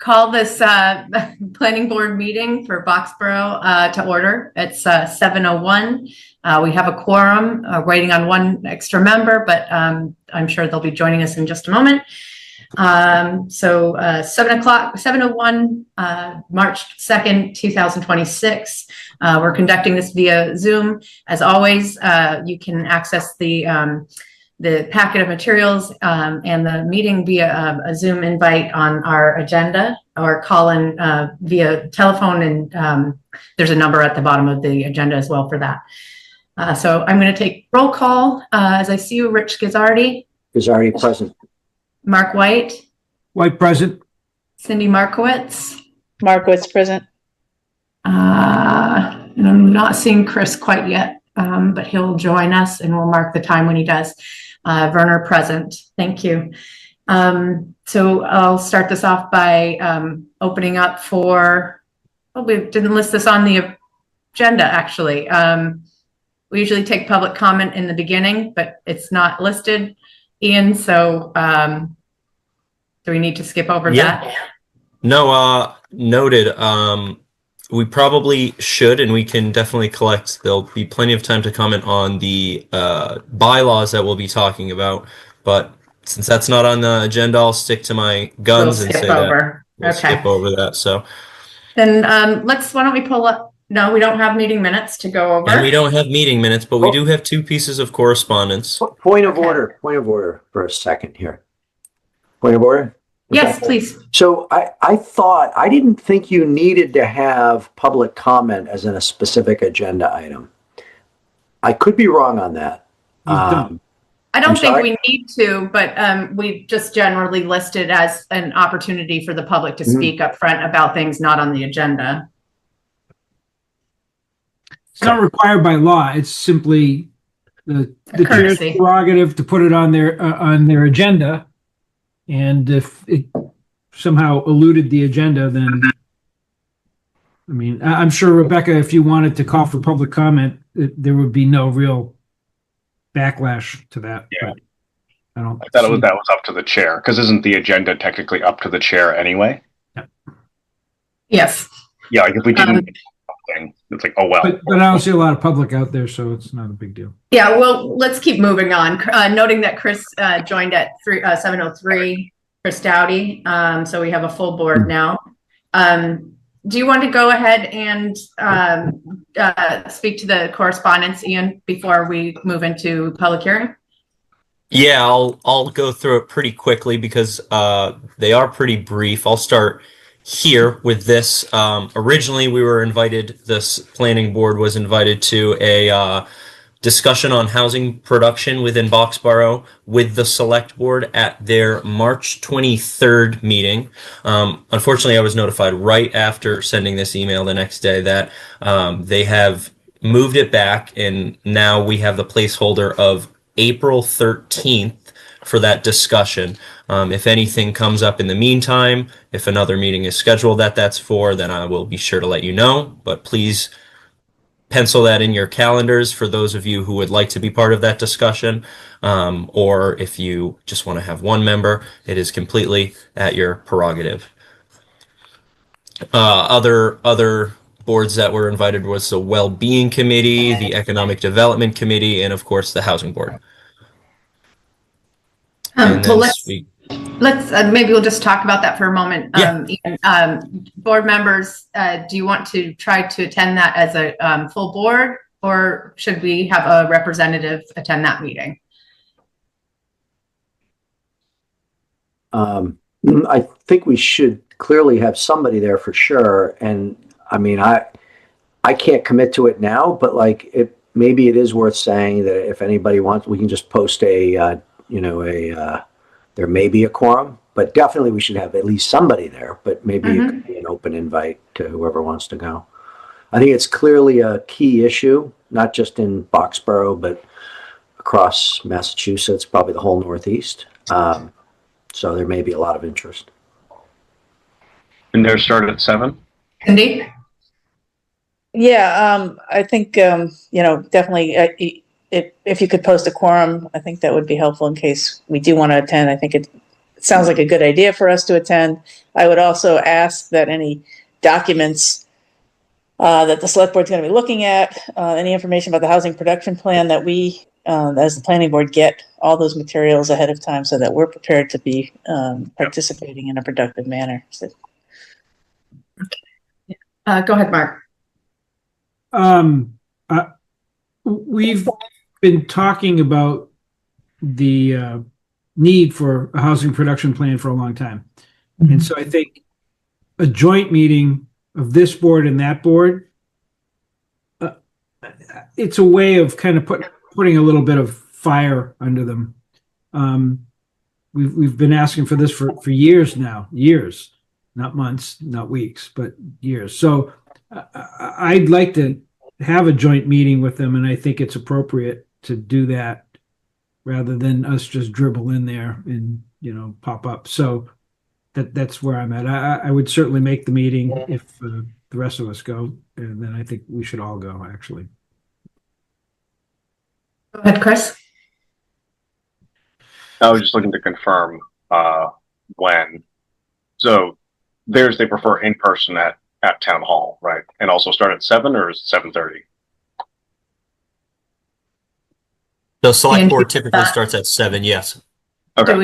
call this planning board meeting for Boxborough to order. It's 7:01. We have a quorum, waiting on one extra member, but I'm sure they'll be joining us in just a moment. 7:01, March 2nd, 2026. We're conducting this via Zoom. As always, you can access the packet of materials and the meeting via a Zoom invite on our agenda, or call in via telephone, and there's a number at the bottom of the agenda as well for that. So I'm going to take roll call. As I see you, Rich Gizzardi. Gizzardi present. Mark White. White present. Cindy Markowitz. Markowitz present. And I'm not seeing Chris quite yet, but he'll join us and we'll mark the time when he does. Werner present. Thank you. So I'll start this off by opening up for, well, we didn't list this on the agenda actually. We usually take public comment in the beginning, but it's not listed, Ian, so do we need to skip over that? No, noted. We probably should, and we can definitely collect. There'll be plenty of time to comment on the bylaws that we'll be talking about. But since that's not on the agenda, I'll stick to my guns and say that we'll skip over that. So then why don't we pull up? No, we don't have meeting minutes to go over. And we don't have meeting minutes, but we do have two pieces of correspondence. Point of order for a second here. Point of order. Yes, please. So I didn't think you needed to have public comment as in a specific agenda item. I could be wrong on that. I don't think we need to, but we just generally listed as an opportunity for the public to speak up front about things not on the agenda. It's not required by law. It's simply the chair's prerogative to put it on their agenda. And if it somehow eluded the agenda, then, I mean, I'm sure, Rebecca, if you wanted to call for public comment, there would be no real backlash to that. Yeah. I thought that was up to the chair, because isn't the agenda technically up to the chair anyway? Yeah. Yes. Yeah, like if we didn't something, it's like, oh well. But I don't see a lot of public out there, so it's not a big deal. Yeah, well, let's keep moving on. Noting that Chris joined at 7:03, Chris Dowdy. So we have a full board now. Do you want to go ahead and speak to the correspondence, Ian, before we move into public hearing? Yeah, I'll go through it pretty quickly because they are pretty brief. I'll start here with this. Originally, we were invited, this planning board was invited to a discussion on housing production within Boxborough with the select board at their March 23rd meeting. Unfortunately, I was notified right after sending this email the next day that they have moved it back, and now we have the placeholder of April 13th for that discussion. If anything comes up in the meantime, if another meeting is scheduled that's for, then I will be sure to let you know. But please pencil that in your calendars for those of you who would like to be part of that discussion. Or if you just want to have one member, it is completely at your prerogative. Other boards that were invited was the Well-Being Committee, the Economic Development Committee, and of course the Housing Board. Well, let's maybe we'll just talk about that for a moment. Yeah. Board members, do you want to try to attend that as a full board, or should we have a representative attend that meeting? I think we should clearly have somebody there for sure. And I mean, I can't commit to it now, but like maybe it is worth saying that if anybody wants, we can just post there may be a quorum, but definitely we should have at least somebody there, but maybe it could be an open invite to whoever wants to go. I think it's clearly a key issue, not just in Boxborough, but across Massachusetts, probably the whole Northeast. So there may be a lot of interest. And they're started at 7? Cindy? Yeah, I think, definitely if you could post a quorum, I think that would be helpful in case we do want to attend. I think it sounds like a good idea for us to attend. I would also ask that any documents that the select board's going to be looking at, any information about the housing production plan, that we, as the planning board, get all those materials ahead of time so that we're prepared to be participating in a productive manner. So. Go ahead, Mark. We've been talking about the need for a housing production plan for a long time. Mm-hmm. And so I think a joint meeting of this board and that board, it's a way of kind of putting a little bit of fire under them. We've been asking for this for years now, years, not months, not weeks, but years. So I'd like to have a joint meeting with them, and I think it's appropriate to do that rather than us just dribble in there and, you know, pop up. So that's where I'm at. I would certainly make the meeting if the rest of us go, and then I think we should all go, actually. Go ahead, Chris. I was just looking to confirm when. So theirs, they prefer in person at town hall, right? And also start at 7, or is it 7:30? The select board typically starts at 7. Yes. Okay. So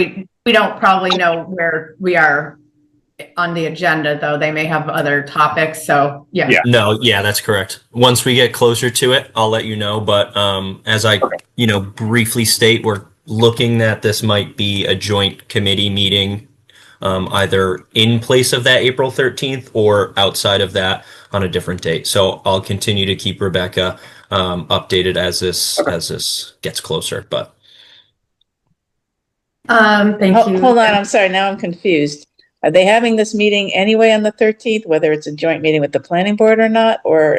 we don't probably know where we are on the agenda, though. They may have other topics. So yeah. No, yeah, that's correct. Once we get closer to it, I'll let you know. But as I, briefly state, we're looking that this might be a joint committee meeting, either in place of that April 13th or outside of that on a different date. So I'll continue to keep Rebecca updated as this gets closer. But thank you. Hold on, I'm sorry. Now I'm confused. Are they having this meeting anyway on the 13th, whether it's a joint meeting with the planning board or not, or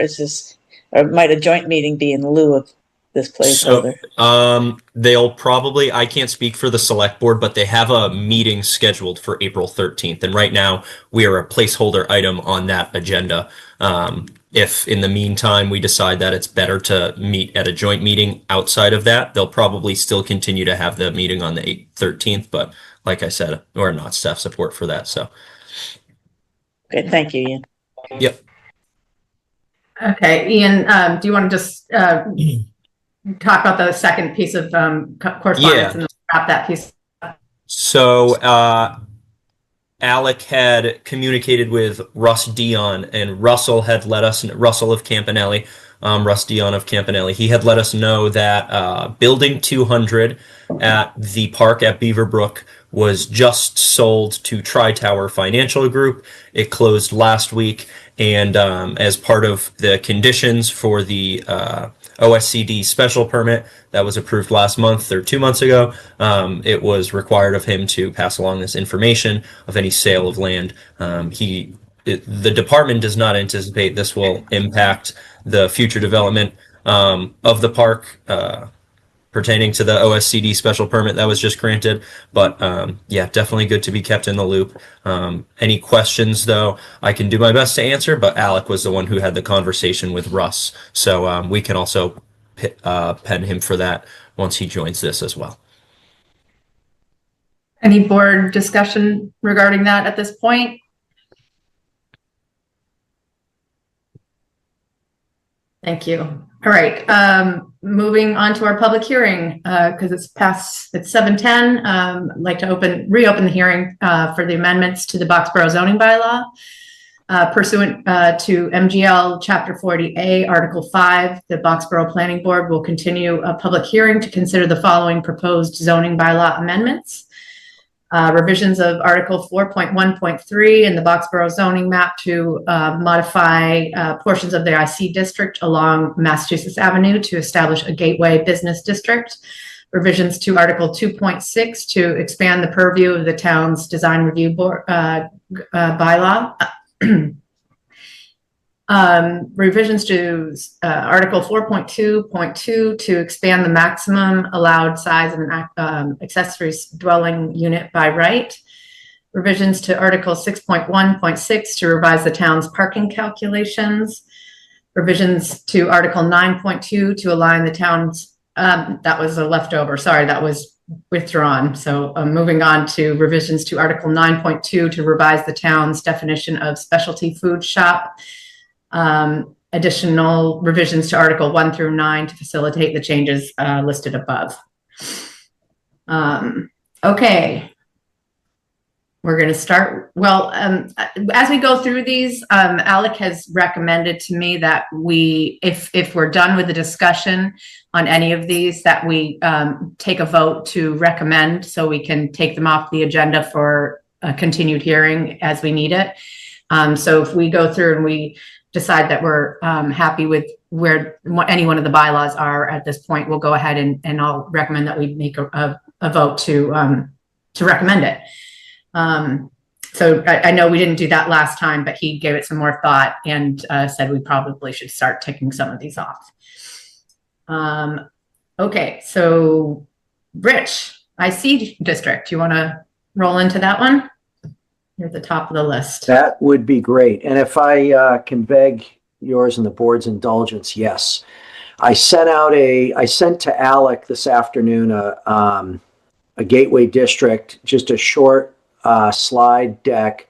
might a joint meeting be in lieu of this placeholder? So, they'll probably, I can't speak for the select board, but they have a meeting scheduled for April 13th. And right now we are a placeholder item on that agenda. If in the meantime we decide that it's better to meet at a joint meeting outside of that, they'll probably still continue to have the meeting on the 13th. But like I said, we're not staff support for that. So. Okay. Thank you, Ian. Yep. Okay. Ian, do you want to just talk about the second piece of correspondence and wrap that piece up? So Alec had communicated with Russ Dion, and Russell of Campanelli, Russ Dion of Campanelli. He had let us know that Building 200 at the park at Beaverbrook was just sold to Tri-Tower Financial Group. It closed last week, and as part of the conditions for the OSCD special permit that was approved last month or 2 months ago, it was required of him to pass along this information of any sale of land. The department does not anticipate this will impact the future development of the park pertaining to the OSCD special permit that was just granted. But yeah, definitely good to be kept in the loop. Any questions, though, I can do my best to answer, but Alec was the one who had the conversation with Russ. So we can also pen him for that once he joins this as well. Any board discussion regarding that at this point? Thank you. All right. Moving on to our public hearing, because it's 7:10. I'd like to reopen the hearing for the amendments to the Boxborough zoning bylaw. Pursuant to MGL Chapter 40A, Article 5, the Boxborough Planning Board will continue a public hearing to consider the following proposed zoning bylaw amendments. Revisions of Article 4.1.3 in the Boxborough zoning map to modify portions of the IC district along Massachusetts Avenue to establish a gateway business district. Revisions to Article 2.6 to expand the purview of the town's design review board bylaw. Revisions to Article 4.2.2 to expand the maximum allowed size of an accessory dwelling unit by right. Revisions to Article 6.1.6 to revise the town's parking calculations. Revisions to Article 9.2 to align the town's, that was a leftover, sorry, that was withdrawn. So moving on to revisions to Article 9.2 to revise the town's definition of specialty food shop. Additional revisions to Article 1 through 9 to facilitate the changes listed above. Okay. We're going to start. Well, as we go through these, Alec has recommended to me that we, if we're done with the discussion on any of these, that we take a vote to recommend so we can take them off the agenda for a continued hearing as we need it. So if we go through and we decide that we're happy with where any one of the bylaws are at this point, we'll go ahead and I'll recommend that we make a vote to recommend it. So I know we didn't do that last time, but he gave it some more thought and said we probably should start ticking some of these off. Okay, so Rich, IC district, you want to roll into that one? You're at the top of the list. That would be great. And if I can beg yours and the board's indulgence, yes. I sent to Alec this afternoon a gateway district, just a short slide deck.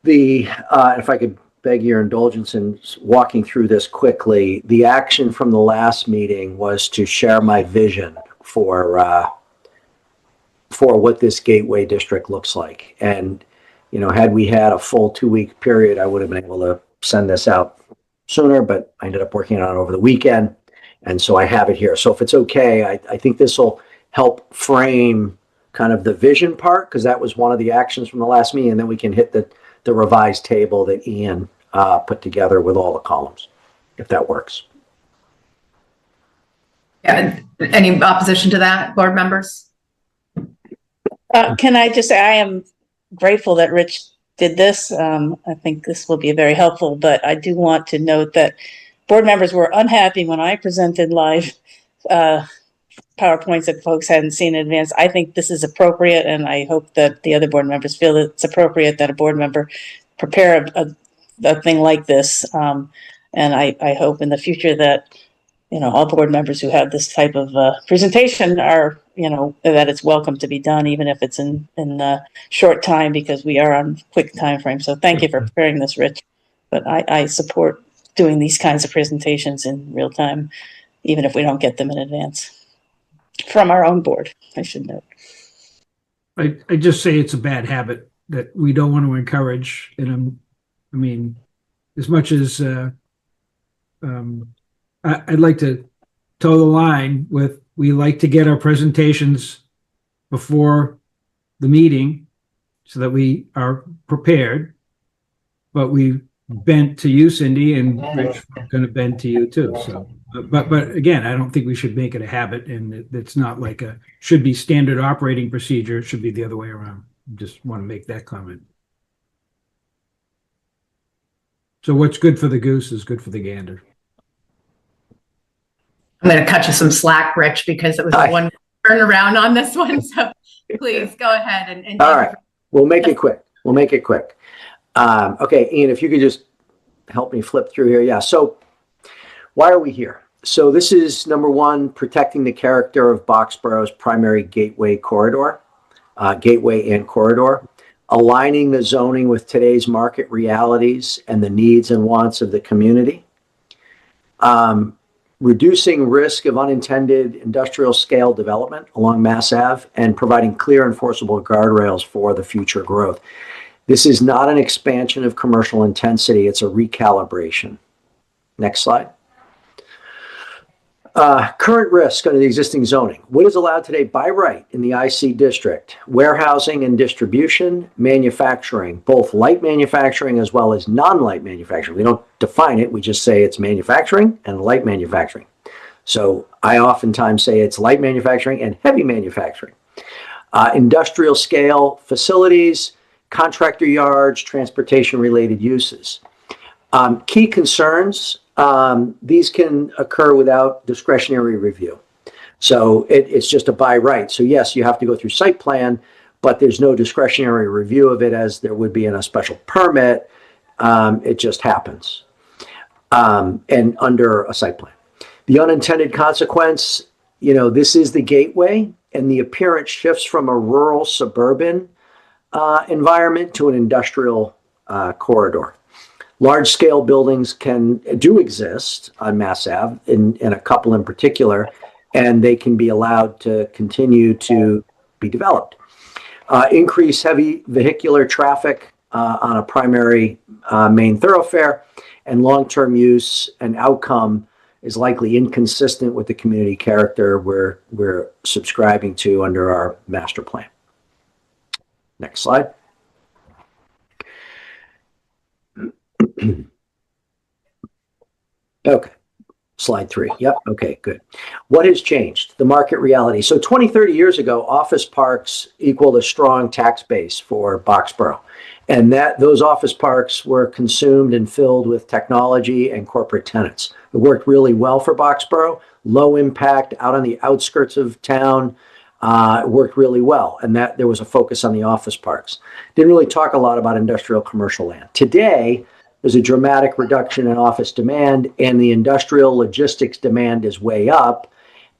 If I could beg your indulgence in walking through this quickly, the action from the last meeting was to share my vision for what this gateway district looks like. And, you know, had we had a full 2-week period, I would have been able to send this out sooner, but I ended up working on it over the weekend. And so I have it here. So if it's okay, I think this will help frame kind of the vision part, because that was one of the actions from the last meeting. And then we can hit the revised table that Ian put together with all the columns, if that works. Yeah. Any opposition to that, board members? Can I just say I am grateful that Rich did this. I think this will be very helpful, but I do want to note that board members were unhappy when I presented live PowerPoints that folks hadn't seen in advance. I think this is appropriate, and I hope that the other board members feel that it's appropriate that a board member prepare a thing like this. And I hope in the future that, you know, all board members who have this type of presentation are, you know, that it's welcome to be done, even if it's in a short time, because we are on quick time frame. So thank you for preparing this, Rich. But I support doing these kinds of presentations in real time, even if we don't get them in advance. From our own board, I should note. I just say it's a bad habit that we don't want to encourage. And I mean, as much as I'd like to toe the line with, we like to get our presentations before the meeting so that we are prepared, but we bent to you, Cindy, and Rich, we're going to bend to you too. So, but again, I don't think we should make it a habit, and it's not like should be standard operating procedure. It should be the other way around. Just want to make that comment. So what's good for the goose is good for the gander. I'm going to cut you some slack, Rich, because it was one turnaround on this one. So please go ahead and all right. We'll make it quick. Okay, Ian, if you could just help me flip through here. Yeah. So why are we here? So this is number one, protecting the character of Boxborough's primary gateway corridor, gateway and corridor, aligning the zoning with today's market realities and the needs and wants of the community, reducing risk of unintended industrial scale development along Mass Ave, and providing clear enforceable guardrails for the future growth. This is not an expansion of commercial intensity, it's a recalibration. Next slide. Current risk under the existing zoning. What is allowed today by right in the IC district? Warehousing and distribution, manufacturing, both light manufacturing as well as non-light manufacturing. We don't define it, we just say it's manufacturing and light manufacturing. So I oftentimes say it's light manufacturing and heavy manufacturing. Industrial scale facilities, contractor yards, transportation related uses. Key concerns. These can occur without discretionary review. So it's just a by right. So yes, you have to go through site plan, but there's no discretionary review of it as there would be in a special permit. It just happens. And under a site plan. The unintended consequence, you know, this is the gateway and the appearance shifts from a rural suburban environment to an industrial corridor. Large-scale buildings do exist on Mass Ave, in a couple in particular, and they can be allowed to continue to be developed. Increase heavy vehicular traffic on a primary main thoroughfare, and long-term use and outcome is likely inconsistent with the community character we're subscribing to under our master plan. Next slide. Okay, slide 3. Yep, okay, good. What has changed? The market reality. So 20, 30 years ago, office parks equaled a strong tax base for Boxborough. And those office parks were consumed and filled with technology and corporate tenants. It worked really well for Boxborough, low impact, out on the outskirts of town. It worked really well, and that there was a focus on the office parks. Didn't really talk a lot about industrial commercial land. Today, there's a dramatic reduction in office demand, and the industrial logistics demand is way up.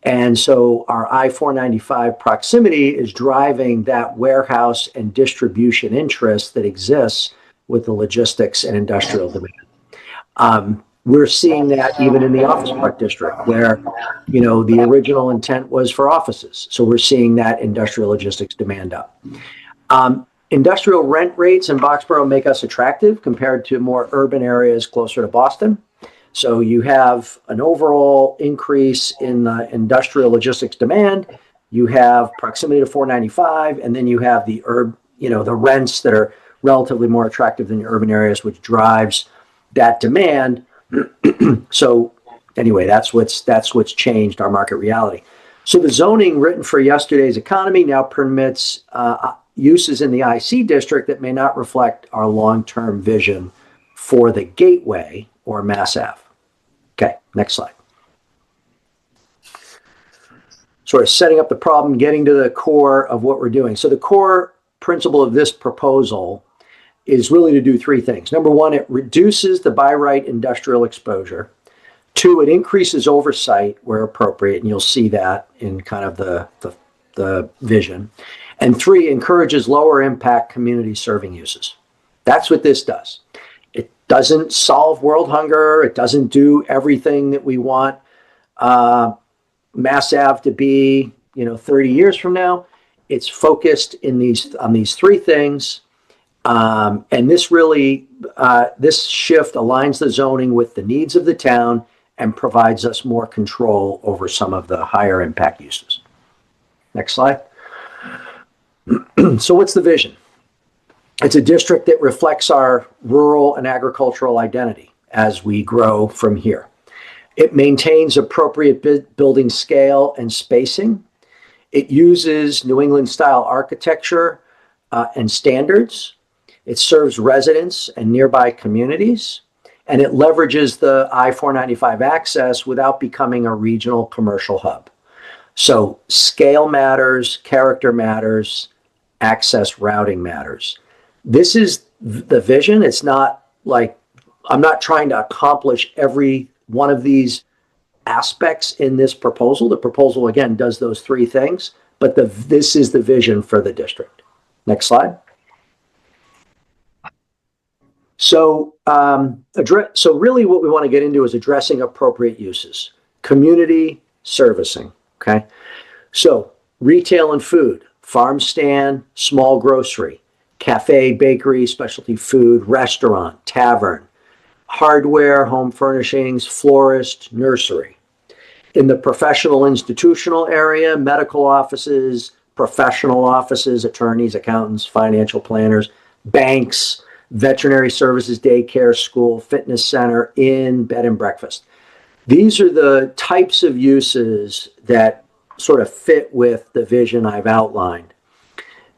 And so our I-495 proximity is driving that warehouse and distribution interest that exists with the logistics and industrial demand. We're seeing that even in the office park district where, the original intent was for offices. So we're seeing that industrial logistics demand up. Industrial rent rates in Boxborough make us attractive compared to more urban areas closer to Boston. So you have an overall increase in the industrial logistics demand. You have proximity to 495, and then you have the the rents that are relatively more attractive than the urban areas, which drives that demand. So anyway, that's what's changed our market reality. So the zoning written for yesterday's economy now permits uses in the IC district that may not reflect our long-term vision for the Gateway or Mass Ave. Okay, next slide. Sort of setting up the problem, getting to the core of what we're doing. So the core principle of this proposal is really to do 3 things. Number 1, it reduces the by right industrial exposure. 2, it increases oversight where appropriate, and you'll see that in kind of the vision. And 3, encourages lower impact community serving uses. That's what this does. It doesn't solve world hunger. It doesn't do everything that we want Mass Ave to be, 30 years from now. It's focused on these 3 things. And this really, this shift aligns the zoning with the needs of the town and provides us more control over some of the higher impact uses. Next slide. So what's the vision? It's a district that reflects our rural and agricultural identity as we grow from here. It maintains appropriate building scale and spacing. It uses New England style architecture and standards. It serves residents and nearby communities, and it leverages the I-495 access without becoming a regional commercial hub. So scale matters, character matters, access routing matters. This is the vision. It's not like I'm not trying to accomplish every one of these aspects in this proposal. The proposal, again, does those 3 things, but this is the vision for the district. Next slide. So, so really what we want to get into is addressing appropriate uses, community servicing, okay? So retail and food, farm stand, small grocery, cafe, bakery, specialty food, restaurant, tavern, hardware, home furnishings, florist, nursery. In the professional institutional area, medical offices, professional offices, attorneys, accountants, financial planners, banks, veterinary services, daycare, school, fitness center, inn, bed and breakfast. These are the types of uses that sort of fit with the vision I've outlined.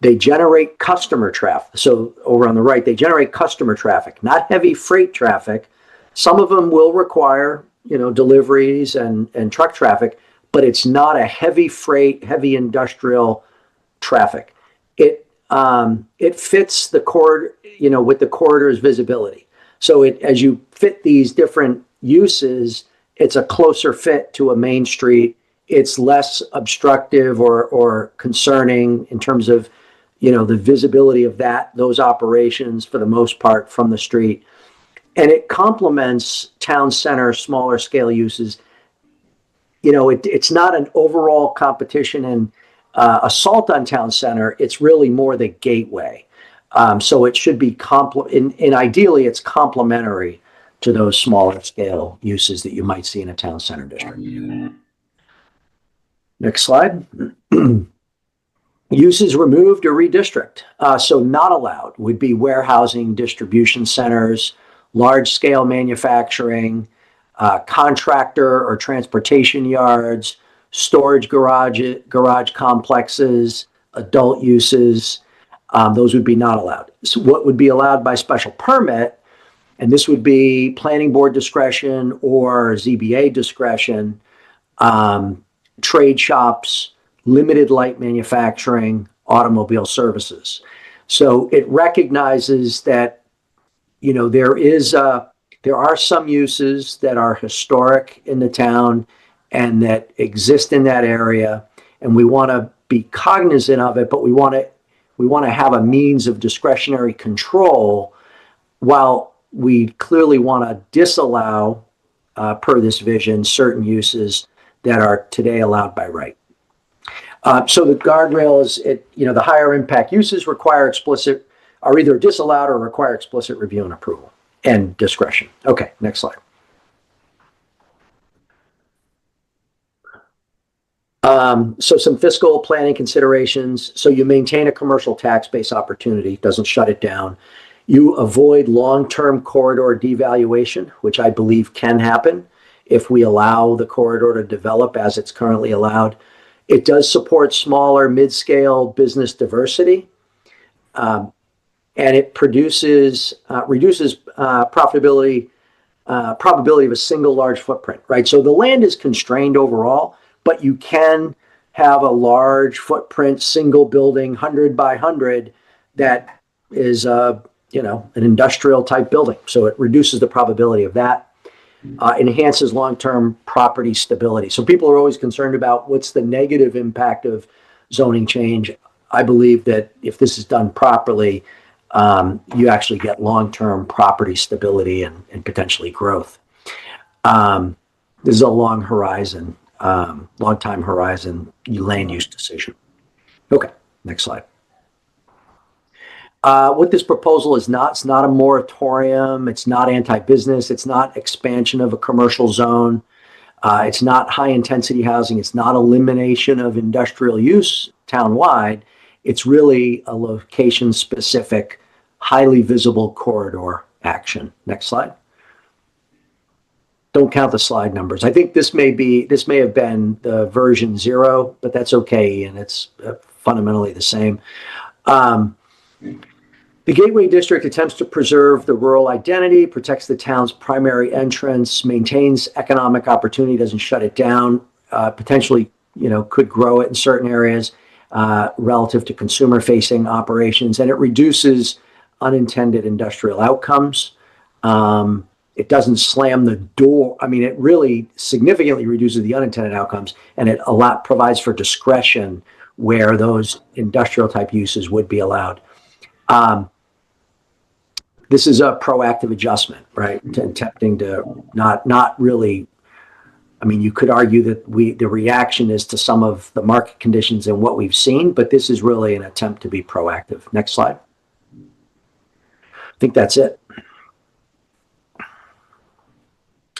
They generate customer traffic. So over on the right, they generate customer traffic, not heavy freight traffic. Some of them will require, deliveries and truck traffic, but it's not a heavy freight, heavy industrial traffic. It fits the corridor, with the corridor's visibility. So as you fit these different uses, it's a closer fit to a main street it's less obstructive or concerning in terms of, the visibility of those operations for the most part from the street. And it complements town center, smaller scale uses. It's not an overall competition and assault on town center. It's really more the gateway. So it should be and ideally it's complementary to those smaller scale uses that you might see in a town center district. Next slide. Uses removed or redistrict. So not allowed would be warehousing, distribution centers, large scale manufacturing, contractor or transportation yards, storage garage complexes, adult uses. Those would be not allowed. So what would be allowed by special permit, and this would be planning board discretion or ZBA discretion, trade shops, limited light manufacturing, automobile services. So it recognizes that, there are some uses that are historic in the town and that exist in that area, and we want to be cognizant of it, but we want to have a means of discretionary control while we clearly want to disallow, per this vision, certain uses that are today allowed by right. So the guardrail is, the higher impact uses are either disallowed or require explicit review and approval and discretion. Okay, next slide. So some fiscal planning considerations. So you maintain a commercial tax base opportunity, doesn't shut it down. You avoid long-term corridor devaluation, which I believe can happen if we allow the corridor to develop as it's currently allowed. It does support smaller, mid-scale business diversity, and it reduces probability of a single large footprint, right? So the land is constrained overall, but you can have a large footprint, single building, 100 by 100, that is, an industrial type building. So it reduces the probability of that. Enhances long-term property stability. So people are always concerned about what's the negative impact of zoning change. I believe that if this is done properly, you actually get long-term property stability and potentially growth. This is a long time horizon land use decision. Okay, next slide. What this proposal is not, it's not a moratorium, it's not anti-business, it's not expansion of a commercial zone, it's not high-intensity housing, it's not elimination of industrial use townwide, it's really a location-specific, highly visible corridor action. Next slide. Don't count the slide numbers. I think this may have been the version 0, but that's okay, and it's fundamentally the same. The Gateway District attempts to preserve the rural identity, protects the town's primary entrance, maintains economic opportunity, doesn't shut it down, potentially, could grow it in certain areas relative to consumer-facing operations, and it reduces unintended industrial outcomes. It doesn't slam the door. I mean, it really significantly reduces the unintended outcomes, and it provides for discretion where those industrial type uses would be allowed. This is a proactive adjustment, right? Attempting to not really. I mean, you could argue that the reaction is to some of the market conditions and what we've seen, but this is really an attempt to be proactive. Next slide. I think that's it.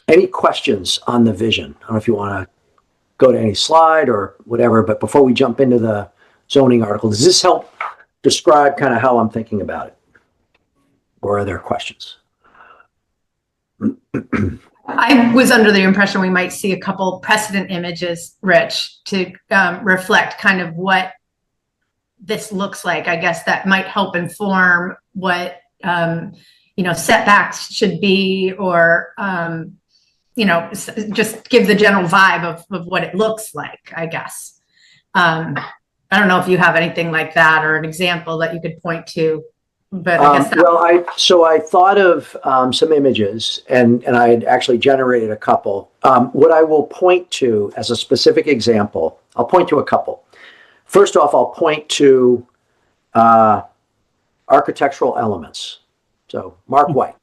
Any questions on the vision? I don't know if you want to go to any slide or whatever, but before we jump into the zoning article, does this help describe kind of how I'm thinking about it? Or are there questions? I was under the impression we might see a couple precedent images, Rich, to reflect kind of what this looks like. I guess that might help inform what, setbacks should be, or, just give the general vibe of what it looks like, I guess. I don't know if you have anything like that or an example that you could point to but I guess Well, I thought of some images, and I had actually generated a couple. What I will point to as a specific example, I'll point to a couple. First off, I'll point to architectural elements. So Mark White.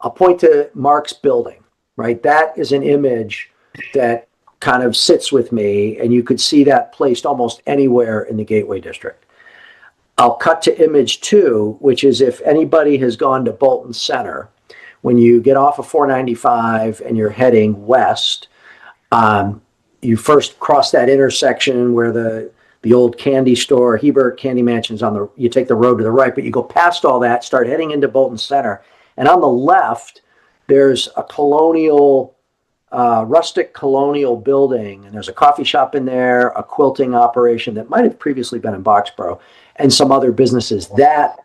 I'll point to Mark's building, right? That is an image that kind of sits with me, and you could see that placed almost anywhere in the Gateway District. I'll cut to image 2, which is if anybody has gone to Bolton Center, when you get off of 495 and you're heading west, you first cross that intersection where the old candy store, Hebert Candy Mansion's you take the road to the right, but you go past all that, start heading into Bolton Center. And on the left, there's a rustic colonial building, and there's a coffee shop in there, a quilting operation that might have previously been in Boxborough, and some other businesses. That,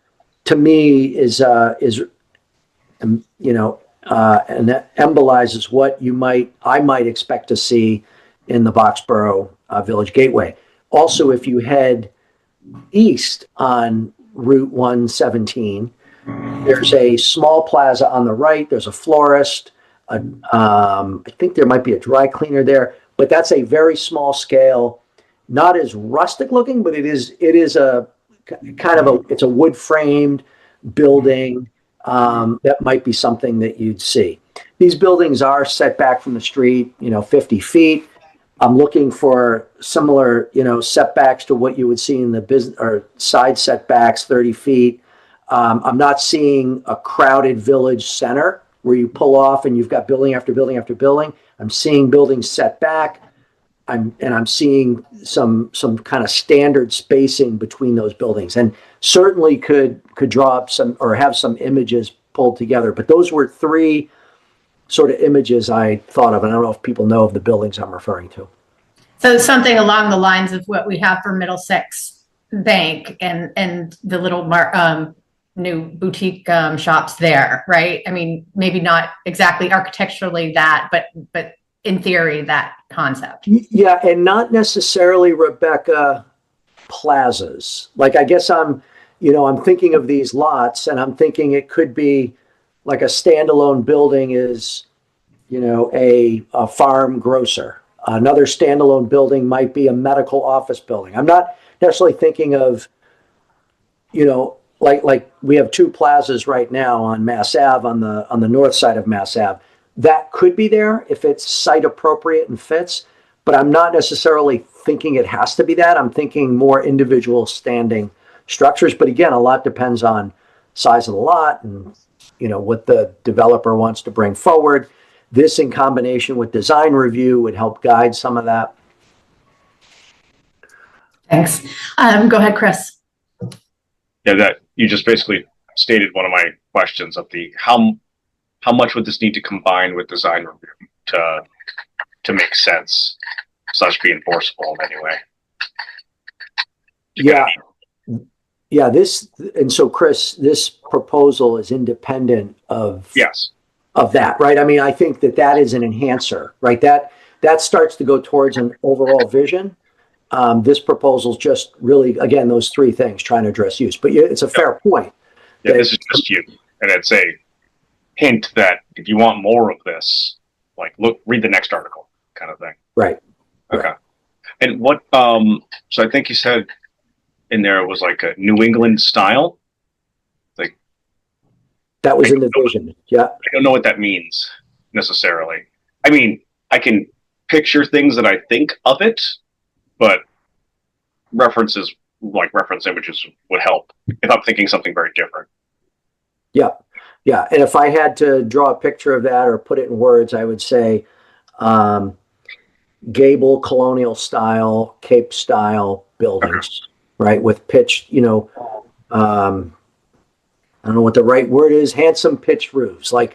to me, and that embolizes what I might expect to see in the Boxborough Village Gateway. Also, if you head east on Route 117, there's a small plaza on the right. There's a florist. I think there might be a dry cleaner there, but that's a very small scale, not as rustic looking, but it is a kind of it's a wood framed building that might be something that you'd see. These buildings are set back from the street, 50 feet. I'm looking for similar, setbacks to what you would see in the business or side setbacks, 30 feet. I'm not seeing a crowded village center where you pull off and you've got building after building after building. I'm seeing buildings set back. I'm seeing some kind of standard spacing between those buildings, and certainly could draw up some or have some images pulled together. But those were 3 sort of images I thought of, and I don't know if people know of the buildings I'm referring to. so something along the lines of what we have for Middlesex Bank and the little new boutique shops there, right? I mean, maybe not exactly architecturally that, but in theory, that concept. Yeah, and not necessarily, Rebecca, plazas. Like, I guess I'm thinking of these lots, and I'm thinking it could be like a standalone building is, a farm grocer. Another standalone building might be a medical office building. I'm not necessarily thinking of, like we have 2 plazas right now on Mass Ave, on the north side of Mass Ave. That could be there if it's site appropriate and fits, but I'm not necessarily thinking it has to be that. I'm thinking more individual standing structures. But again, a lot depends on size of the lot and, what the developer wants to bring forward. This in combination with design review would help guide some of that. Thanks. Go ahead, Chris. Yeah, that you just basically stated one of my questions of how much would this need to combine with design review to make sense, such be enforceable in any way? Yeah. So Chris, this proposal is independent of that, right? I mean, I think that is an enhancer, right? That starts to go towards an overall vision. This proposal is just really, again, those 3 things, trying to address use. But it's a fair point. Yeah, this is just you, and it's a hint that if you want more of this, read the next article, kind of thing. Right. Okay. Right. And what? So I think you said in there it was like a New England style. Like that was in the vision. Yeah. I don't know what that means necessarily. I mean, I can picture things that I think of it, but reference images would help if I'm thinking something very different. Yeah. Yeah. And if I had to draw a picture of that or put it in words, I would say gable colonial style, Cape style buildings, right? With pitched, I don't know what the right word is, handsome pitched roofs, a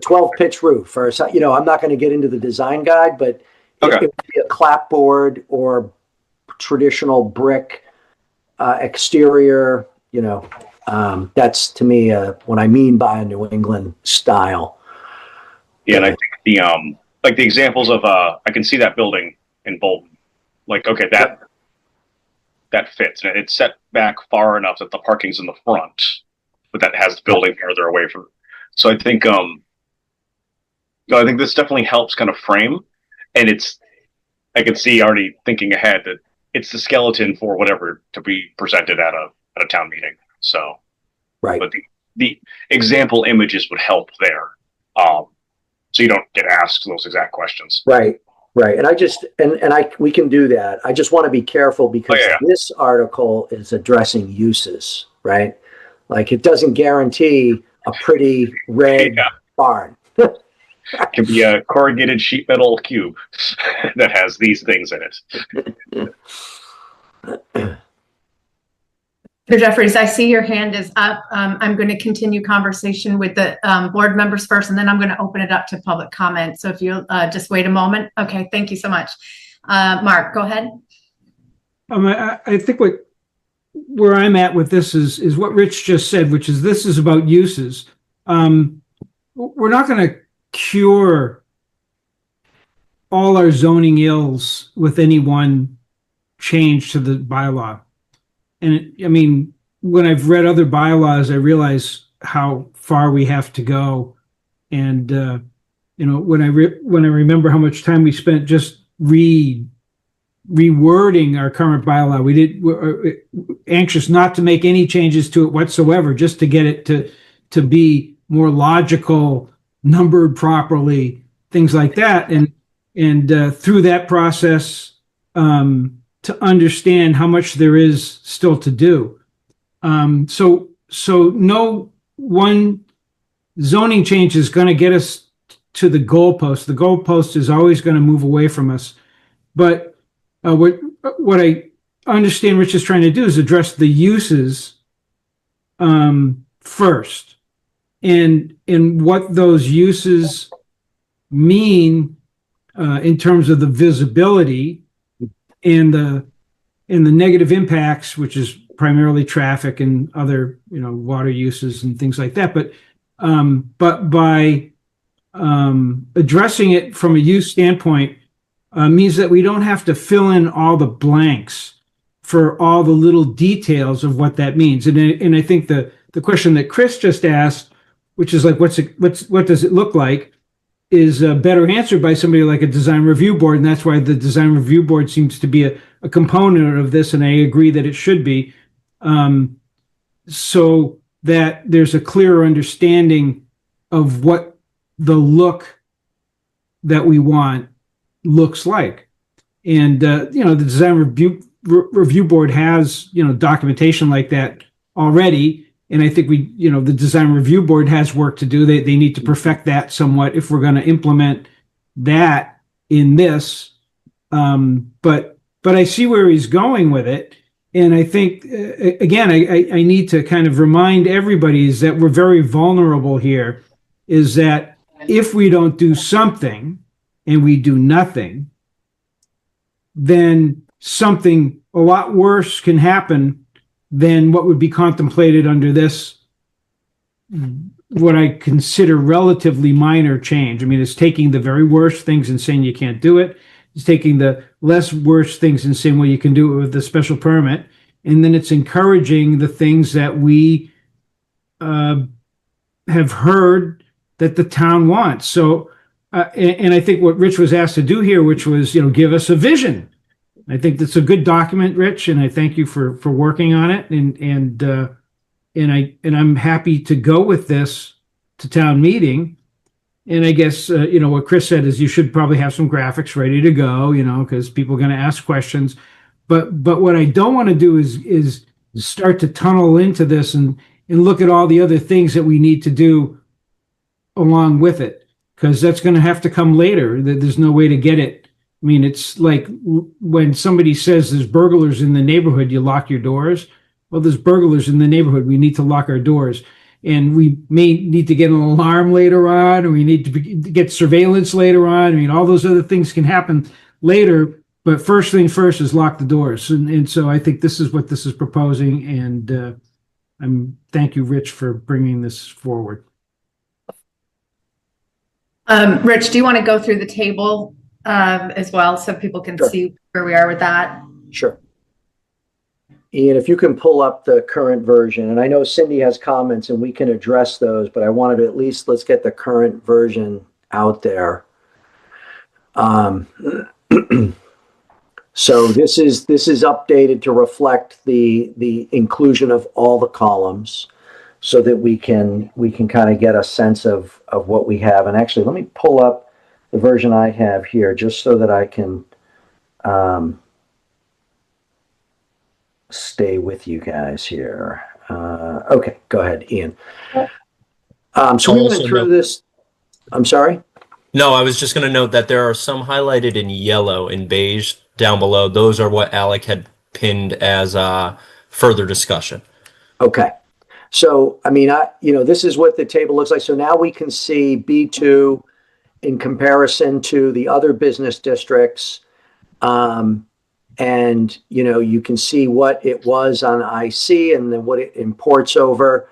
12 pitch roof or something. I'm not going to get into the design guide, but it would be a clapboard or traditional brick exterior, that's to me what I mean by a New England style. Yeah, and I think the examples of I can see that building in Bolton. That that fits, and it's set back far enough that the parking's in the front, but that has the building further away from. So I think this definitely helps kind of frame, and I can see already thinking ahead that it's the skeleton for whatever to be presented at a town meeting. So, Right. But the example images would help there, so you don't get asked those exact questions. Right. Right. And we can do that. I just want to be careful because this article is addressing uses, right? Like it doesn't guarantee a pretty red barn. It can be a corrugated sheet metal cube that has these things in it. Mr. Jeffries, I see your hand is up. I'm going to continue conversation with the board members first, and then I'm going to open it up to public comment. So if you'll just wait a moment. Okay, thank you so much. Mark, go ahead. I think where I'm at with this is what Rich just said, which is this is about uses. We're not going to cure all our zoning ills with any one change to the bylaw. And I mean, when I've read other bylaws, I realize how far we have to go. And, when I remember how much time we spent just rewording our current bylaw, we're anxious not to make any changes to it whatsoever, just to get it to be more logical, numbered properly, things like that. And through that process, to understand how much there is still to do. So no one zoning change is going to get us to the goalpost. The goalpost is always going to move away from us. But what I understand Rich is trying to do is address the uses first, and what those uses mean in terms of the visibility and the negative impacts, which is primarily traffic and other water uses and things like that. But by addressing it from a use standpoint means that we don't have to fill in all the blanks for all the little details of what that means. And I think the question that Chris just asked, which is like what does it look like, is better answered by somebody like a design review board. And that's why the design review board seems to be a component of this. And I agree that it should be, so that there's a clearer understanding of what the look that we want looks like. And, the design review board has, documentation like that already. And I think the design review board has work to do. They need to perfect that somewhat if we're going to implement that in this. But I see where he's going with it. And I think, again, I need to kind of remind everybody is that we're very vulnerable here, is that if we don't do something and we do nothing, then something a lot worse can happen than what would be contemplated under this, what I consider relatively minor change. I mean, it's taking the very worst things and saying you can't do it. It's taking the less worst things and saying, well, you can do it with a special permit. And then it's encouraging the things that we have heard that the town wants. So, and I think what Rich was asked to do here, which was, give us a vision. I think that's a good document, Rich, and I thank you for working on it. And I'm happy to go with this to town meeting. And I guess what Chris said is you should probably have some graphics ready to go, because people are going to ask questions. But what I don't want to do is start to tunnel into this and look at all the other things that we need to do along with it, because that's going to have to come later. There's no way to get it. I mean, it's like when somebody says there's burglars in the neighborhood, you lock your doors. Well, there's burglars in the neighborhood. We need to lock our doors. And we may need to get an alarm later on, or we need to get surveillance later on. I mean, all those other things can happen later. But first thing first is lock the doors. And so I think this is what this is proposing. And thank you, Rich, for bringing this forward. Rich, do you want to go through the table as well so people can Sure. see where we are with that? Sure. Ian, if you can pull up the current version, and I know Cindy has comments and we can address those, but I wanted to at least, let's get the current version out there. So this is updated to reflect the inclusion of all the columns so that we can kind of get a sense of what we have. And actually, let me pull up the version I have here just so that I can stay with you guys here. Okay, go ahead, Ian. So we went through this. I'm sorry? No, I was just going to note that there are some highlighted in yellow and beige down below. Those are what Alec had pinned as further discussion. Okay. So, I mean, this is what the table looks like. So now we can see B2 in comparison to the other business districts. And, you can see what it was on IC and then what it imports over.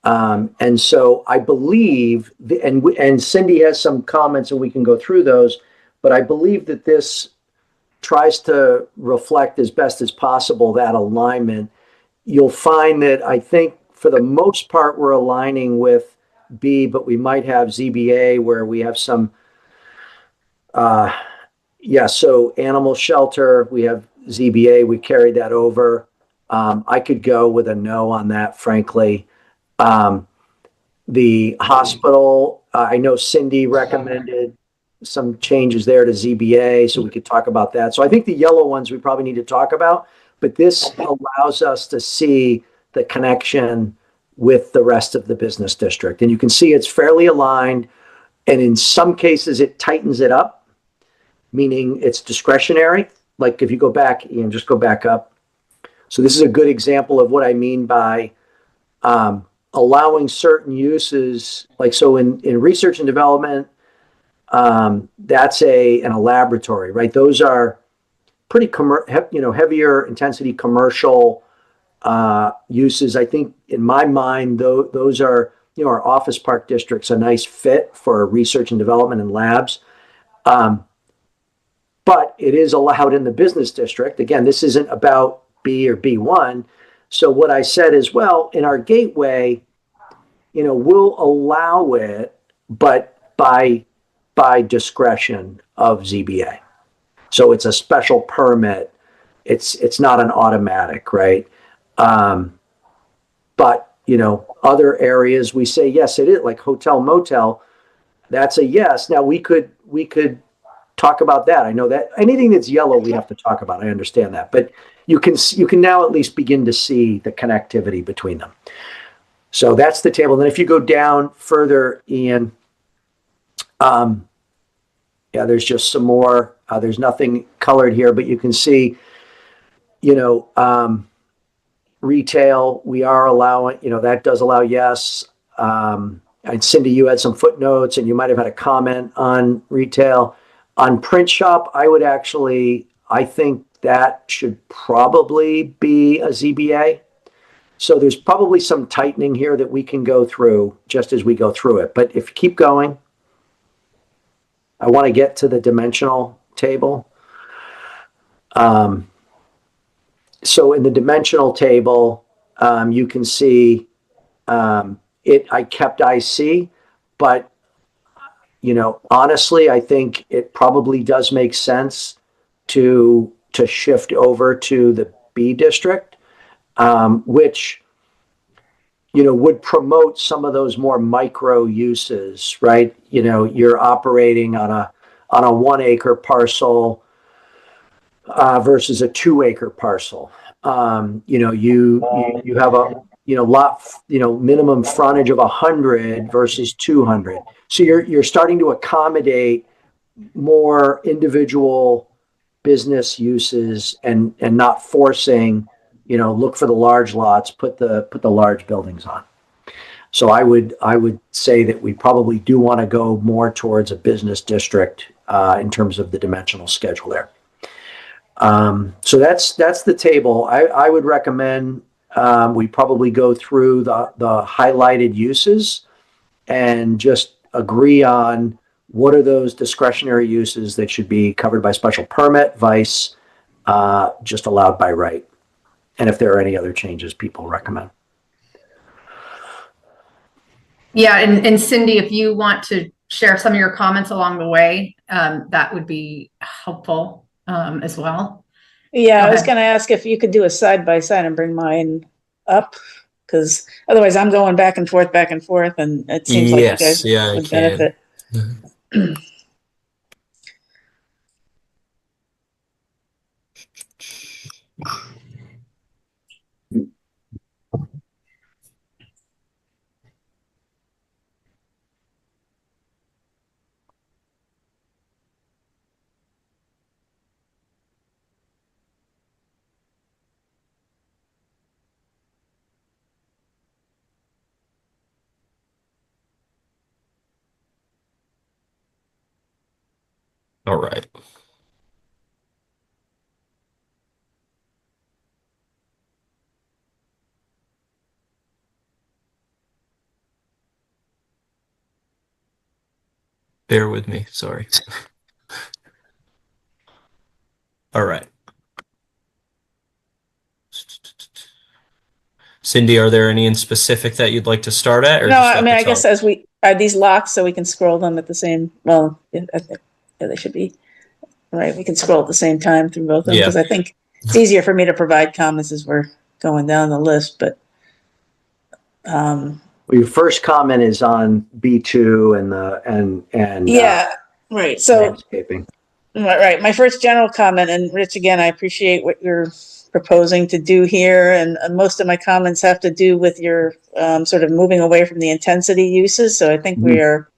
And so I believe, and Cindy has some comments and we can go through those, but I believe that this tries to reflect as best as possible that alignment. You'll find that I think for the most part, we're aligning with B, but we might have ZBA where we have some, so animal shelter, we have ZBA, we carried that over. I could go with a no on that, frankly. The hospital, I know Cindy recommended some changes there to ZBA, so we could talk about that. So I think the yellow ones we probably need to talk about, but this allows us to see the connection with the rest of the business district. And you can see it's fairly aligned, and in some cases it tightens it up, meaning it's discretionary. Like if you go back, Ian, just go back up. So this is a good example of what I mean by allowing certain uses, like so in research and development, that's in a laboratory, right? Those are pretty heavier intensity commercial uses. I think in my mind, those are, our office park district's a nice fit for research and development and labs. But it is allowed in the business district. Again, this isn't about B or B1. So what I said is, well, in our gateway, we'll allow it, but by discretion of ZBA. So it's a special permit. It's not an automatic, right? But other areas we say yes, it is, like hotel motel. That's a yes. Now we could talk about that. I know that anything that's yellow we have to talk about. I understand that, but you can now at least begin to see the connectivity between them. So that's the table. And then if you go down further, Ian, there's just some more. There's nothing colored here, but you can see, retail, we are allowing, that does allow yes. And Cindy, you had some footnotes and you might have had a comment on retail. On print shop, I think that should probably be a ZBA. So there's probably some tightening here that we can go through just as we go through it. But if you keep going, I want to get to the dimensional table. So in the dimensional table, you can see I kept IC, but honestly, I think it probably does make sense to shift over to the B district, which would promote some of those more micro uses, right? You're operating on a 1 acre parcel versus a 2 acre parcel. You have a lot, minimum frontage of 100 versus 200. So you're starting to accommodate more individual business uses and not forcing, look for the large lots, put the large buildings on. So I would say that we probably do want to go more towards a business district in terms of the dimensional schedule there. So that's the table. I would recommend we probably go through the highlighted uses and just agree on what are those discretionary uses that should be covered by special permit, vice just allowed by right. and if there are any other changes people recommend. Yeah, and Cindy, if you want to share some of your comments along the way, that would be helpful as well. Yeah, Go I was ahead. going to ask if you could do a side by side and bring mine up, because otherwise I'm going back and forth, and it seems like you Yes, guys yeah, I would can. benefit. All right. Bear with me. Sorry. All right. Cindy, are there any in specific that you'd like to start at, or No, just I at mean, the I guess top? as we are these locked, so we can scroll them at the same. Well, yeah, I think they should be right. We can scroll at the same time through both of them, Yeah. because I think it's easier for me to provide comments as we're going down the list. But Well, your first comment is on B2 and yeah, right. So landscaping. right. My first general comment, and Rich, again, I appreciate what you're proposing to do here, and most of my comments have to do with your sort of moving away from the intensity uses. So I think we are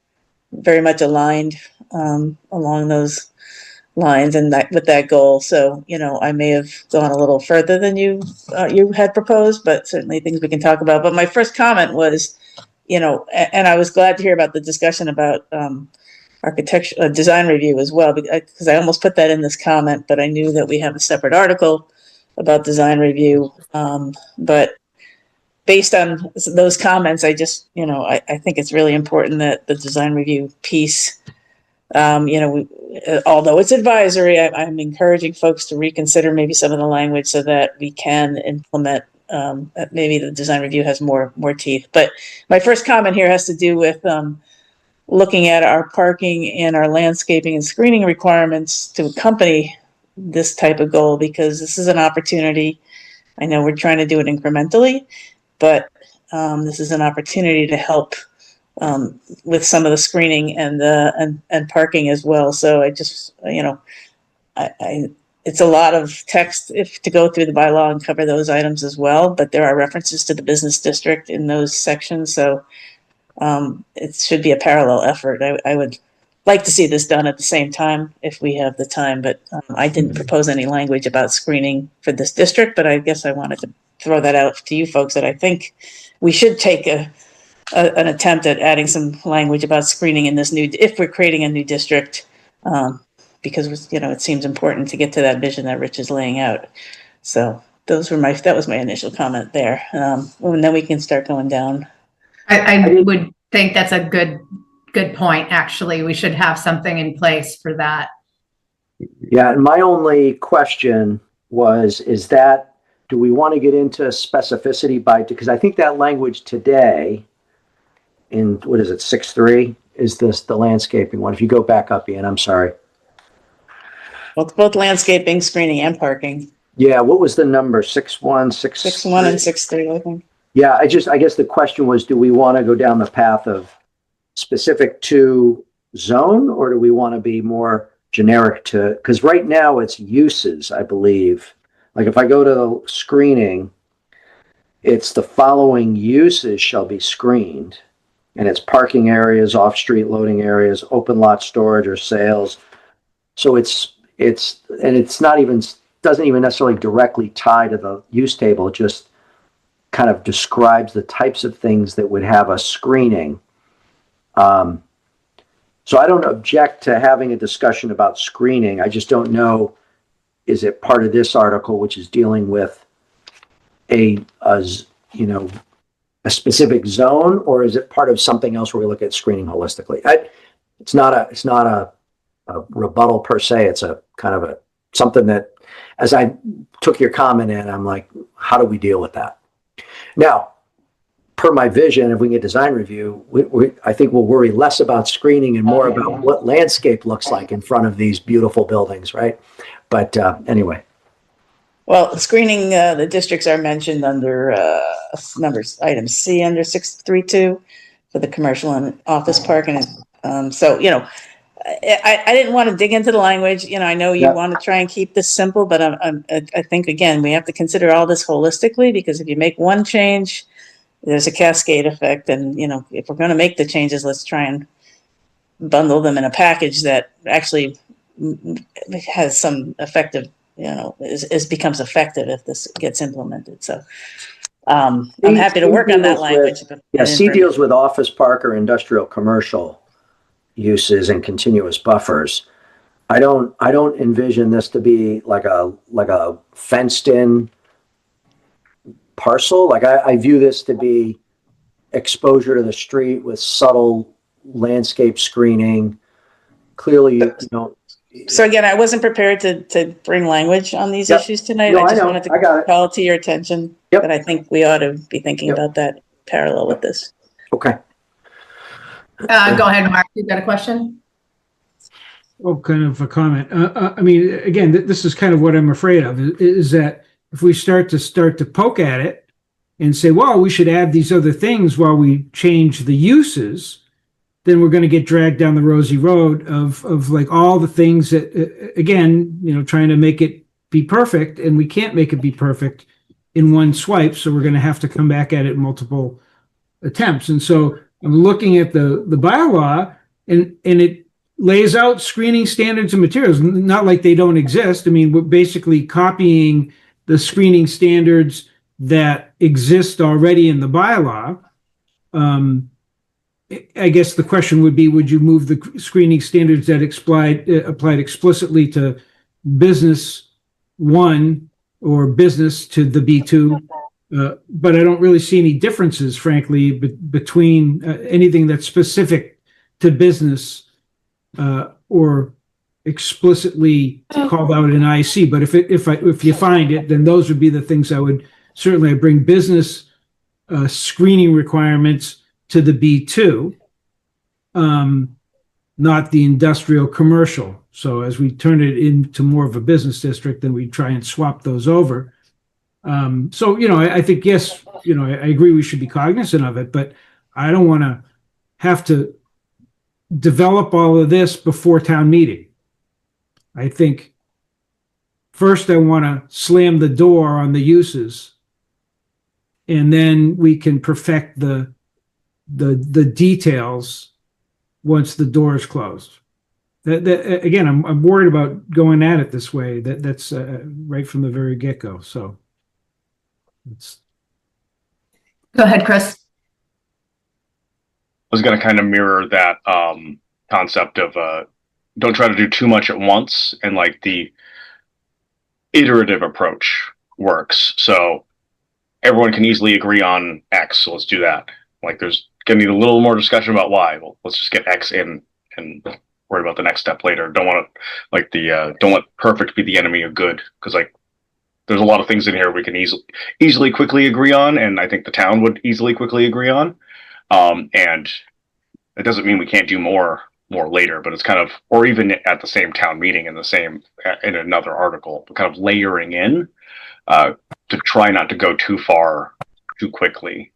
very much aligned along those lines and that with that goal. So, you know, I may have gone a little further than you had proposed, but certainly things we can talk about. But my first comment was, you know, and I was glad to hear about the discussion about architecture design review as well, because I almost put that in this comment, but I knew that we have a separate article about design review. But based on those comments, I just, you know, I think it's really important that the design review piece, you know, although it's advisory, I'm encouraging folks to reconsider maybe some of the language so that we can implement. Maybe the design review has more teeth. But my first comment here has to do with looking at our parking and our landscaping and screening requirements to accompany this type of goal, because this is an opportunity. I know we're trying to do it incrementally, but this is an opportunity to help with some of the screening and parking as well. So I just, you know, it's a lot of text to go through the bylaw and cover those items as well, but there are references to the business district in those sections. So it should be a parallel effort. I would like to see this done at the same time if we have the time, but I didn't propose any language about screening for this district, but I guess I wanted to throw that out to you folks, that I think we should take an attempt at adding some language about screening in this if we're creating a new district, because, you know, it seems important to get to that vision that Rich is laying out. So that was my initial comment there. And then we can start going down. I would think that's a good point. Actually, we should have something in place for that. Yeah, and my only question do we want to get into specificity because I think that language today in, what is it, 6.3 is the landscaping one. If you go back up, Ian, I'm sorry. Both landscaping, screening, and parking. Yeah, what was the number? 6.1, 6.1 and 6.3, I think. Yeah, I guess the question was, do we want to go down the path of specific to zone, or do we want to be more generic to, because right now it's uses, I believe. Like if I go to the screening, it's the following uses shall be screened, and it's parking areas, off-street loading areas, open lot storage or sales. So it's not even, doesn't even necessarily directly tie to the use table. It just kind of describes the types of things that would have a screening. So I don't object to having a discussion about screening. I just don't know, is it part of this article, which is dealing with a specific zone, or is it part of something else where we look at screening holistically? It's not a rebuttal per se. It's a kind of something that, as I took your comment in, I'm like, how do we deal with that? Now, per my vision, if we can get design review, I think we'll worry less about screening and more about what landscape looks like in front of these beautiful buildings, right? But anyway. Well, screening, the districts are mentioned under item C under 632 for the commercial and office park. And so, you know, I didn't want to dig into the language. You know, I know you want to try and keep this simple, but I think, again, we have to consider all this holistically, because if you make one change, there's a cascade effect. And, you know, if we're going to make the changes, let's try and bundle them in a package that actually has some effective, you know, becomes effective if this gets implemented. So I'm happy to work on that language. C deals with office park or industrial commercial uses and continuous buffers. I don't envision this to be like a fenced in parcel. Like I view this to be exposure to the street with subtle landscape screening. Clearly, you know. So again, I wasn't prepared to bring language on these issues tonight. No, I just wanted to call it to your attention that I think we ought to be thinking about that parallel with this. Okay. Go ahead, Mark. You've got a question? Oh, kind of a comment. I mean, again, this is kind of what I'm afraid of, is that if we start to poke at it and say, well, we should add these other things while we change the uses, then we're going to get dragged down the rosy road of like all the things that, again, you know, trying to make it be perfect, and we can't make it be perfect in one swipe. So we're going to have to come back at it in multiple attempts. And so I'm looking at the bylaw, and it lays out screening standards and materials, not like they don't exist. I mean, we're basically copying the screening standards that exist already in the bylaw. I guess the question would be, would you move the screening standards that applied explicitly to business 1 or business to the B2? But I don't really see any differences, frankly, between anything that's specific to business or explicitly called out in IC. But if you find it, then those would be the things I would certainly bring business screening requirements to the B2, not the industrial commercial. So as we turn it into more of a business district, then we try and swap those over. So, you know, I think, yes, you know, I agree we should be cognizant of it, but I don't want to have to develop all of this before town meeting. I think first I want to slam the door on the uses, and then we can perfect the details once the door is closed. That again, I'm worried about going at it this way. That's right from the very get-go. So go ahead, Chris. I was going to kind of mirror that concept of don't try to do too much at once, and like the iterative approach works. So everyone can easily agree on X, so let's do that. Like there's going to need a little more discussion about Y. Well, let's just get X in and worry about the next step later. Don't want to like don't let perfect be the enemy of good, because like there's a lot of things in here we can easily quickly agree on, and I think the town would easily quickly agree on. And it doesn't mean we can't do more later, but it's kind of, or even at the same town meeting in another article, kind of layering in to try not to go too far too quickly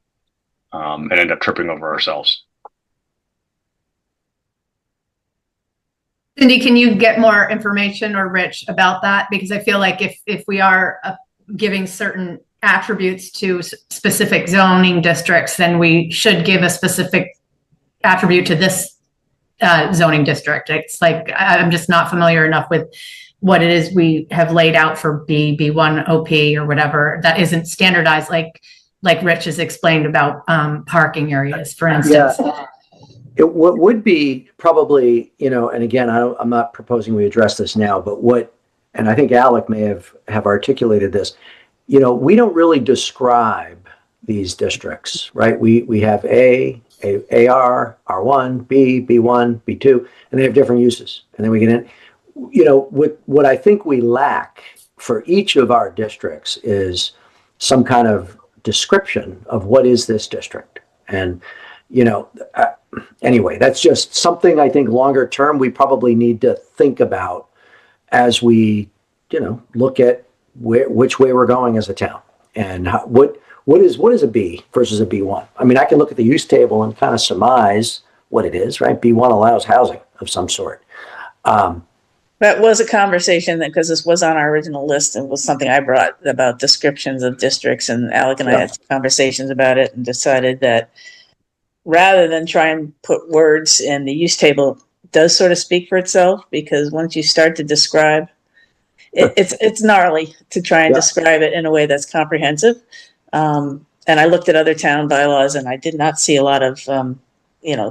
and end up tripping over ourselves. Cindy, can you get more information, or Rich, about that? Because I feel like if we are giving certain attributes to specific zoning districts, then we should give a specific attribute to this zoning district. It's like I'm just not familiar enough with what it is we have laid out for B1 OP or whatever that isn't standardized, like Rich has explained about parking areas, for instance. Yeah. What would be probably, you know, and again, I'm not proposing we address this now, but and I think Alec may have articulated this, you know, we don't really describe these districts, right? We have AR, R1, B, B1, B2, and they have different uses. And then we get in. what I think we lack for each of our districts is some kind of description of what is this district. And, anyway, that's just something I think longer term we probably need to think about as we, look at which way we're going as a town and what is a B versus a B1. I mean, I can look at the use table and kind of surmise what it is, right? B1 allows housing of some sort. That was a conversation because this was on our original list and was something I brought about descriptions of districts, and Alec and I had conversations about it and decided that rather than try and put words in, the use table does sort of speak for itself, because once you start to describe it's gnarly to try and describe it in a way that's comprehensive. And I looked at other town bylaws and I did not see a lot of,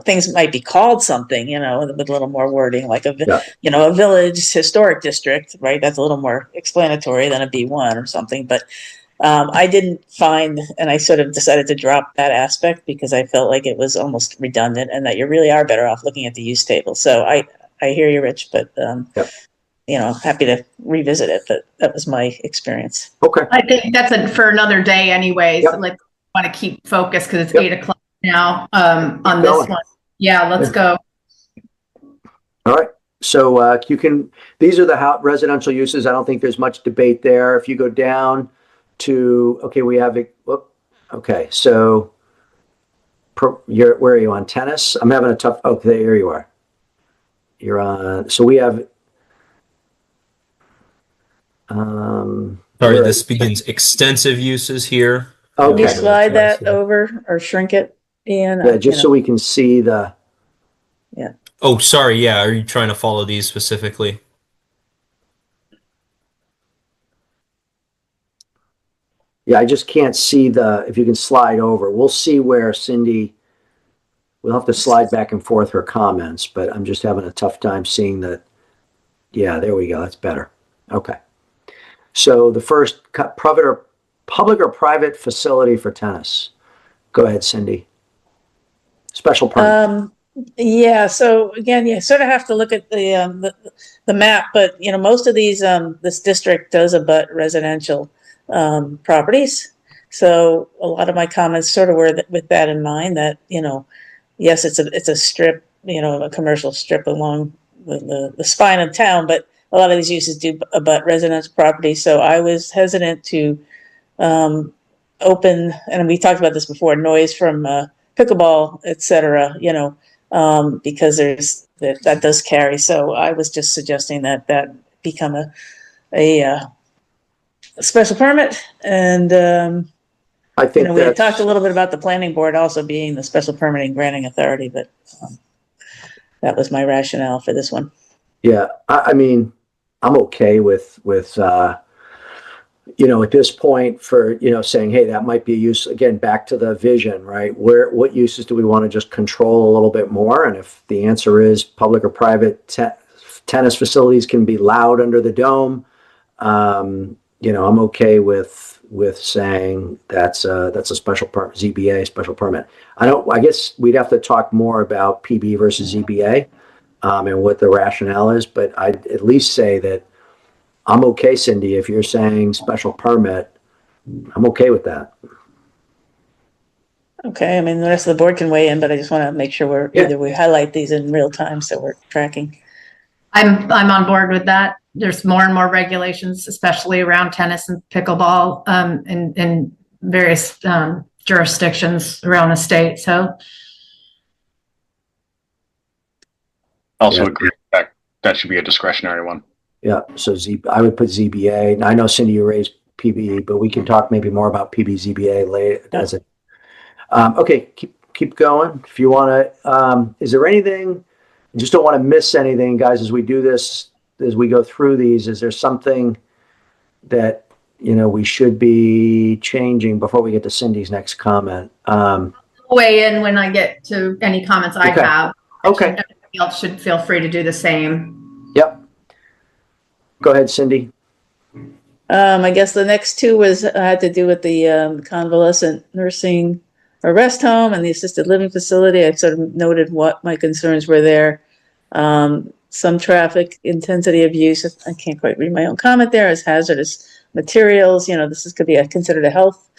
things might be called something, with a little more wording, like a village historic district, right? That's a little more explanatory than a B1 or something. But I didn't find, and I sort of decided to drop that aspect because I felt like it was almost redundant and that you really are better off looking at the use table. So I hear you, Rich, but happy to revisit it, but that was my experience. Okay. I think that's for another day anyways. Yep. Like, want to keep focused because it's 8 o'clock now on this one. Yeah, let's go. All right. So these are the residential uses. I don't think there's much debate there. If you go down to, we have it. Okay. So where are you on tennis? I'm having a tough, there you are. You're on, so we have, sorry, this begins extensive uses here. Can you slide that over or shrink it, Ian? Yeah, just so we can see the. Yeah. Oh, sorry. Yeah. Are you trying to follow these specifically? Yeah, I just can't see if you can slide over. We'll see where Cindy, we'll have to slide back and forth her comments, but I'm just having a tough time seeing that. Yeah, there we go. That's better. Okay. So the first, public or private facility for tennis. Go ahead, Cindy. Special permit. Yeah. So again, you sort of have to look at the map, but most of these this district does abut residential properties. So a lot of my comments sort of were with that in mind. That yes, it's a strip, a commercial strip along the spine of town, but a lot of these uses do abut residential property. So I was hesitant to open, and we talked about this before, noise from pickleball, et cetera, because that does carry. So I was just suggesting that become a special permit. And, I think we had talked a little bit about the planning board also being the special permitting granting authority, but that was my rationale for this one. Yeah. I mean, I'm okay with at this point for, saying, hey, that might be a use, again, back to the vision, right? What uses do we want to just control a little bit more? And if the answer is public or private tennis facilities can be loud under the dome, I'm okay with saying that's a special permit, ZBA special permit. I guess we'd have to talk more about PB versus ZBA and what the rationale is, but I'd at least say that I'm okay, Cindy, if you're saying special permit, I'm okay with that. Okay. I mean, the rest of the board can weigh in, but I just want to make sure either we highlight these in real time so we're tracking. I'm on board with that. There's more and more regulations, especially around tennis and pickleball in various jurisdictions around the state. So also agree that should be a discretionary one. Yeah, so I would put ZBA. Now, I know, Cindy, you raised PB, but we can talk maybe more about PB ZBA later. As it. Okay, keep going. If you want to, is there anything? I just don't want to miss anything, guys. As we do this, as we go through these, is there something that we should be changing before we get to Cindy's next comment? Weigh in when I get to any comments I have. Okay. Everybody else should feel free to do the same. Yep. Go ahead, Cindy. I guess the next two had to do with the convalescent nursing or rest home and the assisted living facility. I sort of noted what my concerns were there. some traffic intensity of use. I can't quite read my own comment there, as hazardous materials. This could be considered a health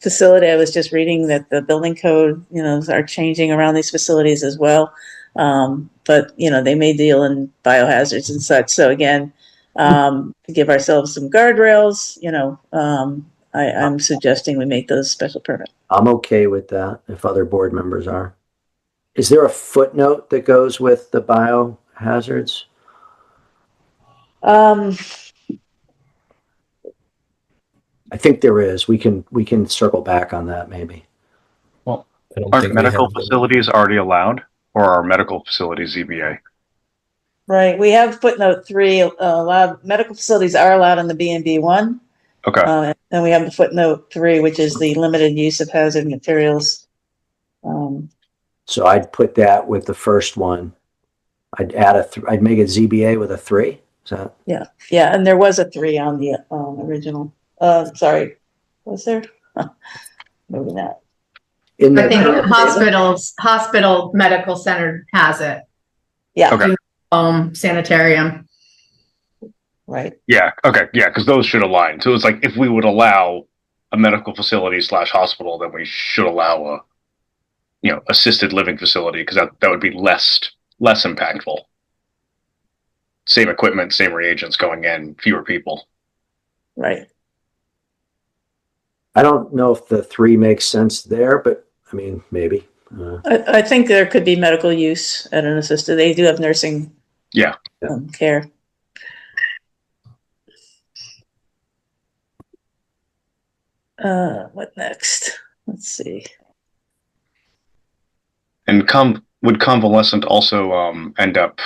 facility. I was just reading that the building code, are changing around these facilities as well. But they may deal in biohazards and such. So again, to give ourselves some guardrails, I'm suggesting we make those special permit. I'm okay with that if other board members are. Is there a footnote that goes with the biohazards? I think there is. We can circle back on that maybe. Well, aren't medical facilities already allowed, or are medical facilities ZBA? Right. We have footnote 3. Medical facilities are allowed in the B&B 1. Okay. And we have the footnote 3, which is the limited use of hazard materials. So I'd put that with the first one. I'd add I'd make it ZBA with a 3. Is that? Yeah. And there was a 3 on the original. Sorry, was there? Maybe not. I think hospital medical center has it. Yeah. Okay. Sanitarium. Right. Yeah. Okay. Yeah, because those should align. So it's like if we would allow a medical facility / hospital, then we should allow a assisted living facility, because that would be less impactful. Same equipment, same reagents going in, fewer people. Right. I don't know if the 3 makes sense there, but I mean, maybe. I think there could be medical use at an assisted. They do have nursing care. What next? Let's see. And would convalescent also end up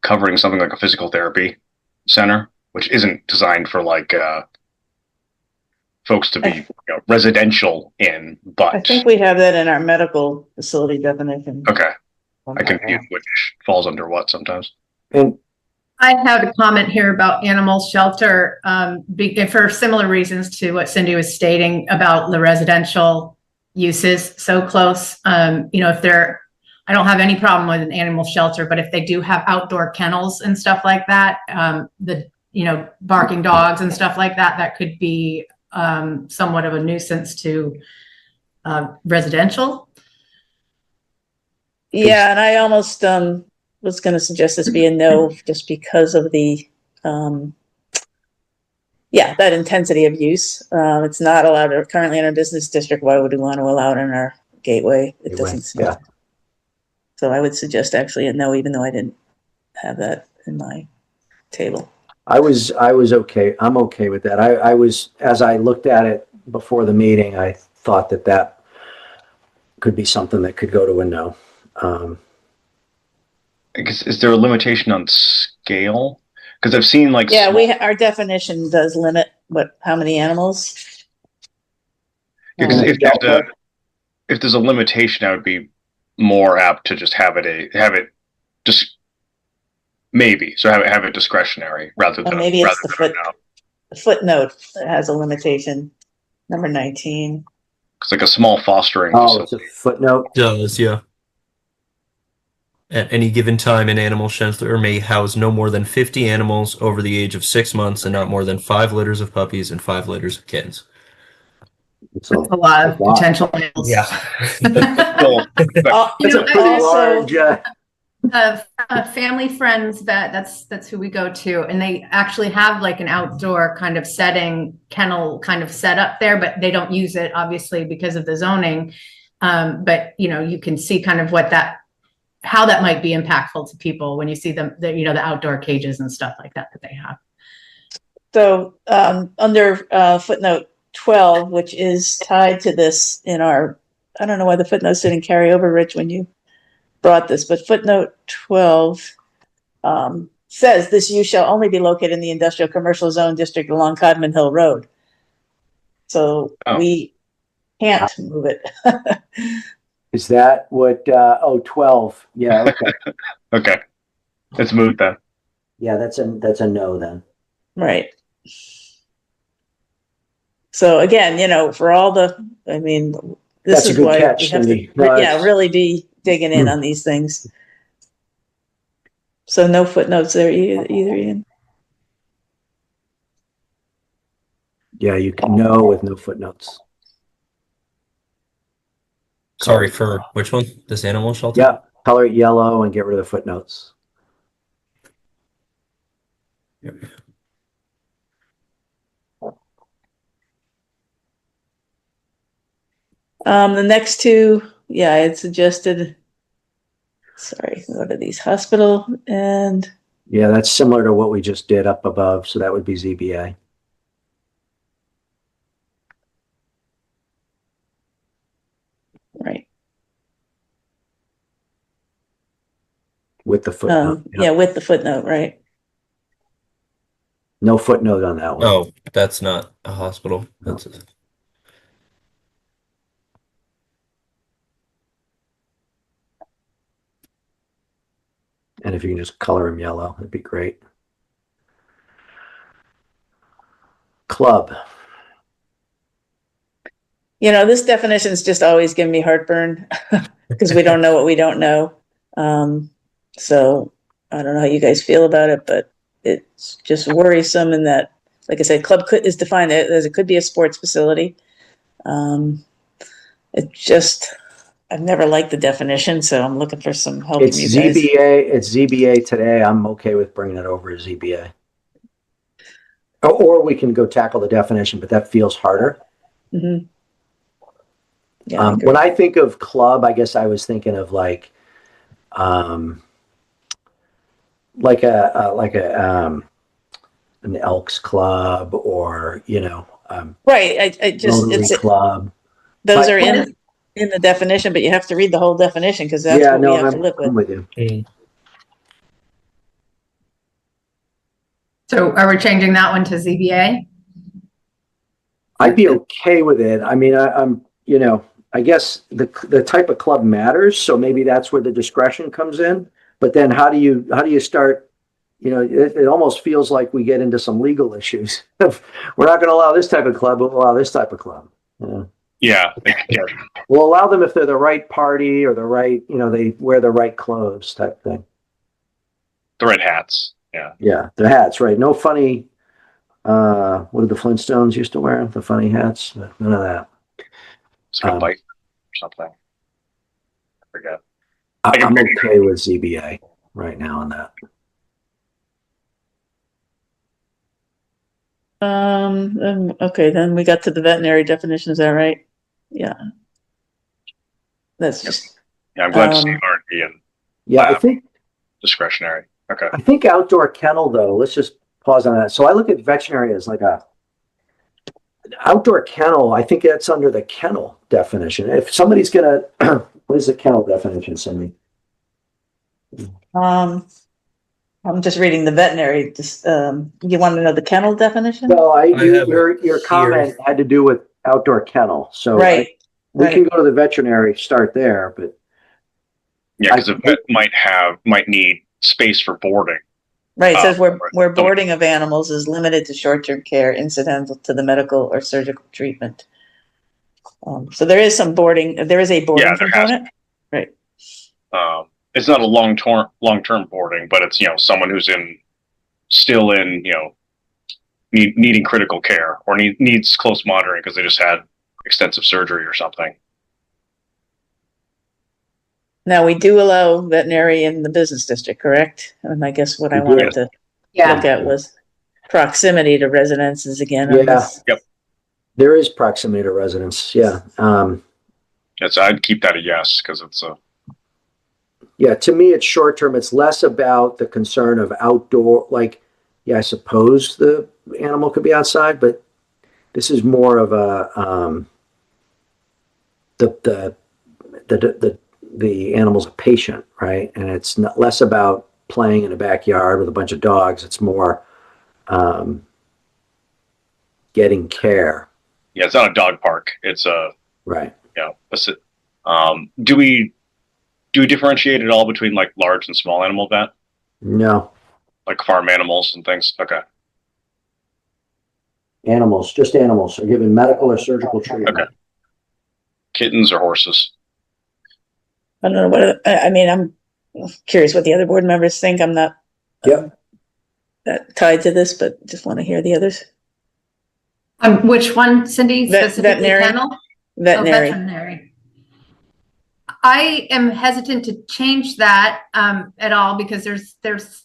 covering something like a physical therapy center, which isn't designed for folks to be residential in, but I think we have that in our medical facility definition. Okay. I can see which falls under what sometimes. And I had a comment here about animal shelter for similar reasons to what Cindy was stating about the residential uses so close. I don't have any problem with an animal shelter, but if they do have outdoor kennels and stuff like that, barking dogs and stuff like that, that could be somewhat of a nuisance to residential. Yeah, and I almost was going to suggest this be a no, just because of the that intensity of use. It's not allowed currently in our business district. Why would we want to allow it in our gateway? It doesn't seem. Yeah. So I would suggest actually a no, even though I didn't have that in my table. I was okay. I'm okay with that. I was, as I looked at it before the meeting, I thought that could be something that could go to a no. I guess, is there a limitation on scale? Because I've seen our definition does limit how many animals. Because if there's a limitation, I would be more apt to just have it discretionary rather than maybe it's the footnote that has a limitation, number 19. It's like a small fostering facility. It's a footnote. It does, yeah. At any given time, an animal shelter may house no more than 50 animals over the age of 6 months and not more than 5 litters of puppies and 5 litters of kittens. That's a lot of potential animals. Yeah. It's a pretty large. Family Friends that's who we go to, and they actually have like an outdoor kind of setting, kennel kind of set up there, but they don't use it obviously because of the zoning. But you can see kind of how that might be impactful to people when you see the outdoor cages and stuff like that they have. So under footnote 12, which is tied to this in our, I don't know why the footnotes didn't carry over, Rich, when you brought this, but footnote 12 says this use shall only be located in the industrial commercial zone district along Codman Hill Road. So we can't move it. Is that what, 12. Yeah. Okay. Okay. Let's move then. Yeah, that's a no then. Right. So again, for all this that's is a good why catch, we have to, really be digging in on these things. So no footnotes there either, Ian? Yeah, you can know with no footnotes. Sorry, for which one? This animal shelter? Yeah, color it yellow and get rid of the footnotes. Yep. The next two, yeah, I had suggested, sorry, what are these? Hospital and, Yeah, that's similar to what we just did up above. So that would be ZBA. right. With the footnote. Yeah, with the footnote, right. No footnote on that one. Oh, that's not a hospital. That's And if you can just color them yellow, it'd be great. Club. You know, this definition's just always given me heartburn because we don't know what we don't know. So I don't know how you guys feel about it, but it's just worrisome in that, like I said, is defined as it could be a sports facility. It just, I've never liked the definition, so I'm looking for some help from you guys. It's ZBA today. I'm okay with bringing it over to ZBA. Or we can go tackle the definition, but that feels harder. Mm-hmm. Yeah, When I think of club, I guess I was thinking of like an Elks Club, or right. I just Rotary Club. Those are in the definition, but you have to read the whole definition because that's what we have to live with. I'm with you. So are we changing that one to ZBA? I'd be okay with it. I mean, I guess the type of club matters, so maybe that's where the discretion comes in. But then how do you start? It almost feels like we get into some legal issues. We're not going to allow this type of club, we'll allow this type of club. Yeah. We'll allow them if they're the right party or the right, they wear the right clothes type thing. The red hats. Yeah. Yeah, the hats, right? No funny. What did the Flintstones used to wear? The funny hats. None of that. It's like a bike or something. I forget. I'm okay with ZBA right now on that. Okay, then we got to the veterinary definition. Is that right? Yeah. That's just. Yeah, I'm glad to see it aren't being. Yeah, I think discretionary. Okay. I think outdoor kennel though. Let's just pause on that. So I look at veterinary as like outdoor kennel. I think that's under the kennel definition. If somebody's gonna, what is the kennel definition, Cindy? I'm just reading the veterinary. Just you want to know the kennel definition? No, your comment had to do with outdoor kennel. So right, we can go to the veterinary, start there, but yeah, because a vet might need space for boarding. Right, it says where boarding of animals is limited to short-term care incidental to the medical or surgical treatment. So there is some boarding. There is a boarding component, right? It's not a long-term boarding, but it's someone who's still in needing critical care or needs close monitoring because they just had extensive surgery or something. Now we do allow veterinary in the business district, correct? And I guess what I wanted to look at was proximity to residences again. Yeah. Yep. There is proximity to residence. Yeah. Yes, I'd keep that a yes because it's a. Yeah, to me, it's short term. It's less about the concern of outdoor. Like, yeah, I suppose the animal could be outside, but this is more of a the animal's a patient, right? And it's less about playing in a backyard with a bunch of dogs. It's more getting care. Yeah, it's not a dog park. It's a right. Yeah. Do we differentiate at all between like large and small animal vet? No. Like farm animals and things? Okay. Just animals are given medical or surgical treatment. Okay. Kittens or horses? I don't know what I mean. curious what the other board members think. I'm not Yep. that tied to this, but just want to hear the others. Which one, Cindy? Specifically Veterinary. kennel? Veterinary. Oh, veterinary. I am hesitant to change that at all because there's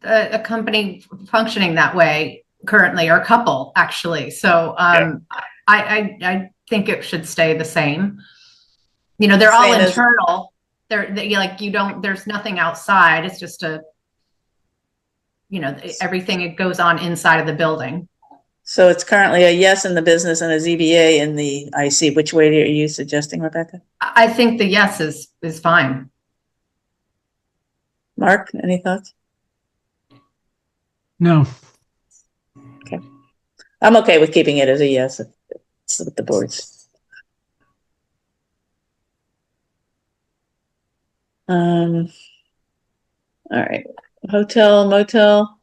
a company functioning that way currently, or a couple actually. So I think it should stay the same. You know, they're all internal. There's nothing outside. It's just everything, it goes on inside of the building. So it's currently a yes in the business and a ZBA in the IC. Which way are you suggesting, Rebecca? I think the yes is fine. Mark, any thoughts? No. Okay. I'm okay with keeping it as a yes. It's with the boards. All right. Hotel, motel.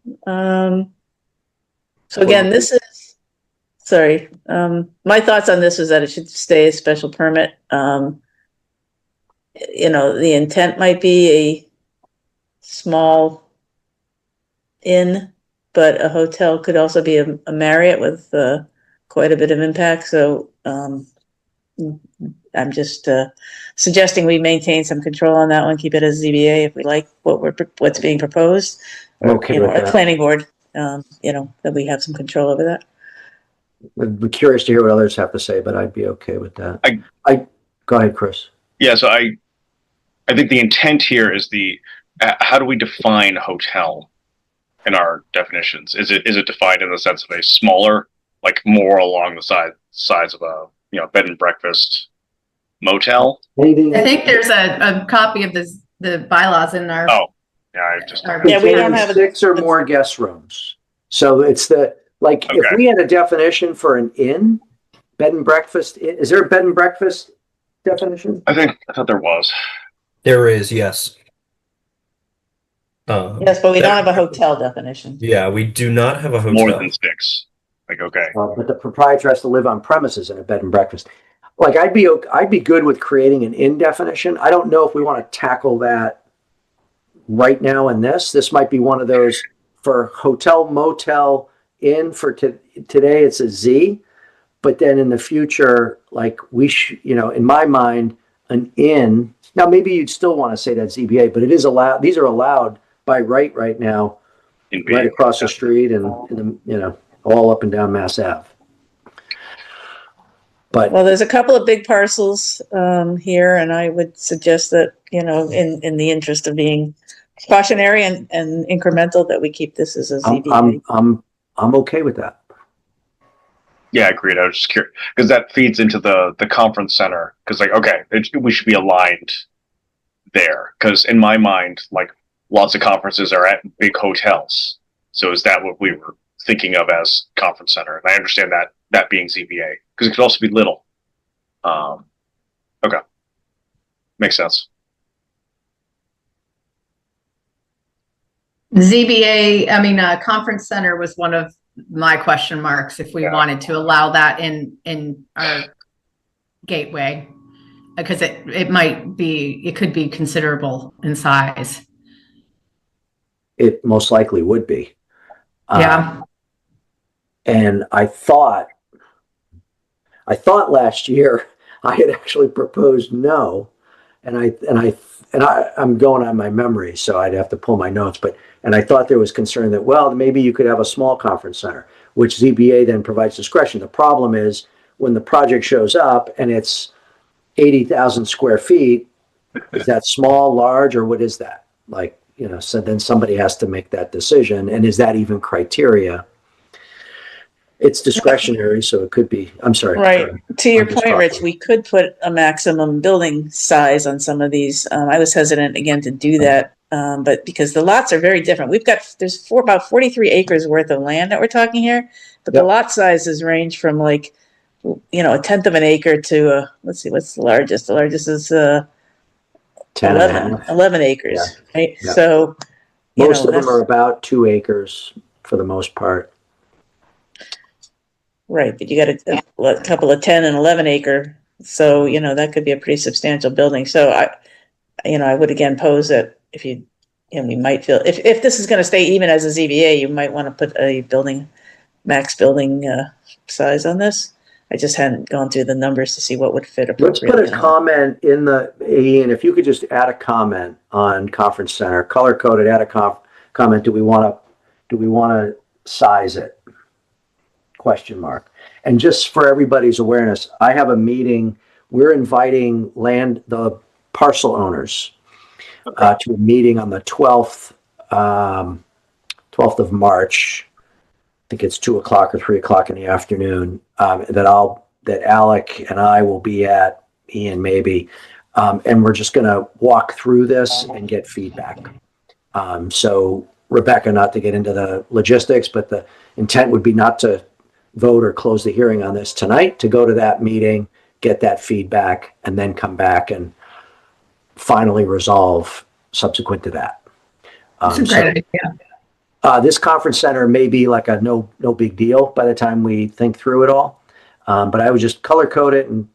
So again, this is, sorry. My thoughts on this is that it should stay a special permit. The intent might be a small inn, but a hotel could also be a Marriott with quite a bit of impact. So I'm just suggesting we maintain some control on that one, keep it as ZBA if we like what's being proposed. Okay with that. Planning board, that we have some control over that. I'd be curious to hear what others have to say, but I'd be okay with that. Go ahead, Chris. Yeah, so I think the intent here is how do we define hotel in our definitions? Is it defined in the sense of a smaller, like more along the size of a bed and breakfast motel? I think there's a copy of the bylaws in our. Oh, yeah, we don't have 6 or more guest rooms. So it's if we had a definition for an inn, bed and breakfast. Is there a bed and breakfast definition? I thought there was. There is, yes. Yes, but we don't have a hotel definition. Yeah, we do not have a hotel. More than 6. Okay. But the proprietor has to live on premises in a bed and breakfast. I'd be good with creating an inn definition. I don't know if we want to tackle that right now in this. This might be one of those for hotel, motel, inn. For today, it's a Z. But then in the future, in my mind, an inn. Now, maybe you'd still want to say that ZBA, but it is allowed. These are allowed by right now, right across the street and all up and down Mass Ave. But there's a couple of big parcels here, and I would suggest that in the interest of being cautionary and incremental, that we keep this as a ZBA. I'm okay with that. Yeah, agreed. I was just curious because that feeds into the conference center. Because we should be aligned there. Because in my mind, lots of conferences are at big hotels. So is that what we were thinking of as conference center? And I understand that being ZBA because it could also be little. Okay, makes sense. ZBA, conference center was one of my question marks if we wanted to allow that in our gateway, because it could be considerable in size. It most likely would be. Yeah. And I thought last year I had actually proposed no, and I'm going on my memory, so I'd have to pull my notes. And I thought there was concern that maybe you could have a small conference center, which ZBA then provides discretion. The problem is when the project shows up and it's 80,000 square feet, is that small, large, or what is that? So then somebody has to make that decision, and is that even criteria? It's discretionary, so it could be. I'm sorry. Right. To your point, Rich, we could put a maximum building size on some of these. I was hesitant again to do that, but because the lots are very different. There's about 43 acres worth of land that we're talking here, but the lot sizes range from a tenth of an acre to let's see, what's the largest? The largest is 11 acres. Yeah. Right. Yeah. So most of them are about 2 acres for the most part. Right, but you got a couple of 10 and 11 acre, so that could be a pretty substantial building. So I would again pose that if you, and we might feel, if this is going to stay even as a ZBA, you might want to put a max building size on this. I just hadn't gone through the numbers to see what would fit Let's appropriately. put a comment in the, Ian, if you could just add a comment on conference center, color coded, add a comment. Do we want to size it? Question mark. And just for everybody's awareness, I have a meeting. We're inviting the parcel owners to a meeting on the 12th of March. I think it's 2 o'clock or 3 o'clock in the afternoon, that Alec and I will be at, Ian maybe, and we're just going to walk through this and get feedback. So Rebecca, not to get into the logistics, but the intent would be not to vote or close the hearing on this tonight, to go to that meeting, get that feedback, and then come back and finally resolve subsequent to that. That's a great idea. This conference center may be like a no big deal by the time we think through it all. But I would just color code it and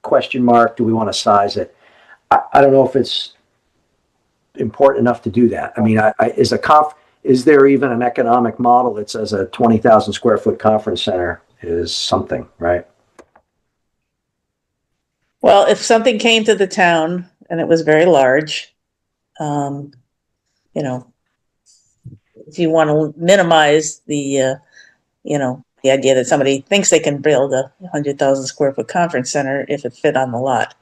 question mark, do we want to size it? I don't know if it's important enough to do that. I mean, is there even an economic model that says a 20,000 square foot conference center is something, right? Well, if something came to the town and it was very large, if you want to minimize the idea that somebody thinks they can build a 100,000 square foot conference center if it fit on the lot.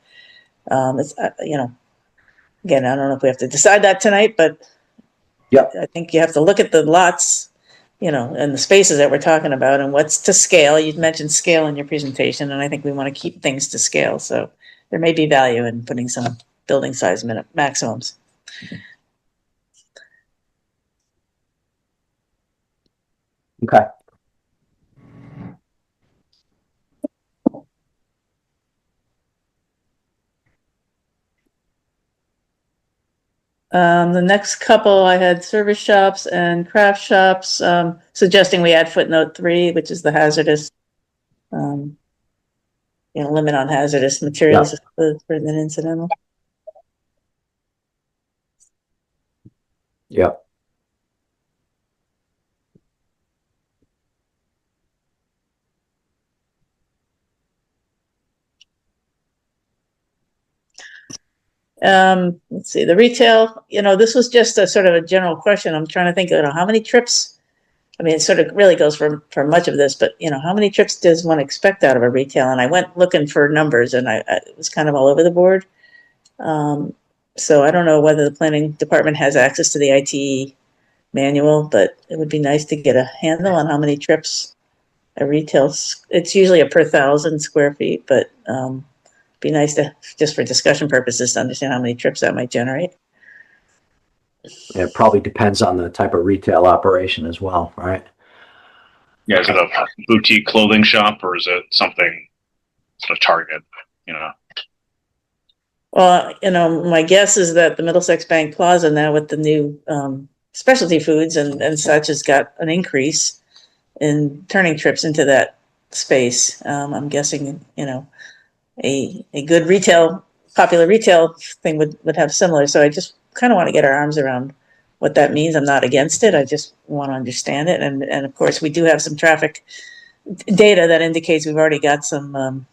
It's, again, I don't know if we have to decide that tonight, but yep. I think you have to look at the lots, and the spaces that we're talking about and what's to scale. You mentioned scale in your presentation, and I think we want to keep things to scale. So there may be value in putting some building size maximums. Okay. The next couple, I had service shops and craft shops, suggesting we add footnote 3, which is the hazardous, limit on hazardous materials for an incidental. Yep. Let's see, the retail, this was just a sort of a general question. I'm trying to think, how many trips, I mean, it sort of really goes for much of this, but, how many trips does one expect out of a retail? And I went looking for numbers, and it was kind of all over the board. So I don't know whether the planning department has access to the ITE manual, but it would be nice to get a handle on how many trips a retail, it's usually a per 1,000 square feet, but be nice to, just for discussion purposes, to understand how many trips that might generate. It probably depends on the type of retail operation as well, right? Yeah, is it a boutique clothing shop or is it something sort of Target, Well, my guess is that the Middlesex Bank Plaza now with the new specialty foods and such has got an increase in turning trips into that space. I'm guessing, a good popular retail thing would have similar. So I just kind of want to get our arms around what that means. I'm not against it. I just want to understand it. And of course, we do have some traffic data that indicates we've already got some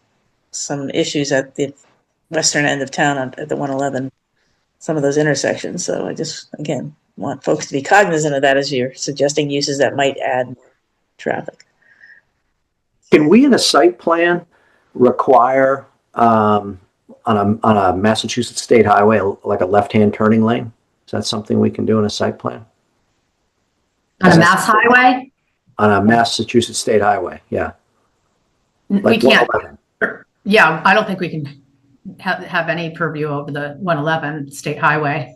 issues at the western end of town at the 111, some of those intersections. So I just, again, want folks to be cognizant of that as you're suggesting uses that might add traffic. Can we in a site plan require on a Massachusetts state highway like a left-hand turning lane? Is that something we can do in a site plan? On a mass highway? On a Massachusetts state highway, yeah. We can't. 111. Yeah, I don't think we can have any purview over the 111 state highway.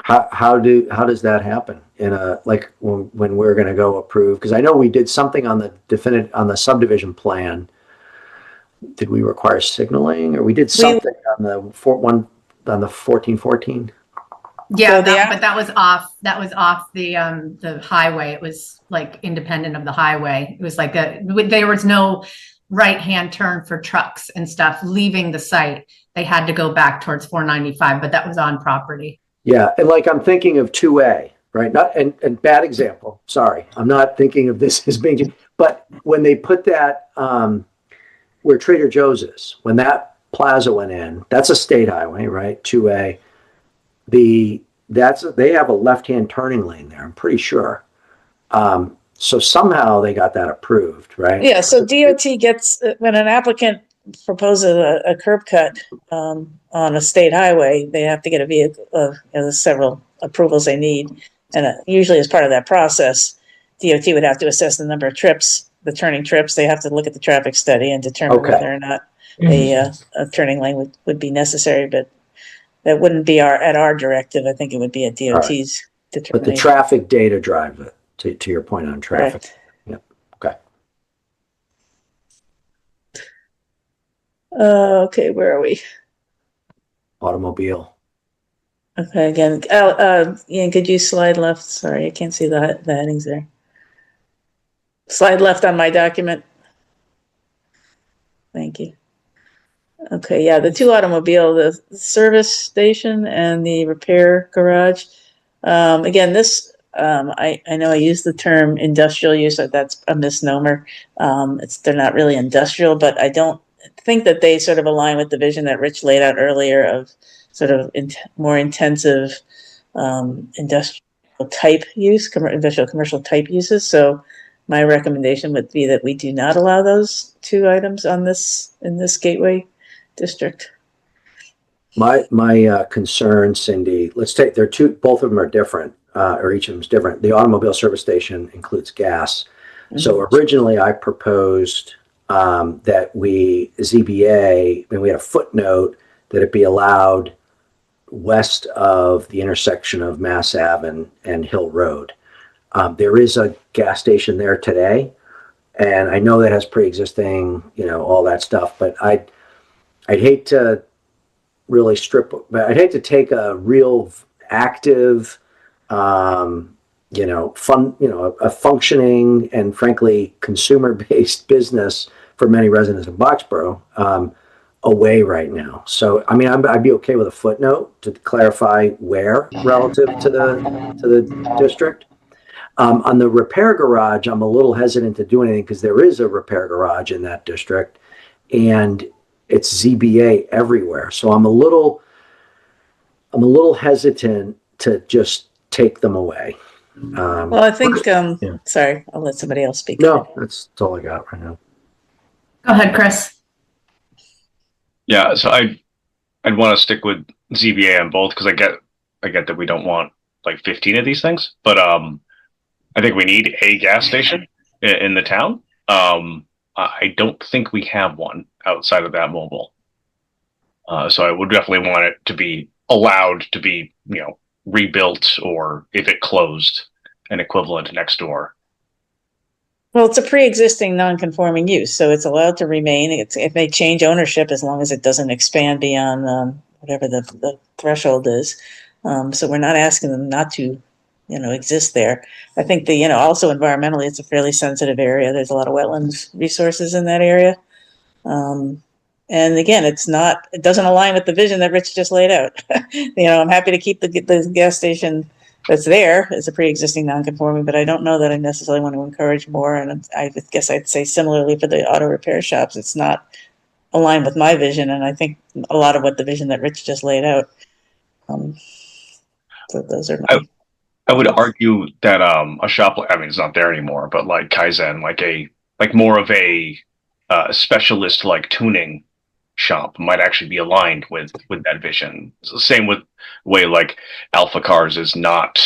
How does that happen in a, like when we're going to go approve? Because I know we did something on the subdivision plan. Did we require signaling, or we did something on the 1414? Yeah, but that was off. That was off the highway. It was like independent of the highway. It was like there was no right-hand turn for trucks and stuff leaving the site. They had to go back towards 495, but that was on property. Yeah, and like I'm thinking of 2A, right? Not and bad example. Sorry, I'm not thinking of this as being. But when they put that where Trader Joe's is, when that plaza went in, that's a state highway, right? 2A. They have a left-hand turning lane there. I'm pretty sure. So somehow they got that approved, right? Yeah. So DOT gets when an applicant proposes a curb cut on a state highway, they have to get a vehicle. There's several approvals they need, and usually as part of that process, DOT would have to assess the number of trips, the turning trips. They have to look at the traffic study and determine whether or not a turning lane would be necessary. But that wouldn't be at our directive. I think it would be at DOT's determination. But the traffic data drive it. To your point on traffic. Correct. Yep. Okay. Okay, where are we? Automobile. Okay, again, Ian, could you slide left? Sorry, I can't see the headings there. Slide left on my document. Thank you. Okay, yeah, the two automobile, the service station and the repair garage. Again, this, I know I use the term industrial use, that's a misnomer. They're not really industrial, but I don't think that they sort of align with the vision that Rich laid out earlier of sort of more intensive industrial type use, industrial commercial type uses. So my recommendation would be that we do not allow those two items in this gateway district. My concern, Cindy, they're two, both of them are different, or each of them is different. The automobile service station includes gas. Mm-hmm. So originally I proposed that ZBA, and we had a footnote that it be allowed west of the intersection of Mass Ave and Hill Road. There is a gas station there today, and I know that has pre-existing, all that stuff, but I'd hate to really I'd hate to take a real active, a functioning and frankly consumer-based business for many residents of Boxborough away right now. So, I mean, I'd be okay with a footnote to clarify where relative to the district. On the repair garage, I'm a little hesitant to do anything because there is a repair garage in that district, and it's ZBA everywhere. So I'm a little hesitant to just take them away. Well, I think, sorry, I'll let somebody else speak. No, that's all I got right now. Go ahead, Chris. Yeah, so I'd want to stick with ZBA on both because I get that we don't want like 15 of these things, but I think we need a gas station in the town. I don't think we have one outside of that mobile. So I would definitely want it to be allowed to be, rebuilt, or if it closed, an equivalent next door. Well, it's a pre-existing non-conforming use, so it's allowed to remain. It may change ownership as long as it doesn't expand beyond whatever the threshold is. So we're not asking them not to, exist there. I think also environmentally, it's a fairly sensitive area. There's a lot of wetlands resources in that area. And again, it doesn't align with the vision that Rich just laid out. I'm happy to keep the gas station that's there as a pre-existing non-conforming, but I don't know that I necessarily want to encourage more. And I guess I'd say similarly for the auto repair shops, it's not aligned with my vision. And I think a lot of what the vision that Rich just laid out. So those are I would argue that a shop, it's not there anymore, but like Kaizen, like more of a specialist like tuning shop might actually be aligned with that vision. It's the same with the way like Alpha Cars is not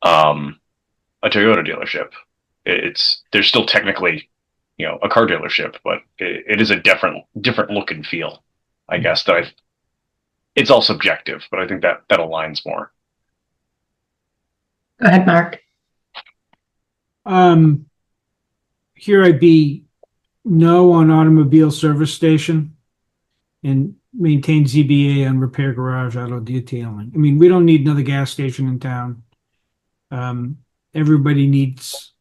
a Toyota dealership. There's still technically a car dealership, but it is a different look and feel. I guess it's all subjective, but I think that aligns more. Go ahead, Mark. Here I'd be no on automobile service station and maintain ZBA on repair garage auto detailing. I mean, we don't need another gas station in town. Everybody needs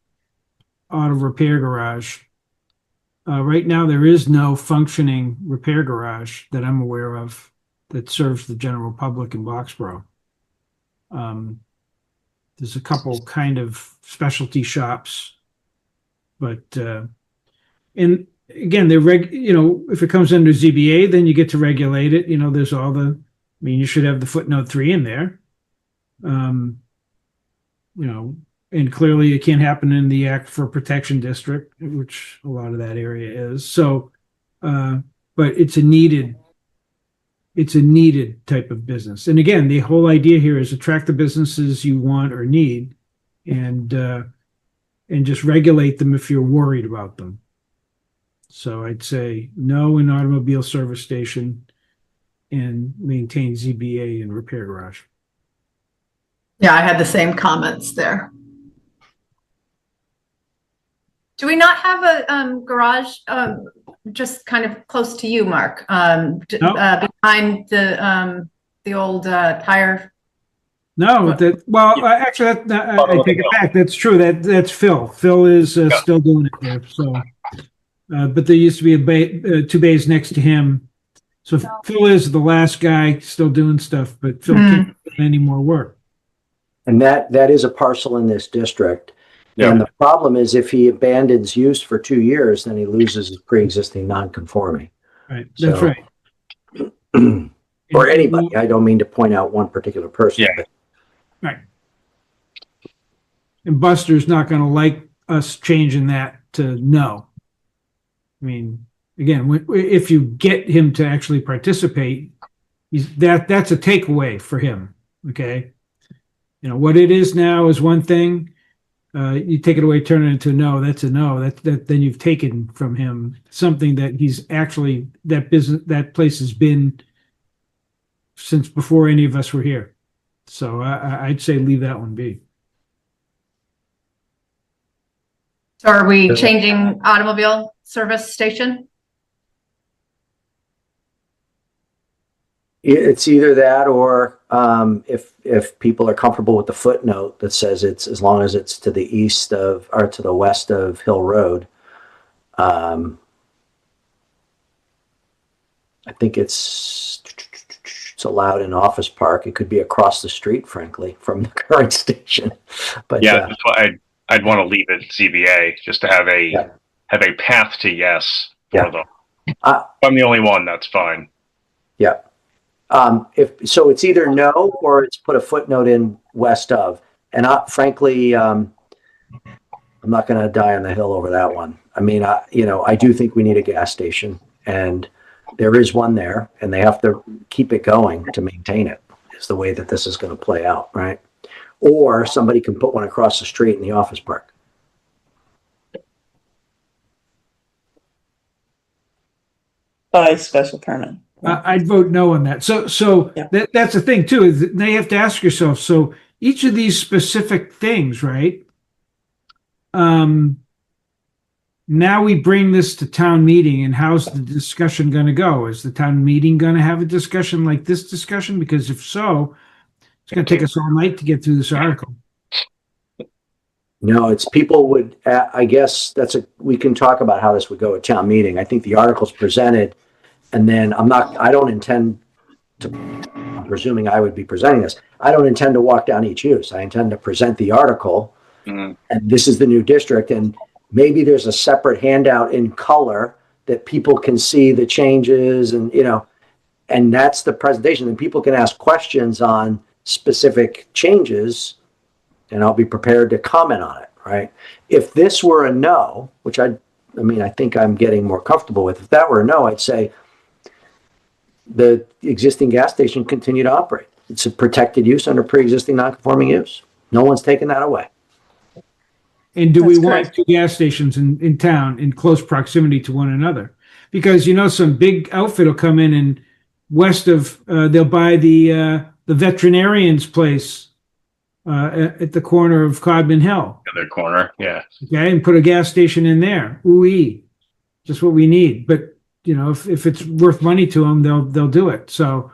auto repair garage. right now there is no functioning repair garage that I'm aware of that serves the general public in Boxborough. There's a couple kind of specialty shops, but and again, if it comes under ZBA, then you get to regulate it. There's all you should have the footnote 3 in there. And clearly it can't happen in the Act for Protection District, which a lot of that area is. So, but it's a needed type of business. And again, the whole idea here is attract the businesses you want or need, and just regulate them if you're worried about them. So I'd say no in automobile service station, and maintain ZBA and repair garage. Yeah, I had the same comments there. Do we not have a garage just kind of close to you, Mark? No. Behind the old tire. No, actually, I take it back. That's true. That's Phil. Phil is still doing it there. So, but there used to be two bays next to him. So Phil is the last guy still doing stuff, but Phil can't do any more work. And that is a parcel in this district. Yeah. And the problem is if he abandons use for 2 years, then he loses his pre-existing non-conforming. Right. That's right. Or anybody. I don't mean to point out one particular person. Yeah. But. Right. And Buster's not going to like us changing that to no. I mean, again, if you get him to actually participate, that's a takeaway for him. Okay. What it is now is one thing. You take it away, turn it into a no. That's a no. Then you've taken from him something that he's actually that place has been since before any of us were here. So I'd say leave that one be. So are we changing automobile service station? It's either that, or if people are comfortable with the footnote that says it's as long as it's to the east of or to the west of Hill Road. I think it's allowed in Office Park. It could be across the street, frankly, from the current station. But yeah, that's why I'd want to leave it CBA just to have a path to yes for them. If I'm the only one, that's fine. Yeah. So it's either no or it's put a footnote in west of, and frankly, I'm not going to die on the hill over that one. I mean, I do think we need a gas station, and there is one there, and they have to keep it going to maintain it. Is the way that this is going to play out, right? Or somebody can put one across the street in the Office Park. By special permit. I'd vote no on that. So yeah. That's the thing too, is that they have to ask yourself, so each of these specific things, right? Now we bring this to town meeting, and how's the discussion going to go? Is the town meeting going to have a discussion like this discussion? Because if so, it's going to take us all night to get through this article. No, it's people would, I guess we can talk about how this would go at town meeting. I think the article's presented. And then I don't intend to, I'm presuming I would be presenting this. I don't intend to walk down each use. I intend to present the article, and this is the new district. And maybe there's a separate handout in color that people can see the changes and that's the presentation. And people can ask questions on specific changes, and I'll be prepared to comment on it, right? If this were a no, which I think I'm getting more comfortable with. If that were a no, I'd say, the existing gas station continue to operate. It's a protected use under pre-existing non-conforming use. No one's taken that away. And do we want two gas stations in town in close proximity to one another? Because some big outfit will come in and west of they'll buy the veterinarian's place at the corner of Codman Hill. Other corner, yeah. Okay, and put a gas station in there. Ooh-ee. Just what we need. But if it's worth money to them, they'll do it. So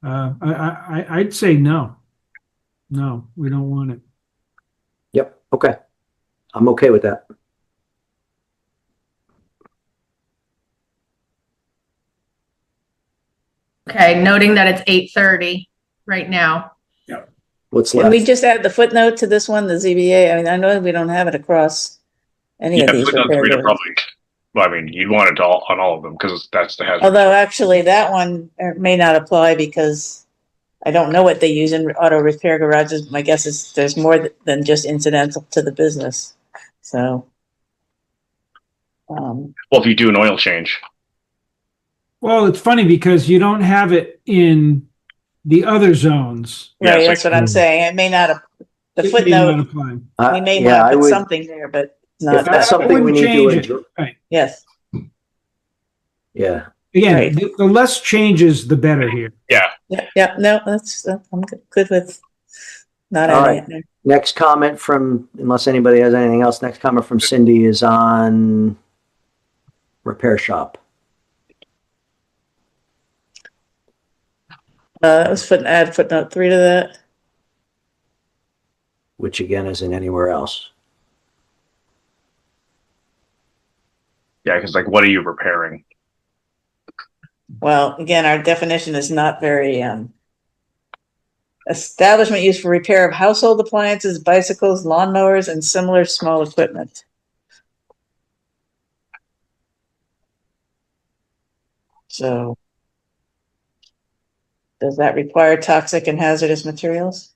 I'd say no. No, we don't want it. Yep. Okay. I'm okay with that. Okay, noting that it's 8:30 right now. What's Can left? we just add the footnote to this one, the ZBA? I mean, I know we don't have it across any of these footnote repair 3 to agreements. probably. Well, I mean, you'd want it on all of them because that's the hazard. Although actually that one may not apply because I don't know what they use in auto repair garages. My guess is there's more than just incidental to the business. So, Well, if you do an oil change. Well, it's funny because you don't have it in the other zones. Yeah, right, so- that's what I'm saying. It may not, the It may not footnote, apply. we may yeah, want I to put would, something there, but if not that's that. something we need to change it. address. Right. Yes, Yeah. Again, Right. the less changes, the better here. Yeah. yeah, no, that's, I'm good with not All adding right. it there. Next comment from, unless anybody has anything else, next comment from Cindy is on repair shop. That was add footnote 3 to that. Which again isn't anywhere else. Yeah, because like, what are you repairing? Well, again, our definition is not very, establishment used for repair of household appliances, bicycles, lawnmowers, and similar small equipment. So, does that require toxic and hazardous materials?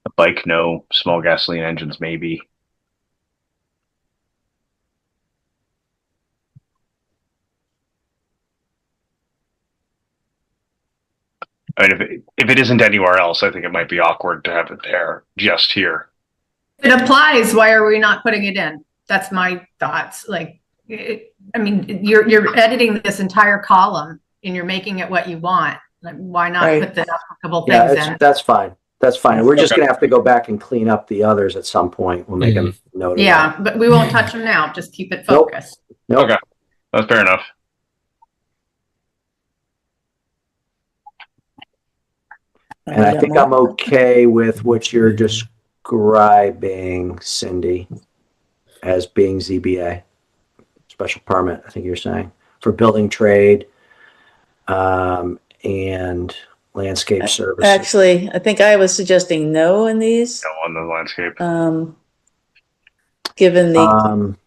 A bike, no. Small gasoline engines, maybe. I mean, if it isn't anywhere else, I think it might be awkward to have it there, just here. If it applies, why are we not putting it in? That's my thoughts. Like, I mean, you're editing this entire column and you're making it what you want. Like, why not Right. put the applicable Yeah, things in? that's fine. That's fine. We're just Okay. gonna have to go back and clean up the others at some point. We'll make a note of that. Yeah, but we won't touch them now. Just keep it Nope. focused. Nope. Okay. That's fair enough. And I think I'm okay with what you're describing, Cindy, as being ZBA, special permit, I think you're saying, for building trade, and landscape services. Actually, I think I was suggesting no in these, No on the landscape. given the, Um,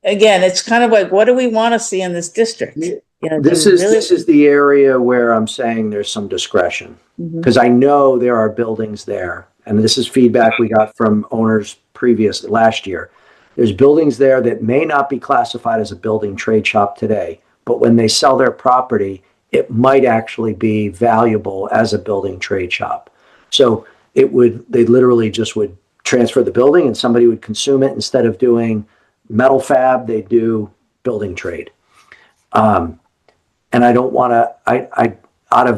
again, it's kind of like, what do we want to see in this district? You know, this do we is, really- this is the area where I'm saying there's some discretion. Mhm. Because I know there are buildings there, and this is feedback we got from owners last year. There's buildings there that may not be classified as a building trade shop today, but when they sell their property, it might actually be valuable as a building trade shop. So they literally just would transfer the building and somebody would consume it. Instead of doing metal fab, they do building trade. And I don't want to,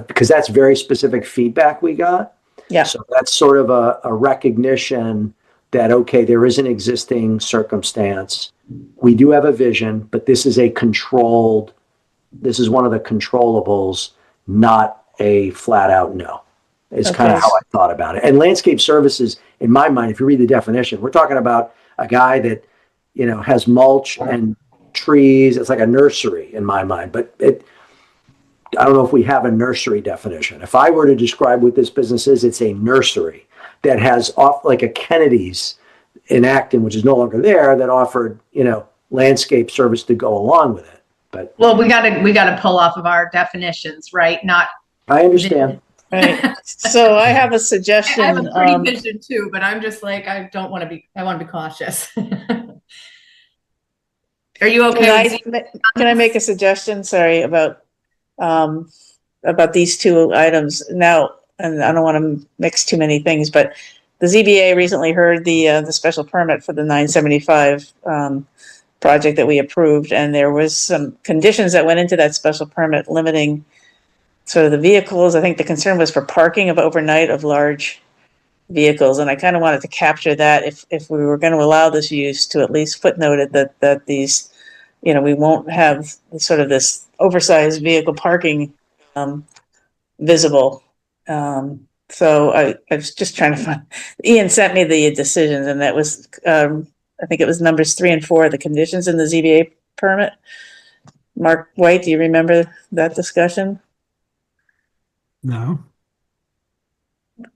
because that's very specific feedback we got. Yeah. So that's sort of a recognition that, okay, there is an existing circumstance. We do have a vision, but this is one of the controllables, not a flat out no. Is kind of Okay. how I thought about it. And landscape services, in my mind, if you read the definition, we're talking about a guy that, has mulch and trees. It's like a nursery in my mind, but I don't know if we have a nursery definition. If I were to describe what this business is, it's a nursery that has like a Kennedy's in Acton, which is no longer there, that offered, landscape service to go along with it. But Well, we gotta pull off of our definitions, right? Not. I understand. Right. So I have a suggestion. I have a pretty vision too, but I'm just like, I want to be cautious. Are you okay? Can I make a suggestion? Sorry, about these two items now, and I don't want to mix too many things, but the ZBA recently heard the special permit for the 975 project that we approved, and there was some conditions that went into that special permit limiting sort of the vehicles. I think the concern was for parking of overnight of large vehicles, and I kind of wanted to capture that if we were going to allow this use, to at least footnote it that these, we won't have sort of this oversized vehicle parking visible. So I was just trying to find, Ian sent me the decisions, and that was, I think it was numbers 3 and 4, the conditions in the ZBA permit. Mark White, do you remember that discussion? No.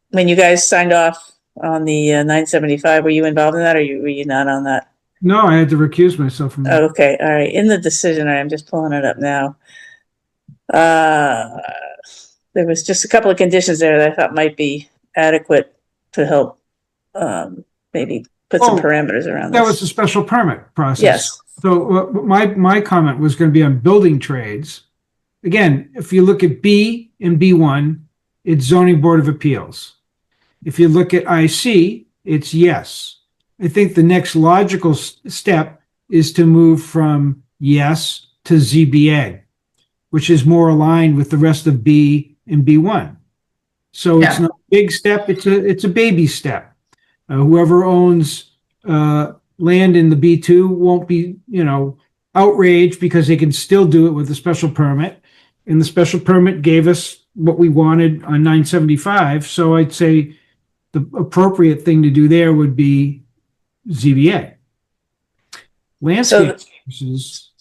When you guys signed off on the 975, were you involved in that, or were you not on that? No, I had to recuse myself from that. Okay, all right. In the decision, I'm just pulling it up now. There was just a couple of conditions there that I thought might be adequate to help maybe put some parameters around this. That was a special permit process. Yes. So my comment was going to be on building trades. Again, if you look at B and B1, it's zoning board of appeals. If you look at IC, it's yes. I think the next logical step is to move from yes to ZBA, which is more aligned with the rest of B and B1. So it's not a big step, it's a baby step. Whoever owns land in the B2 won't be, outraged because they can still do it with a special permit. And the special permit gave us what we wanted on 975. So I'd say the appropriate thing to do there would be ZBA. Landscape services.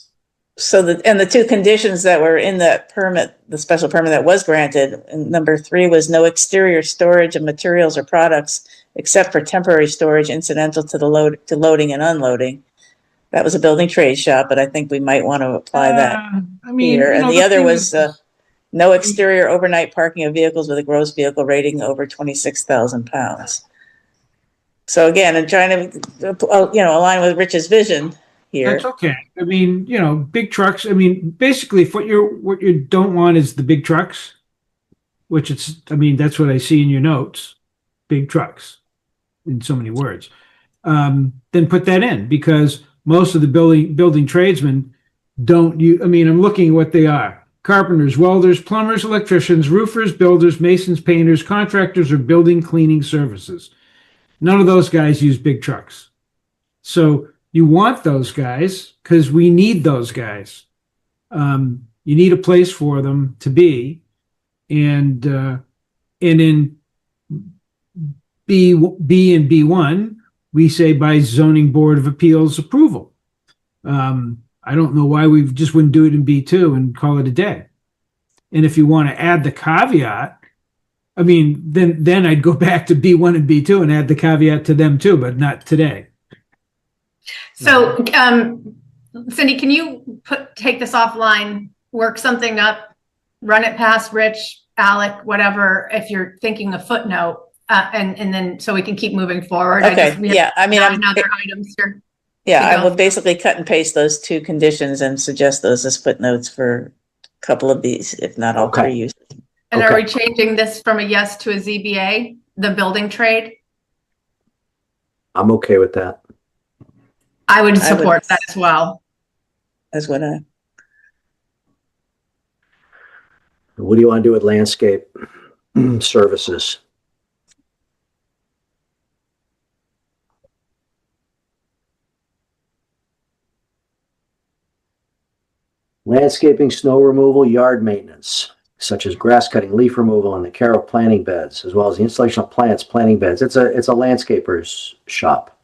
So the two conditions that were in that permit, the special permit that was granted, and number 3 was no exterior storage of materials or products except for temporary storage incidental to to loading and unloading. That was a building trade shop, but I think we might want to apply that here. And the other was no exterior overnight parking of vehicles with a gross vehicle rating over 26,000 pounds. So again, I'm trying to, align with Rich's vision here. That's okay. I mean, big trucks. I mean, basically, if what you don't want is the big trucks, which that's what I see in your notes, big trucks, in so many words. Then put that in, because most of the building tradesmen don't use. I mean, I'm looking at what they are: carpenters, welders, plumbers, electricians, roofers, builders, masons, painters, contractors, or building cleaning services. None of those guys use big trucks. So you want those guys because we need those guys. You need a place for them to be. And in B and B1, we say by zoning board of appeals approval. I don't know why we just wouldn't do it in B2 and call it a day. And if you want to add the caveat, I mean, then I'd go back to B1 and B2 and add the caveat to them too, but not today. So, Cindy, can you take this offline, work something up, run it past Rich, Alec, whatever, if you're thinking a footnote, and then so we can keep moving forward. Okay. Other items here. Yeah, I will basically cut and paste those two conditions and suggest those as footnotes for a couple of these, if not all 3 uses. And are we changing this from a yes to a ZBA, the building trade? I'm okay with that. I would support that as well. As would I. What do you want to do with landscape services? Landscaping, snow removal, yard maintenance, such as grass cutting, leaf removal, and the care of planting beds, as well as the installation of plants, planting beds. It's a landscaper's shop.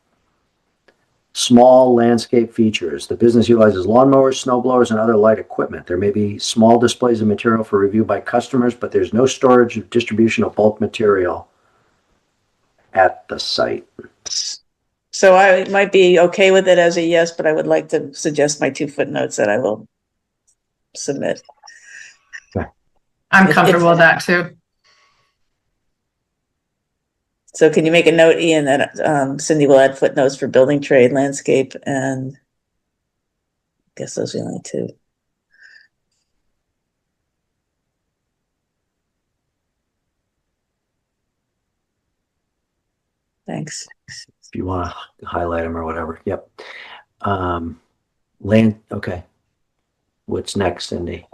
Small landscape features. The business utilizes lawnmowers, snow blowers, and other light equipment. There may be small displays of material for review by customers, but there's no storage or distribution of bulk material at the site. So I might be okay with it as a yes, but I would like to suggest my 2 footnotes that I will submit. Okay. I'm comfortable with that too. So can you make a note, Ian, that Cindy will add footnotes for building trade, landscape, and I guess those are the only 2. Thanks. If you want to highlight them or whatever. Yep. Okay. What's next, Cindy?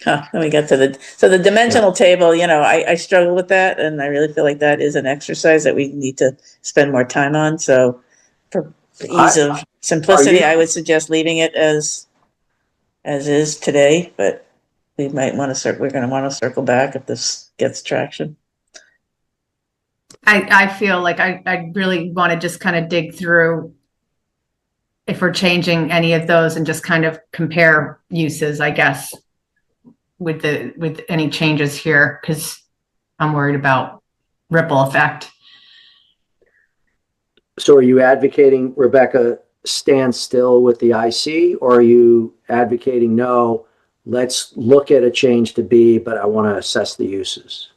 Then we got to the dimensional table. I struggle with that, and I really feel like that is an exercise that we need to spend more time on. So for ease of simplicity, I would suggest leaving it as is today, but we might want to we're going to want to circle back if this gets traction. I feel like I really want to just kind of dig through if we're changing any of those and just kind of compare uses, I guess, with any changes here, because I'm worried about ripple effect. So are you advocating, Rebecca, stand still with the IC, or are you advocating, no, let's look at a change to B, but I want to assess the uses?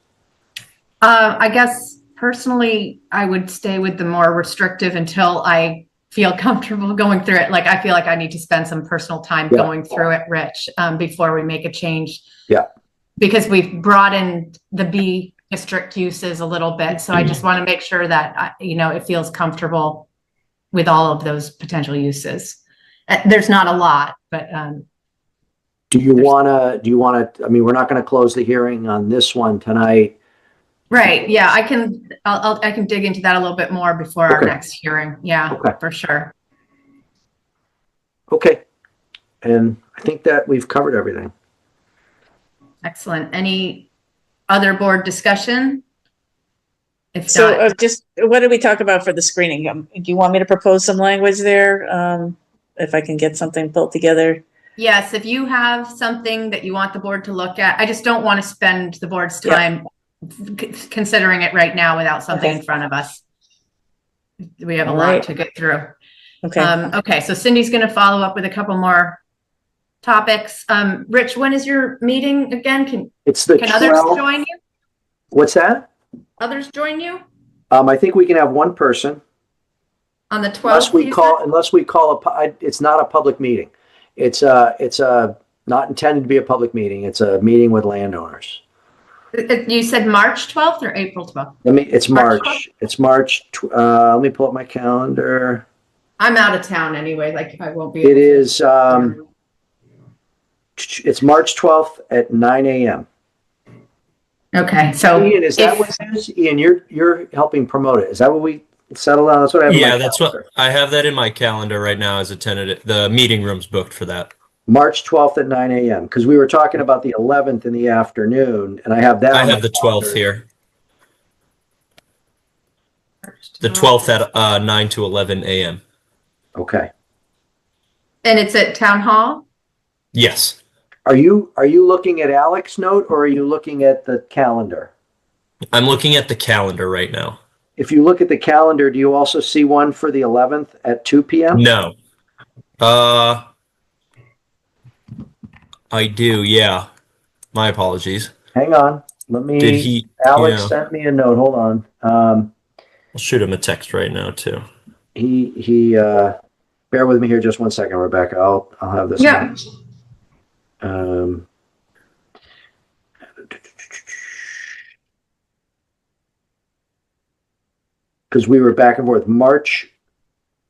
I guess personally, I would stay with the more restrictive until I feel comfortable going through it. Like, I feel like I need to spend some personal time going through it, Rich, before we make a change. Yeah. Because we've broadened the B district uses a little bit. So I just want to make sure that, it feels comfortable with all of those potential uses. There's not a lot, but do you want to, I mean, we're not going to close the hearing on this one tonight. Right. Yeah, I can dig into that a little bit more before our next hearing. Yeah, for sure. Okay. And I think that we've covered everything. Excellent. Any other board discussion? If So not, just what did we talk about for the screening? Do you want me to propose some language there? If I can get something pulled together? yes, if you have something that you want the board to look at, I just don't want to spend the board's time considering it right now without something in front of us. We have a lot to get through. Okay. Okay, so Cindy's going to follow up with a couple more topics. Rich, when is your meeting again? Can others join you? What's that? Others join you? I think we can have one person. On the 12th? Unless we call it's not a public meeting. It's not intended to be a public meeting. It's a meeting with landowners. You said March 12th or April 12th? It's March. It's March. Let me pull up my calendar. I'm out of town anyway. Like, I won't be. It is. It's March 12th at 9 a.m. Okay, so Ian, is that what it is? Ian, you're helping promote it. Is that what we settled on? That's what I have. Yeah, that's what I have that in my calendar right now as a tentative. The meeting room's booked for that. March 12th at 9 a.m. Because we were talking about the 11th in the afternoon, and I have that. I have the 12th here. The 12th at 9 to 11 a.m. Okay. And it's at Town Hall? Yes. Are you looking at Alex's note, or are you looking at the calendar? I'm looking at the calendar right now. If you look at the calendar, do you also see one for the 11th at 2 p.m.? No. I do, yeah. My apologies. Hang on. Let me. Alex sent me a note. Hold on. I'll shoot him a text right now too. He bear with me here just one second, Rebecca. I'll have this. Yeah. Because we were back and forth. March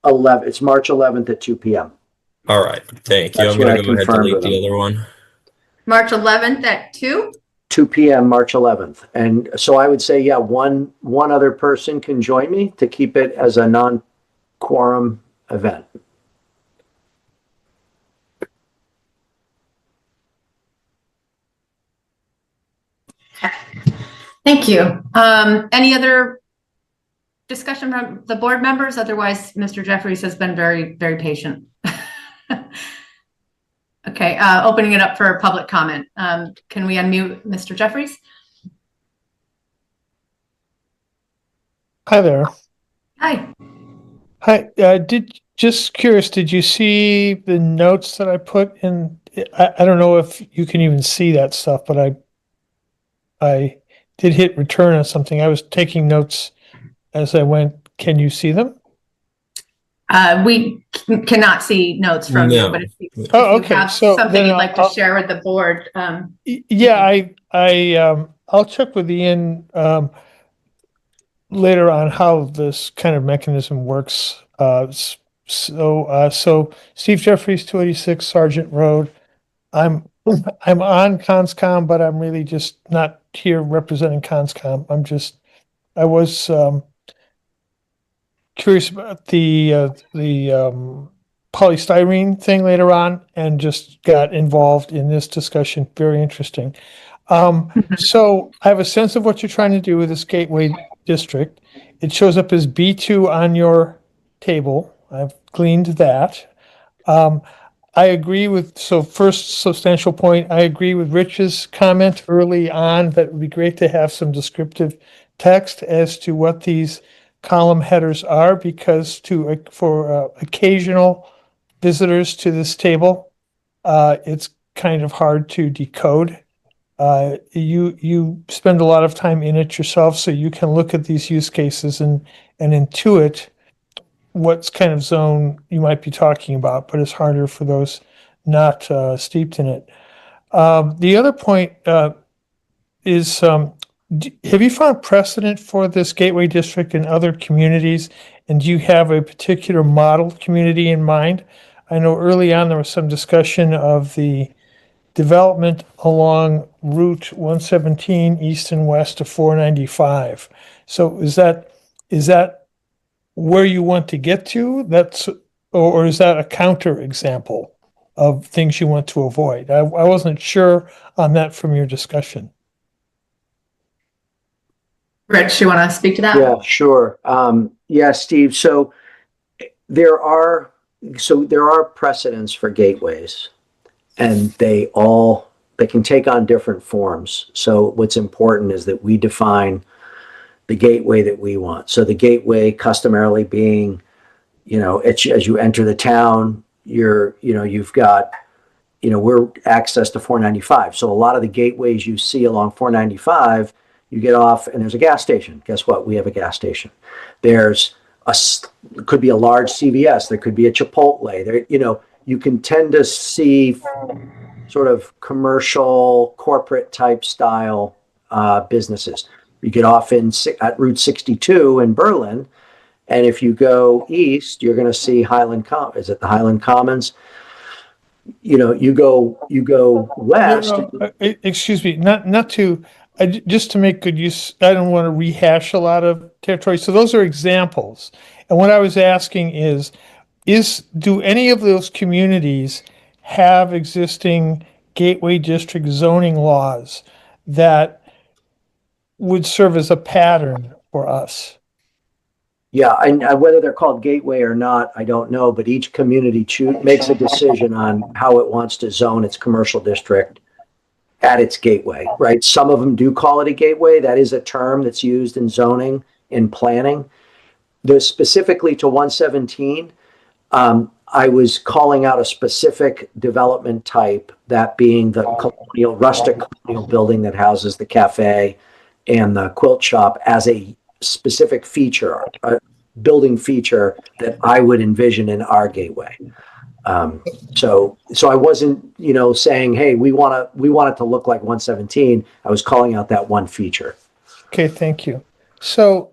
11th. It's March 11th at 2 p.m. All right. Thank you. That's I'm going to what go I ahead and confirmed delete with the him. other one. March 11th at 2? 2 p.m. March 11th. And so I would say, yeah, one other person can join me to keep it as a non-quorum event. Thank you. Any other discussion from the board members? Otherwise, Mr. Jeffries has been very, very patient. Okay, opening it up for public comment. Can we unmute Mr. Jeffries? Hi there. Hi. Hi. Just curious, did you see the notes that I put in? I don't know if you can even see that stuff, but I did hit return on something. I was taking notes as I went. Can you see them? We cannot see notes from you, but if you have something you'd like to share with the board. Yeah, I'll check with Ian later on how this kind of mechanism works. So Steve Jeffries, 286 Sergeant Road. I'm on Conscom, but I'm really just not here representing Conscom. I was curious about the polystyrene thing later on, and just got involved in this discussion. Very interesting. So I have a sense of what you're trying to do with this gateway district. It shows up as B2 on your table. I've gleaned that. I agree with, so first substantial point, I agree with Rich's comment early on that it would be great to have some descriptive text as to what these column headers are, because for occasional visitors to this table, it's kind of hard to decode. You spend a lot of time in it yourself, so you can look at these use cases and intuit what kind of zone you might be talking about, but it's harder for those not steeped in it. The other point is, have you found precedent for this gateway district in other communities? And do you have a particular model community in mind? I know early on there was some discussion of the development along Route 117 east and west of 495. So is that where you want to get to? Or is that a counter example of things you want to avoid? I wasn't sure on that from your discussion. Rich, you want to speak to that? Yeah, sure. Yeah, Steve. So there are precedents for gateways, and they can take on different forms. So what's important is that we define the gateway that we want. So the gateway customarily being, as you enter the town, you've got, we're access to 495. So a lot of the gateways you see along 495, you get off and there's a gas station. Guess what? We have a gas station. There's could be a large CVS. There could be a Chipotle. There, you can tend to see sort of commercial, corporate type style businesses. You get off at Route 62 in Berlin, and if you go east, you're going to see Is it the Highland Commons? You go west. No, excuse me, not to. Just to make good use, I don't want to rehash a lot of territory. So those are examples. And what I was asking is do any of those communities have existing gateway district zoning laws that would serve as a pattern for us? Yeah, and whether they're called gateway or not, I don't know, but each community makes a decision on how it wants to zone its commercial district at its gateway, right? Some of them do call it a gateway. That is a term that's used in zoning, in planning. Specifically to 117, I was calling out a specific development type, that being the rustic colonial building that houses the cafe and the quilt shop, as a specific feature, a building feature that I would envision in our gateway. So I wasn't, saying, hey, we want it to look like 117. I was calling out that one feature. Okay, thank you. So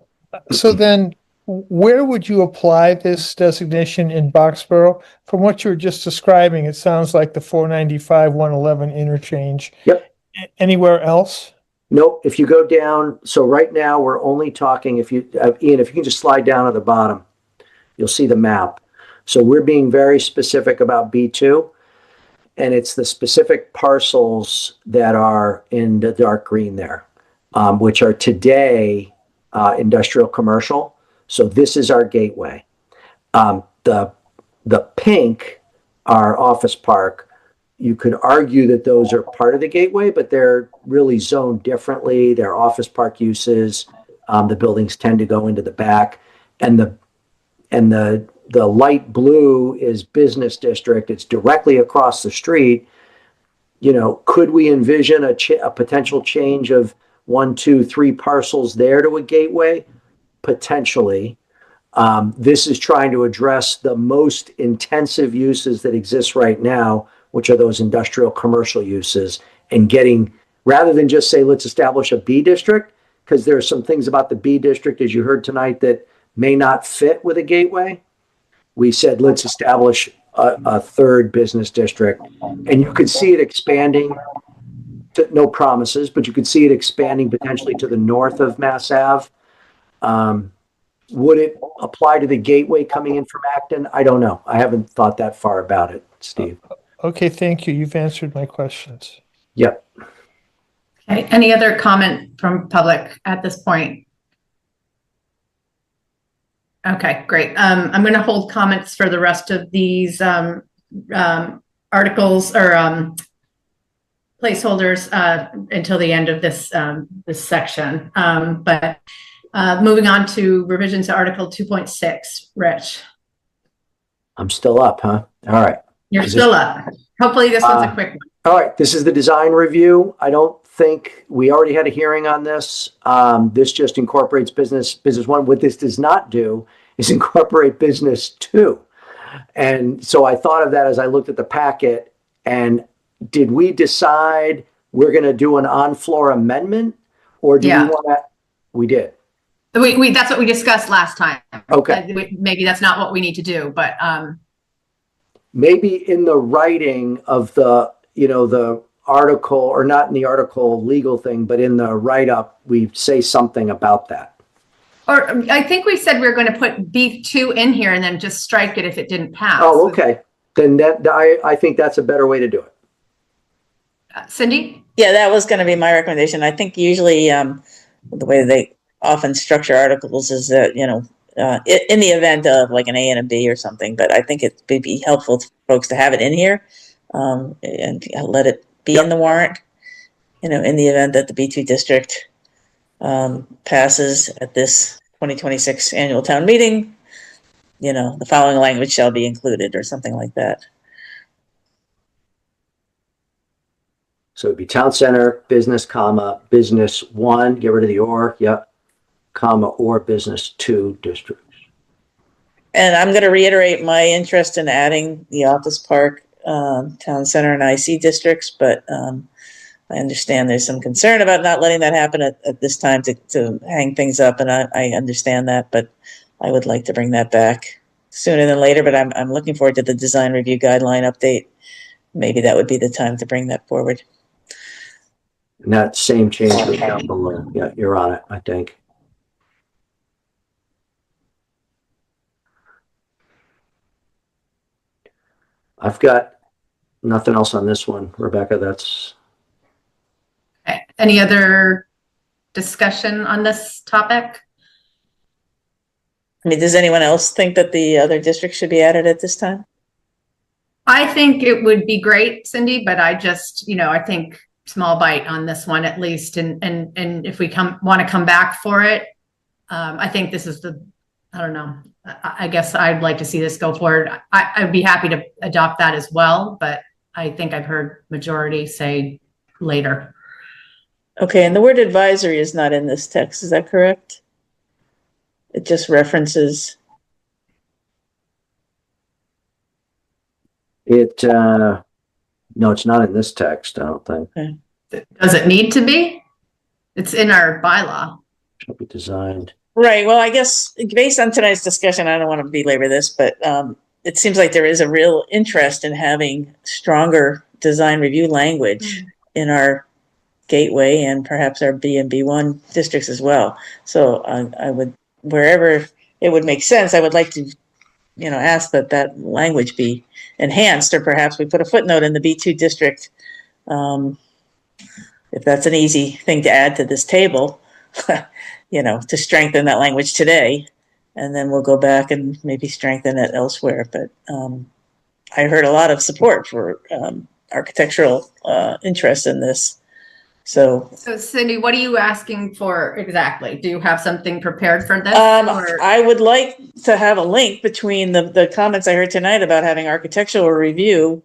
then where would you apply this designation in Boxborough? From what you were just describing, it sounds like the 495, 111 interchange. Yep. Anywhere else? Nope. If you go down, so right now we're only talking, Ian, if you can just slide down to the bottom, you'll see the map. So we're being very specific about B2, and it's the specific parcels that are in the dark green there, which are today industrial commercial. So this is our gateway. The pink are office park. You could argue that those are part of the gateway, but they're really zoned differently. They're office park uses. The buildings tend to go into the back, and the light blue is business district. It's directly across the street. Could we envision a potential change of 1, 2, 3 parcels there to a gateway? Potentially. This is trying to address the most intensive uses that exist right now, which are those industrial commercial uses, and rather than just say, let's establish a B district, because there are some things about the B district, as you heard tonight, that may not fit with a gateway. We said, let's establish a third business district. And you could see it expanding, no promises, but you could see it expanding potentially to the north of Mass Ave. Would it apply to the gateway coming in from Acton? I don't know. I haven't thought that far about it, Steve. Okay, thank you. You've answered my questions. Yep. Okay. Any other comment from public at this point? Okay, great. I'm going to hold comments for the rest of these articles or placeholders until the end of this this section. But moving on to revision to Article 2.6, Rich. I'm still up, huh? All right. You're still up. Hopefully this one's a quick one. All right. This is the design review. I don't think we already had a hearing on this. This just incorporates business one. What this does not do is incorporate business two. And so I thought of that as I looked at the packet. And did we decide we're going to do an on-floor amendment, or do we want to? We did. We that's what we discussed last time. Okay. Maybe that's not what we need to do, but maybe in the writing of the, the article, or not in the article legal thing, but in the write-up, we say something about that. Or I think we said we were going to put B2 in here and then just strike it if it didn't pass. Oh, okay. Then I think that's a better way to do it. Cindy? Yeah, that was going to be my recommendation. I think usually the way they often structure articles is that, in the event of like an A and a B or something, but I think it would be helpful to folks to have it in here and let it be in the warrant, in the event that the B2 district passes at this 2026 annual town meeting, the following language shall be included or something like that. So it'd be town center, business, comma, business one, get rid of the or, yep, comma, or business two districts. And I'm going to reiterate my interest in adding the office park, town center and IC districts, but I understand there's some concern about not letting that happen at this time to hang things up, and I understand that, but I would like to bring that back sooner than later, but I'm looking forward to the design review guideline update. Maybe that would be the time to bring that forward. And that same change was down below. Yeah, you're on it, I think. I've got nothing else on this one, Rebecca. That's okay. Any other discussion on this topic? I mean, does anyone else think that the other districts should be added at this time? I think it would be great, Cindy, but I just, I think small bite on this one at least. And if we want to come back for it, I think this is I don't know. I guess I'd like to see this go forward. I'd be happy to adopt that as well, but I think I've heard majority say later. Okay, and the word advisory is not in this text, is that correct? It just references. No, it's not in this text, I don't think. Okay. Does it need to be? It's in our bylaw. Shall be designed. Right. Well, I guess based on tonight's discussion, I don't want to belabor this, but it seems like there is a real interest in having stronger design review language in our gateway and perhaps our B and B1 districts as well. So I would, wherever it would make sense, I would like to, ask that language be enhanced, or perhaps we put a footnote in the B2 district. If that's an easy thing to add to this table, to strengthen that language today, and then we'll go back and maybe strengthen it elsewhere. But I heard a lot of support for architectural interest in this. So Cindy, what are you asking for exactly? Do you have something prepared for this? I would like to have a link between the comments I heard tonight about having architectural review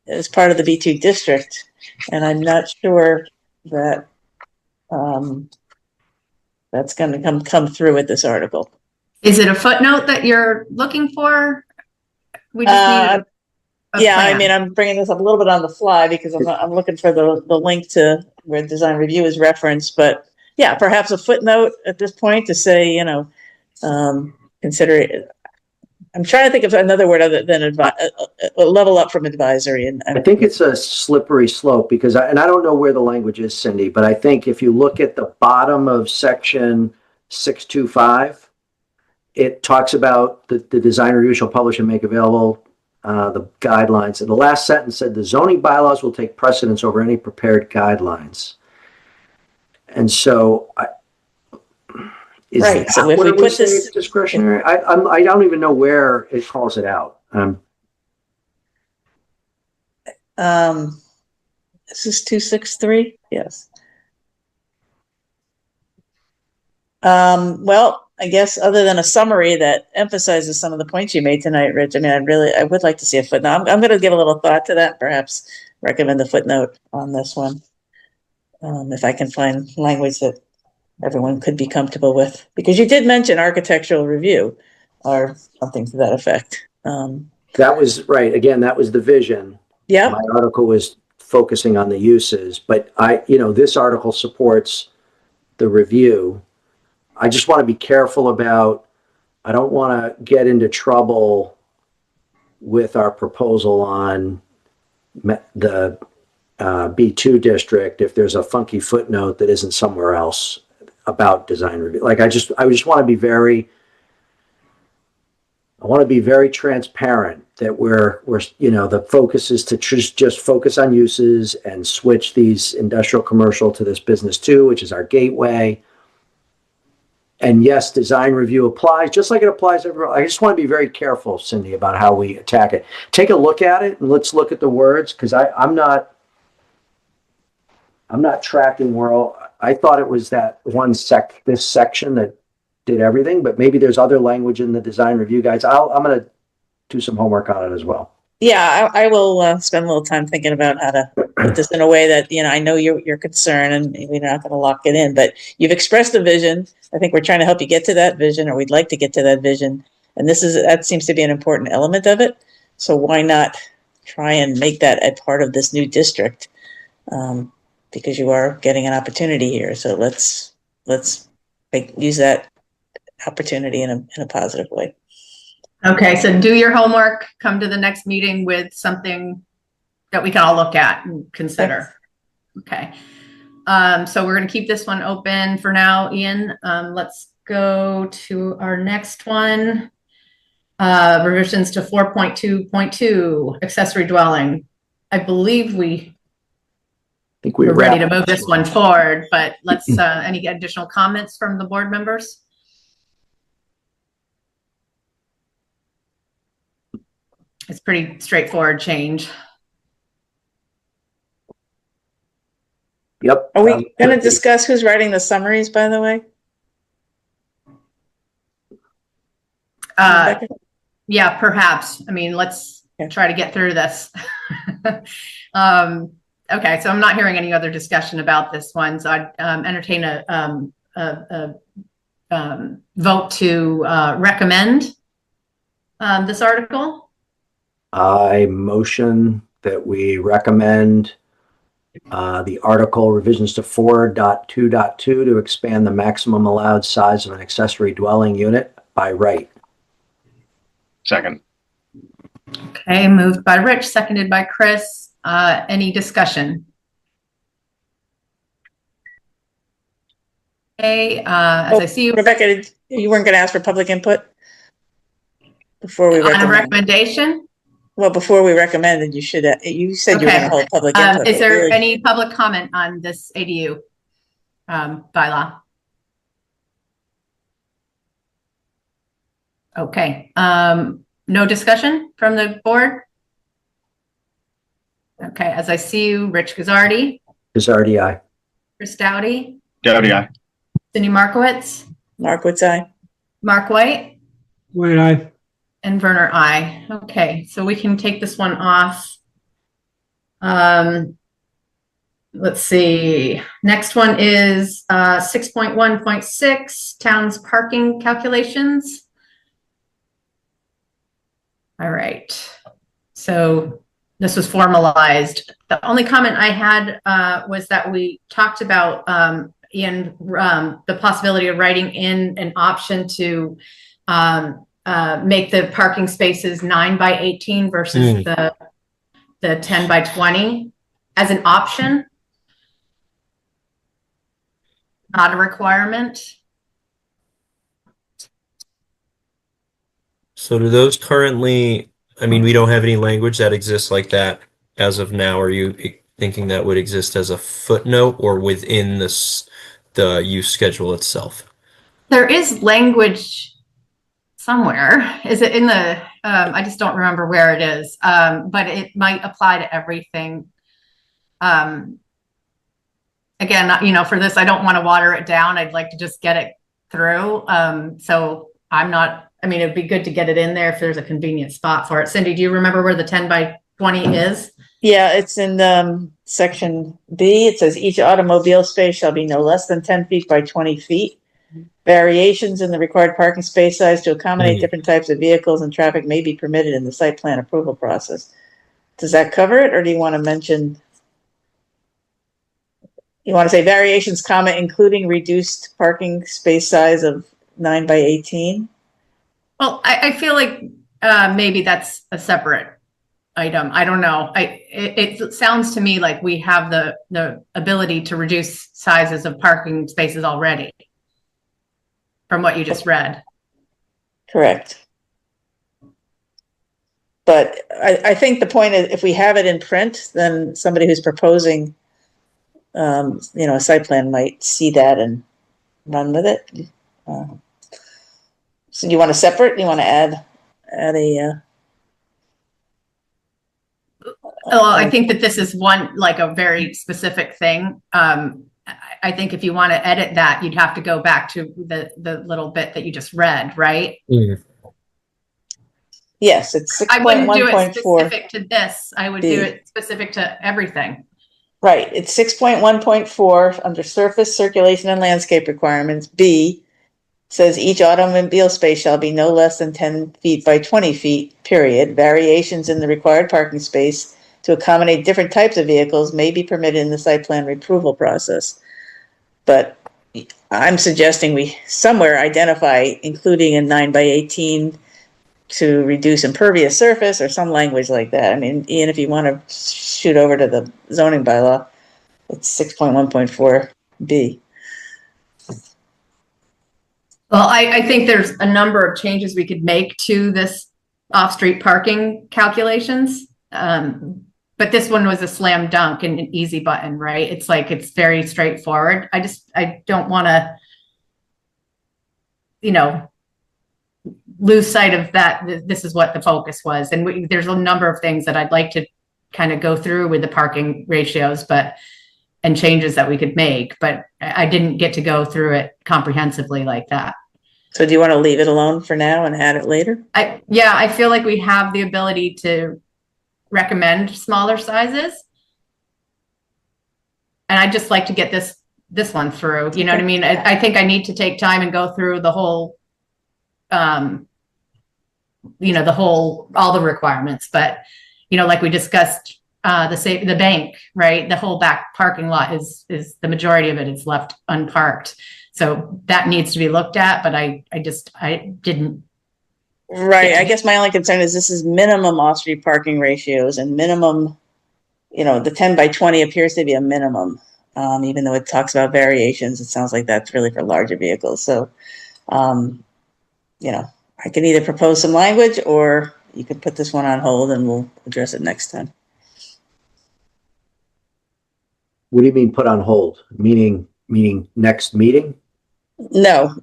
as part of the B2 district, and I'm not sure that that's going to come through with this article. Is it a footnote that you're looking for? We just need yeah, plan. I mean, I'm bringing this up a little bit on the fly because I'm looking for the link to where design review is referenced. But yeah, perhaps a footnote at this point to say, consider it. I'm trying to think of another word other than level up from advisory. And I think it's a slippery slope because I don't know where the language is, Cindy, but I think if you look at the bottom of section 625, it talks about the design review shall publish and make available the guidelines. And the last sentence said the zoning bylaws will take precedence over any prepared guidelines. And so is right. that So if what we we put say this discretionary, I don't even know where it calls it out. This is 263? Yes. Well, I guess other than a summary that emphasizes some of the points you made tonight, Rich, I mean, I would like to see a footnote. I'm going to give a little thought to that, perhaps recommend a footnote on this one. If I can find language that everyone could be comfortable with, because you did mention architectural review or something to that effect. That was right. Again, that was the vision. Yeah. My article was focusing on the uses, but this article supports the review. I just want to be careful about, I don't want to get into trouble with our proposal on the B2 district if there's a funky footnote that isn't somewhere else about design review. Like I just want to be very transparent that we're the focus is to just focus on uses and switch these industrial commercial to this business too, which is our gateway. And yes, design review applies just like it applies everywhere. I just want to be very careful, Cindy, about how we attack it. Take a look at it and let's look at the words, because I'm not tracking where I thought it was that this section that did everything, but maybe there's other language in the design review guides. I'm going to do some homework on it as well. Yeah, I will spend a little time thinking about how to put this in a way that, I know your concern and we're not going to lock it in, but you've expressed a vision. I think we're trying to help you get to that vision, or we'd like to get to that vision. And that seems to be an important element of it. So why not try and make that a part of this new district? Because you are getting an opportunity here. So let's use that opportunity in a positive way. Okay, so do your homework, come to the next meeting with something that we can all look at and consider. Okay. So we're going to keep this one open for now, Ian. Let's go to our next one. Revisions to 4.2.2, accessory dwelling. I believe we're ready to move this one forward, but let's, any additional comments from the board members? It's pretty straightforward change. Yep. Are we going to discuss who's writing the summaries, by the way? Yeah, perhaps. I mean, let's try to get through this. Okay, so I'm not hearing any other discussion about this one. So I'd entertain a vote to recommend this article. I motion that we recommend the article revisions to 4.2.2 to expand the maximum allowed size of an accessory dwelling unit by right. Second. Okay, moved by Rich, seconded by Chris. Any discussion? Okay, as I see you, Rebecca, you weren't going to ask for public input before we on a recommendation? Well, before we recommended, you said you were going to hold public input. Is there any public comment on this ADU bylaw? Okay, no discussion from the board? Okay, as I see you, Rich Gazzardi. Gazzardi, aye. Chris Dowdy. Dowdy, aye. Cindy Markowitz. Markowitz, aye. Mark White. White, aye. And Werner, aye. Okay, so we can take this one off. Let's see. Next one is 6.1.6, town's parking calculations. All right. So this was formalized. The only comment I had was that we talked about the possibility of writing in an option to make the parking spaces 9 by 18 versus the 10 by 20 as an option, not a requirement. So do those currently, I mean, we don't have any language that exists like that as of now. Are you thinking that would exist as a footnote or within the use schedule itself? There is language somewhere. Is it in the, I just don't remember where it is. But it might apply to everything. Again, you know, for this, I don't want to water it down. I'd like to just get it through. So I'm not, I mean, it'd be good to get it in there if there's a convenient spot for it. Cindy, do you remember where the 10 by 20 is? Yeah, it's in section B. It says each automobile space shall be no less than 10 feet by 20 feet. Variations in the required parking space size to accommodate different types of vehicles and traffic may be permitted in the site plan approval process. Does that cover it, or do you want to mention? You want to say variations, comma, including reduced parking space size of 9 by 18? Well, I feel like maybe that's a separate item. I don't know. It sounds to me like we have the ability to reduce sizes of parking spaces already from what you just read. Correct. But I think the point is, if we have it in print, then somebody who's proposing, you know, a site plan might see that and run with it. So do you want a separate? Do you want to add a? Well, I think that this is one, like a very specific thing. I think if you want to edit that, you'd have to go back to the little bit that you just read, right? Mm. Yes, it's 6.1.4. I wouldn't do it specific to this. I would do it specific to everything. Right. It's 6.1.4 under surface circulation and landscape requirements. B says each automobile space shall be no less than 10 feet by 20 feet, period. Variations in the required parking space to accommodate different types of vehicles may be permitted in the site plan approval process. But I'm suggesting we somewhere identify including a 9 by 18 to reduce impervious surface or some language like that. I mean, Ian, if you want to shoot over to the zoning bylaw, it's 6.1.4B. Well, I think there's a number of changes we could make to this off-street parking calculations. But this one was a slam dunk and an easy button, right? It's like, it's very straightforward. I don't want to, you know, lose sight of that. This is what the focus was. And there's a number of things that I'd like to kind of go through with the parking ratios, and changes that we could make, but I didn't get to go through it comprehensively like that. So do you want to leave it alone for now and add it later? Yeah, I feel like we have the ability to recommend smaller sizes. And I'd just like to get this one through, you know what I mean? I think I need to take time and go through the whole, you know, all the requirements, but, you know, like we discussed, the bank, right? The whole back parking lot is the majority of it is left unparked. So that needs to be looked at, but I didn't. Right. I guess my only concern is this is minimum off-street parking ratios and minimum, you know, the 10 by 20 appears to be a minimum. Even though it talks about variations, it sounds like that's really for larger vehicles. So, you know, I can either propose some language or you could put this one on hold and we'll address it next time. What do you mean put on hold? Meaning next meeting? No,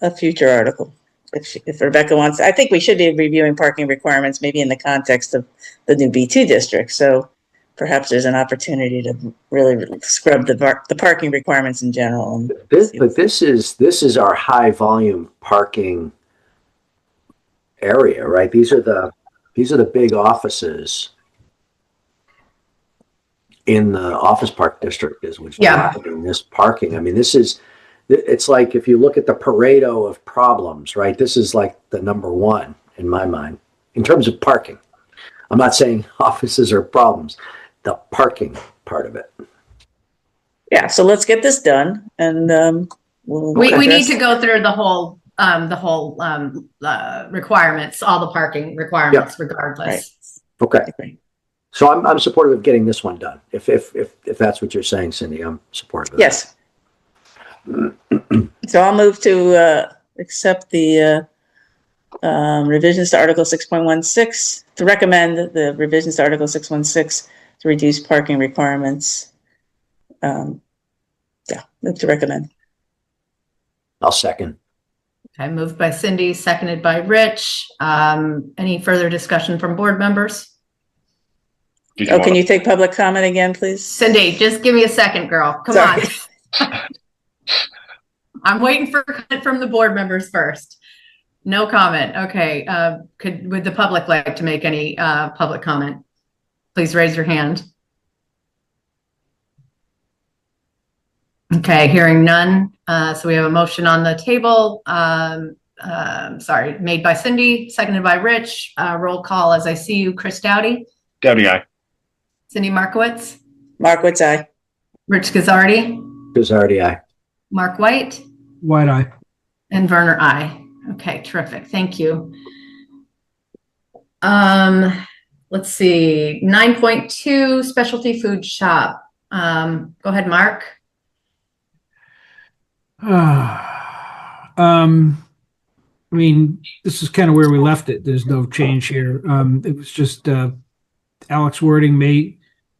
a future article. If Rebecca wants, I think we should be reviewing parking requirements, maybe in the context of the new B2 district. So perhaps there's an opportunity to really scrub the parking requirements in general. But this is our high volume parking area, right? These are the big offices in the office park district, which driving this parking. I mean, it's like if you look at the Pareto of problems, right? This is like the number one in my mind in terms of parking. I'm not saying offices are problems, the parking part of it. Yeah, so let's get this done, and we need to go through the whole requirements, all the parking requirements, regardless. Right. Okay. So I'm supportive of getting this one done. If that's what you're saying, Cindy, I'm supportive of yes. So I'll move to accept the revisions to Article 6.16, to recommend the revisions to Article 6.16 to reduce parking requirements. Move to recommend. I'll second. Okay, moved by Cindy, seconded by Rich. Any further discussion from board members? Can you take public comment again, please? Cindy, just give me a second, girl. Come on. I'm waiting for comment from the board members first. No comment. Okay. Would the public like to make any public comment? Please raise your hand. Okay, hearing none. So we have a motion on the table. Sorry, made by Cindy, seconded by Rich. Roll call as I see you. Chris Dowdy. Dowdy, aye. Cindy Markowitz. Markowitz, aye. Rich Gazzardi. Gazzardi, aye. Mark White. White eye. And Werner, aye. Okay, terrific. Thank you. Let's see. 9.2 specialty food shop. Go ahead, Mark. I mean, this is kind of where we left it. There's no change here. It was just Alex wording may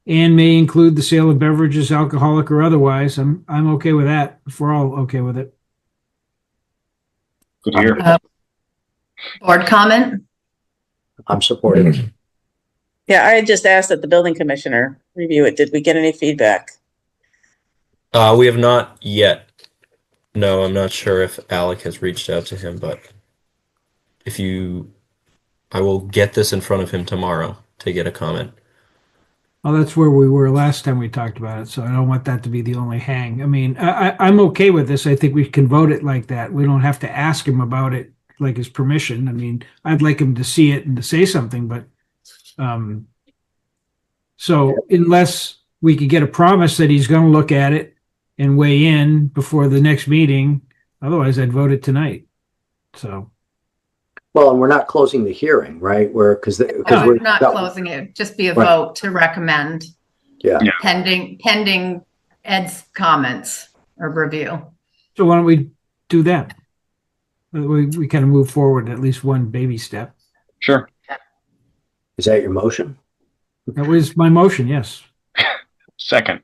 include the sale of beverages, alcoholic or otherwise. I'm okay with that. If we're all okay with it. Good to hear. Board comment. I'm supporting. Yeah, I had just asked that the building commissioner review it. Did we get any feedback? We have not yet. No, I'm not sure if Alec has reached out to him, but I will get this in front of him tomorrow to get a comment. Well, that's where we were last time we talked about it, so I don't want that to be the only hang. I mean, I'm okay with this. I think we can vote it like that. We don't have to ask him about it, like his permission. I mean, I'd like him to see it and to say something, but so unless we could get a promise that he's going to look at it and weigh in before the next meeting, otherwise I'd vote it tonight. So. Well, and we're not closing the hearing, right? Because we're not closing it. Just be a vote to recommend. Yeah. Pending Ed's comments or review. So why don't we do that? We kind of move forward at least one baby step. Sure. Is that your motion? That was my motion. Yes. Second.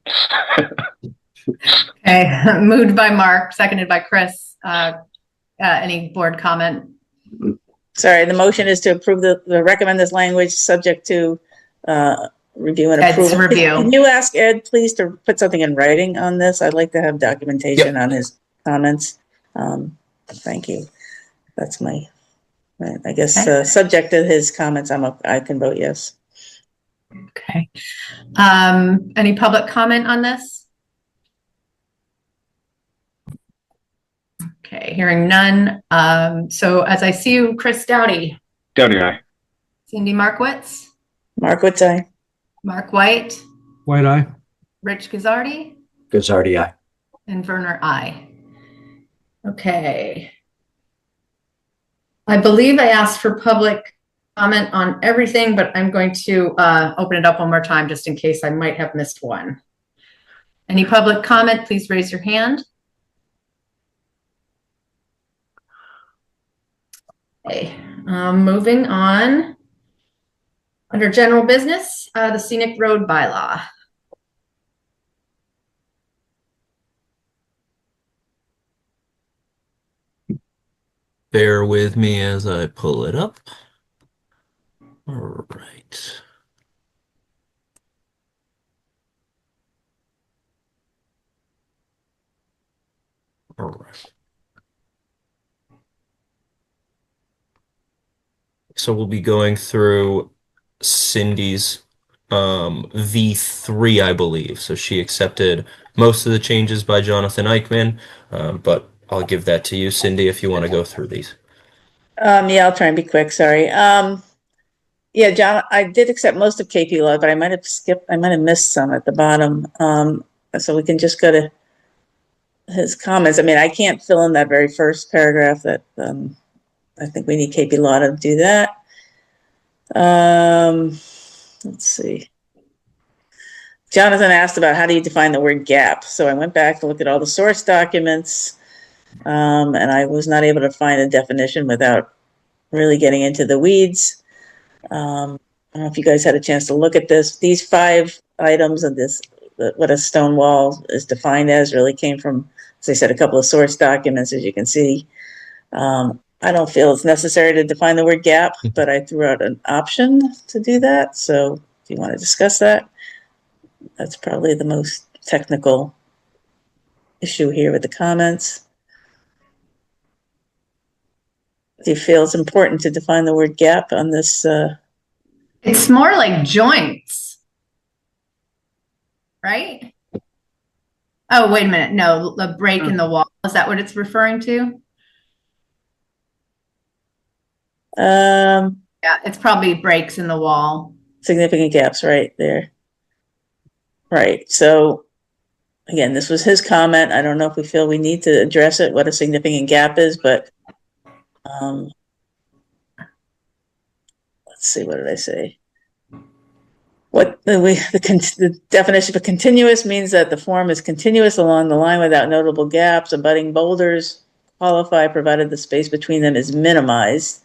Okay. Moved by Mark, seconded by Chris. Any board comment? Sorry, the motion is to approve the recommend this language subject to review and Ed's approval. review. Can you ask Ed, please, to put something in writing on this? I'd like to have documentation on his comments. Thank you. That's I guess, subject to his comments, I can vote yes. Okay. Any public comment on this? Okay, hearing none. So as I see you, Chris Dowdy. Dowdy, aye. Cindy Markowitz. Markowitz, aye. Mark White. White eye. Rich Gazzardi. Gazzardi, aye. And Werner, aye. Okay. I believe I asked for public comment on everything, but I'm going to open it up one more time just in case I might have missed one. Any public comment, please raise your hand. Okay, moving on. Under general business, the scenic road bylaw. Bear with me as I pull it up. All right. All right. So we'll be going through Cindy's V3, I believe. So she accepted most of the changes by Jonathan Eichman, but I'll give that to you, Cindy, if you want to go through these. Yeah, I'll try and be quick. Sorry. Yeah, John, I did accept most of KP Law, but I might have missed some at the bottom. So we can just go to his comments. I mean, I can't fill in that very first paragraph that I think we need KP Law to do that. Let's see. Jonathan asked about how do you define the word gap. So I went back to look at all the source documents, and I was not able to find a definition without really getting into the weeds. I don't know if you guys had a chance to look at this. These 5 items of this, what a stone wall is defined as, really came from, as I said, a couple of source documents, as you can see. I don't feel it's necessary to define the word gap, but I threw out an option to do that. So if you want to discuss that, that's probably the most technical issue here with the comments. Do you feel it's important to define the word gap on this? It's more like joints, right? Oh, wait a minute. No, a break in the wall. Is that what it's referring to? Yeah, it's probably breaks in the wall. Significant gaps right there. Right. So again, this was his comment. I don't know if we feel we need to address it, what a significant gap is, but let's see, what did I say? What the definition of continuous means that the form is continuous along the line without notable gaps. Abutting boulders qualify provided the space between them is minimized.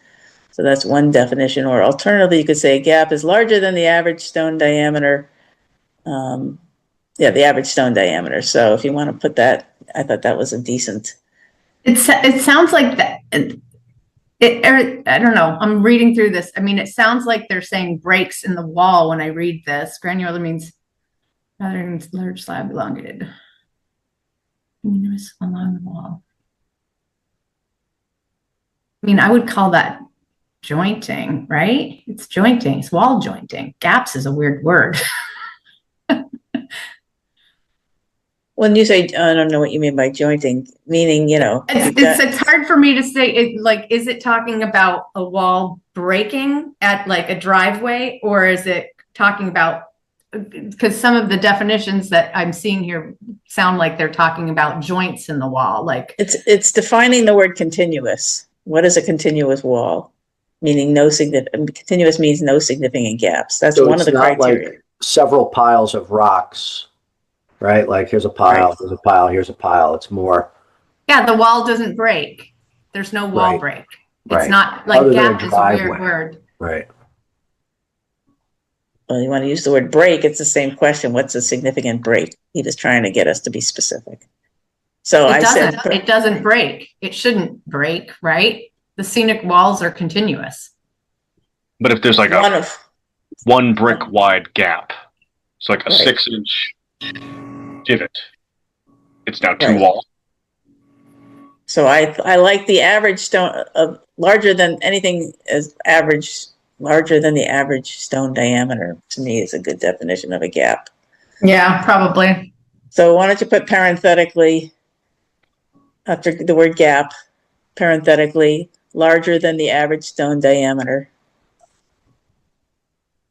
So that's one definition. Or alternatively, you could say a gap is larger than the average stone diameter. Yeah, the average stone diameter. So if you want to put that, I thought that was a decent. It sounds like that. I don't know. I'm reading through this. I mean, it sounds like they're saying breaks in the wall when I read this. Granular means rather than large slab elongated. Continuous along the wall. I mean, I would call that jointing, right? It's jointing. It's wall jointing. Gaps is a weird word. When you say, I don't know what you mean by jointing, meaning, you know. It's hard for me to say, like, is it talking about a wall breaking at like a driveway, or is it talking about, because some of the definitions that I'm seeing here sound like they're talking about joints in the wall. Like it's defining the word continuous. What is a continuous wall? Meaning no significant, continuous means no significant gaps. That's so one of the criteria. Like several piles of rocks. Right? Like here's a pile, right. There's a pile, here's a pile. It's more. Yeah, the wall doesn't break. There's no wall break. It's not like gap is a weird word. Right. Well, you want to use the word break, it's the same question. What's a significant break? He was trying to get us to be specific. So it doesn't break. It shouldn't break, right? The scenic walls are continuous. But if there's like one brick wide gap, it's like a 6-inch divot, it's now two walls. So I like the average stone of larger than anything as average, larger than the average stone diameter. To me, is a good definition of a gap. Yeah, probably. So why don't you put parenthetically after the word gap, parenthetically larger than the average stone diameter,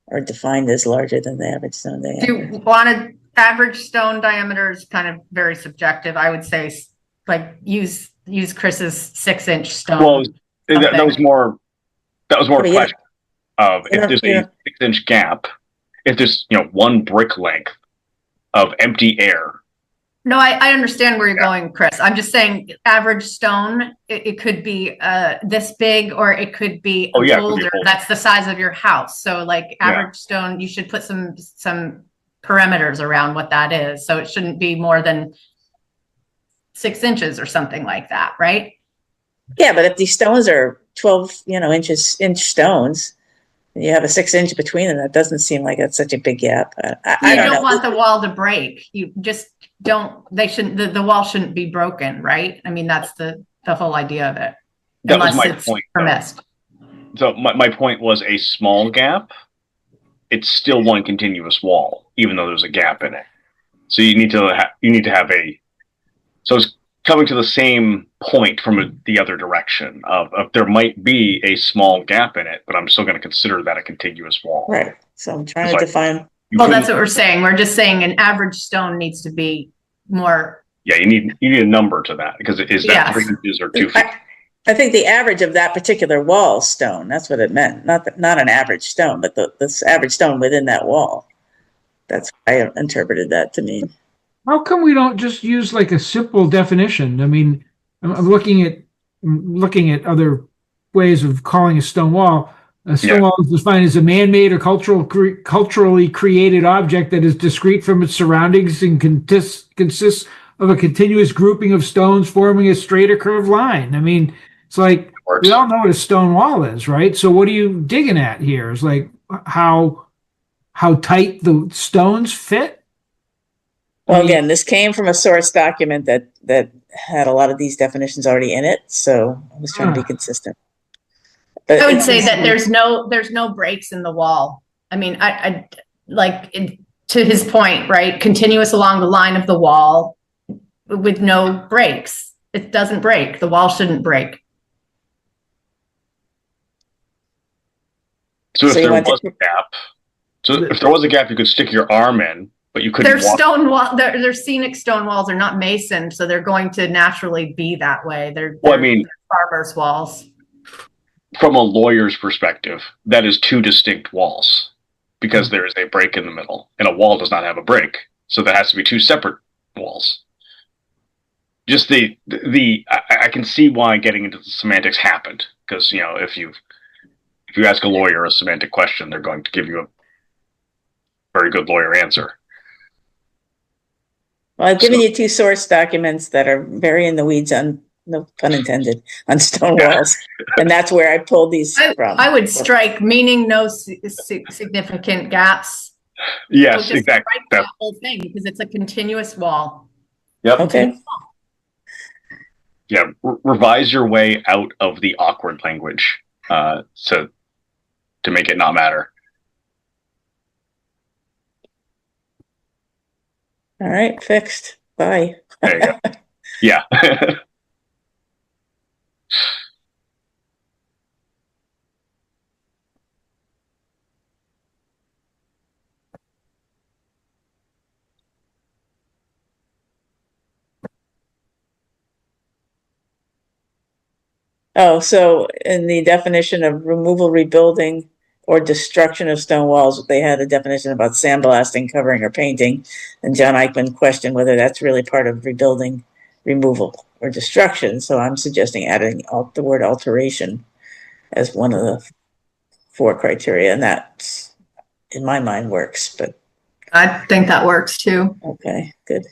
or defined as larger than the average stone diameter. Do you want to? Average stone diameter is kind of very subjective. I would say, like, use Chris's 6-inch stone. Well, that was more a question of if there's a 6-inch gap, if there's one brick length of empty air. No, I understand where you're going, Chris. I'm just saying average stone. It could be this big, or it could be a boulder that's the size of your house. So, like average stone, you should put some parameters around what that is. So it shouldn't be more than 6 inches or something like that, right? Yeah, but if these stones are 12, inch stones, and you have a 6-inch between them, that doesn't seem like that's such a big gap. I don't want the wall to break. You just don't. They shouldn't. The wall shouldn't be broken, right? I mean, that's the whole idea of it. That was my point. Permissed. So my point was a small gap. It's still one continuous wall, even though there's a gap in it. So you need to have so it's coming to the same point from the other direction of there might be a small gap in it, but I'm still going to consider that a contiguous wall. Right. So I'm trying to define. Well, that's what we're saying. We're just saying an average stone needs to be more. Yeah, you need a number to that, because is that 3 inches or 2 feet? I think the average of that particular wall stone, that's what it meant. Not an average stone, but this average stone within that wall. That's how I interpreted that to mean. How come we don't just use like a simple definition? I mean, I'm looking at other ways of calling a stone wall. A stone wall is defined as a man-made or culturally created object that is discrete from its surroundings and consists of a continuous grouping of stones forming a straight or curved line. I mean, It's like, Works. we all know what a stone wall is, right? So what are you digging at here? It's like how tight the stones fit. Well, I mean, again, this came from a source document that had a lot of these definitions already in it, so I was trying to be consistent. But I would say that there's no breaks in the wall. I mean, I like to his point, right? Continuous along the line of the wall with no breaks. It doesn't break. The wall shouldn't break. So if there was a gap, you could stick your arm in, but you couldn't. They're stone wall. They're scenic stone walls. They're not masoned, so they're going to naturally be that way. They're farmers' walls. From a lawyer's perspective, that is two distinct walls because there is a break in the middle, and a wall does not have a break, so there has to be two separate walls. Just I can see why getting into the semantics happened, because if you ask a lawyer a semantic question, they're going to give you a very good lawyer answer. Well, I've given you two source documents that are very in the weeds, on no pun intended, on stone walls, and that's where I pulled these from. I would strike meaning no significant gaps. Yes, so exactly. Strike that whole thing because it's a continuous wall. Yep. Okay. Yeah, revise your way out of the awkward language to make it not matter. All right, fixed. Bye. There you go. Yeah. Oh, so in the definition of removal, rebuilding, or destruction of stone walls, they had a definition about sandblasting, covering, or painting. And John Eichmann questioned whether that's really part of rebuilding, removal, or destruction. So I'm suggesting adding the word alteration as one of the 4 criteria. And that, in my mind, works. But I think that works too. Okay, good.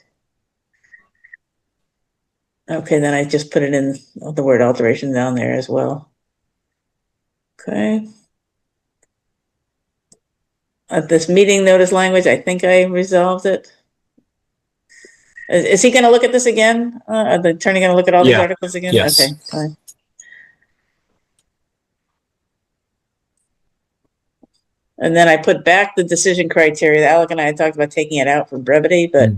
Okay, then I just put it in the word alteration down there as well. Okay. This meeting notice language, I think I resolved it. Is he going to look at this again? Are the attorney going to look at all these articles again? Yes. Okay, fine. And then I put back the decision criteria. Alec and I talked about taking it out for brevity, but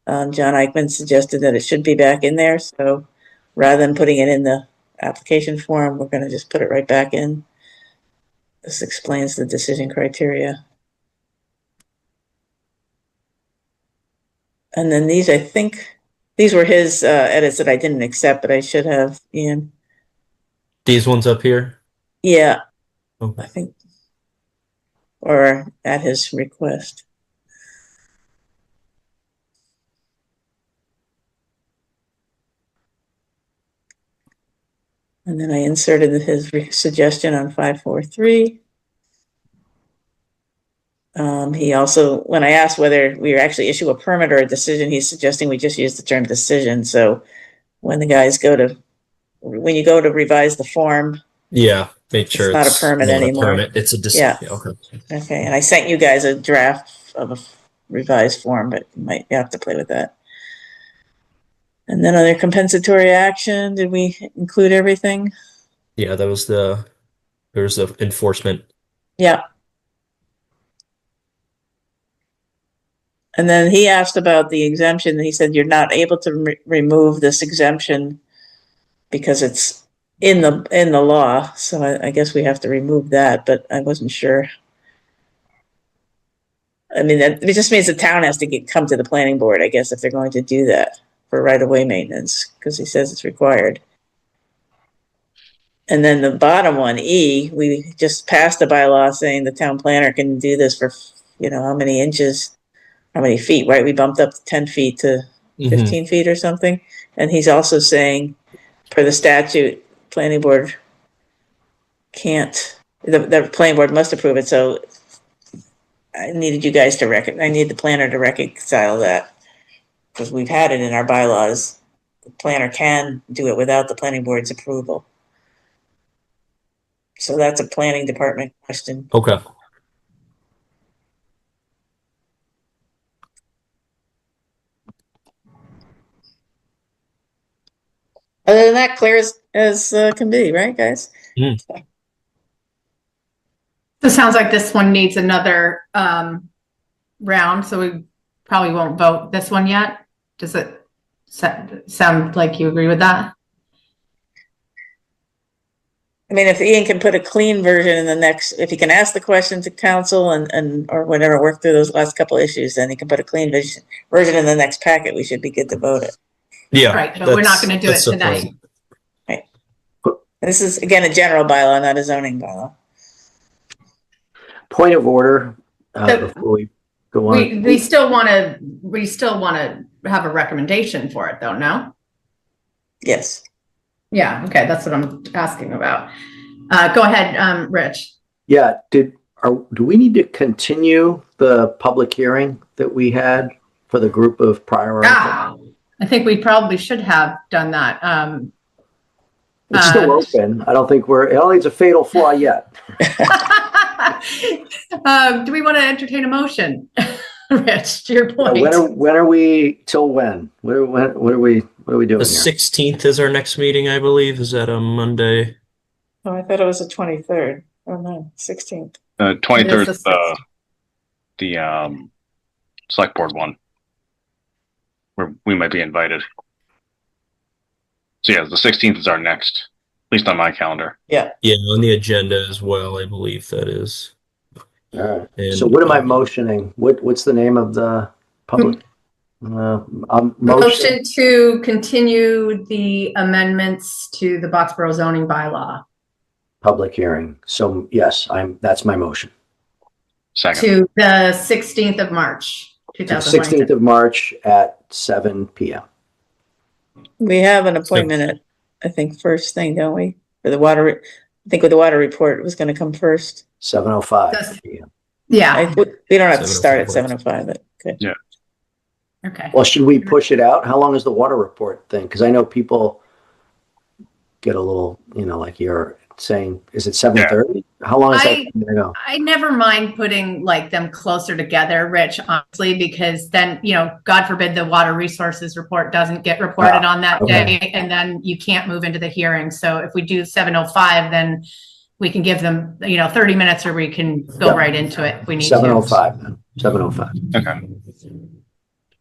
John Eichmann suggested that it should be back in there. So rather than putting it in the application form, we're going to just put it right back in. This explains the decision criteria. And then these, I think, these were his edits that I didn't accept, but I should have, Ian. These ones up here? Yeah. Okay. I think, or at his request. And then I inserted his suggestion on 543. He also, when I asked whether we actually issue a permit or a decision, he's suggesting we just use the term decision. So when the guys when you go to revise the form, make sure it's not a permit anymore. It's a decision. Yeah. Okay. Okay. And I sent you guys a draft of a revised form, but you might have to play with that. And then other compensatory action, did we include everything? Yeah, there's the enforcement. Yeah. And then he asked about the exemption. He said, you're not able to remove this exemption because it's in the law. So I guess we have to remove that, but I wasn't sure. I mean, it just means the town has to come to the planning board, I guess, if they're going to do that for right-of-way maintenance, because he says it's required. And then the bottom one, E, we just passed a bylaw saying the town planner can do this for, how many inches, how many feet, right? We bumped up to 10 feet to 15 feet or something. And he's also saying, per the statute, planning board can't, the planning board must approve it. So I needed you guys to I need the planner to reconcile that, because we've had it in our bylaws. The planner can do it without the planning board's approval. So that's a planning department question. Okay. Other than that, clear as can be, right, guys? Mm. So it sounds like this one needs another round, so we probably won't vote this one yet. Does it sound like you agree with that? I mean, if Ian can put a clean version in the next, if he can ask the question to council and or whatever, work through those last couple issues, then he can put a clean version in the next packet. We should be good to vote it. Yeah. Right, but we're not going to do it tonight. Right. This is again a general bylaw, not a zoning bylaw. Point of order before we go on. We still want to have a recommendation for it, though. No. Yes. Yeah. Okay. That's what I'm asking about. Go ahead, Rich. Yeah. Do we need to continue the public hearing that we had for the group of prior articles? I think we probably should have done that. It's still open. I don't think it's a fatal flaw yet. Do we want to entertain a motion, Rich? To your point. When are we? Till when? What are we doing? The 16th is our next meeting, I believe. Is that a Monday? Oh, I thought it was the 23rd. Oh no, 16th. 23rd is the select board one, where we might be invited. So yeah, the 16th is our next, at least on my calendar. Yeah. Yeah, on the agenda as well, I believe that is. All right. And, so what am I motioning? What's the name of the public? Motion to continue the amendments to the Boxborough zoning bylaw. Public hearing. So yes, that's my motion. Second. To the 16th of March, 2022. 16th of March at 7 p.m. We have an appointment at, I think, first thing, don't we? For the water, I think with the water report, it was going to come first. 7:05 p.m. Yeah. We don't have to start at 7:05, but good. Yeah. Okay. Well, should we push it out? How long is the water report thing? Because I know people get a little, like you're saying, is it 7:30? How long is that going to go? I never mind putting them closer together, Rich, honestly, because then, God forbid the water resources report doesn't get reported on that day, and then you can't move into the hearing. So if we do 7:05, then we can give them, 30 minutes, or we can go right into it if we need 7:05 then. 7:05. Okay.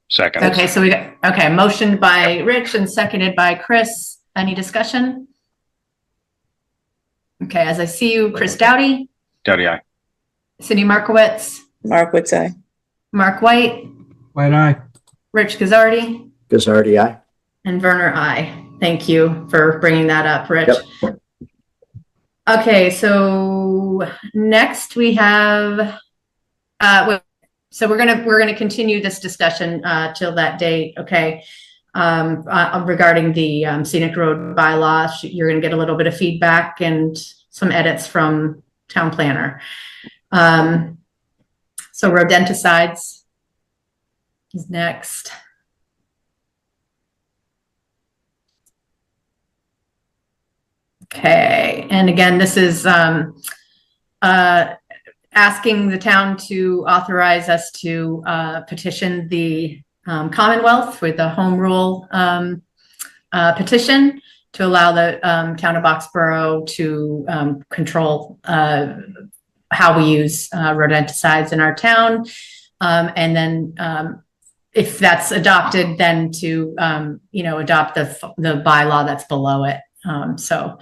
Second. Okay, so motioned by Rich and seconded by Chris. Any discussion? Okay, as I see you, Chris Doughty. Doughty, aye. Cindy Markowitz. Markowitz, aye. Mark White. White eye. Rich Gazzardi. Gazzardi, aye. And Werner, aye. Thank you for bringing that up, Rich. Yep. Okay, so next we have, so we're gonna continue this discussion till that date. Okay, regarding the scenic road bylaw, you're gonna get a little bit of feedback and some edits from town planner. So rodenticides is next. Okay, and again, this is asking the town to authorize us to petition the Commonwealth with the home rule petition to allow the town of Boxborough to control how we use rodenticides in our town. And then if that's adopted, then to, adopt the bylaw that's below it. So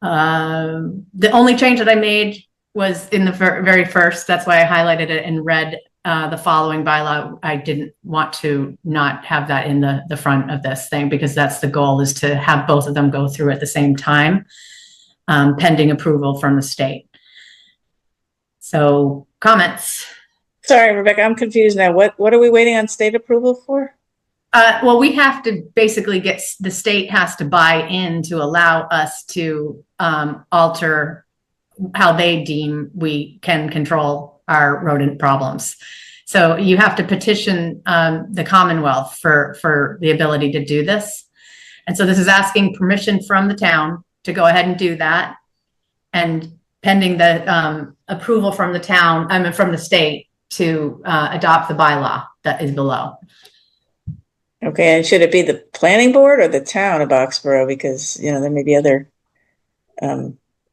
the only change that I made was in the very first. That's why I highlighted it in red. The following bylaw, I didn't want to not have that in the front of this thing, because that's the goal, is to have both of them go through at the same time, pending approval from the state. So comments? Sorry, Rebecca, I'm confused now. What are we waiting on state approval for? Well, we have to basically the state has to buy in to allow us to alter how they deem we can control our rodent problems. So you have to petition the Commonwealth for the ability to do this. And so this is asking permission from the town to go ahead and do that. And pending the approval from the town, I mean, from the state to adopt the bylaw that is below. Okay, and should it be the planning board or the town of Boxborough? Because, you know, there may be other,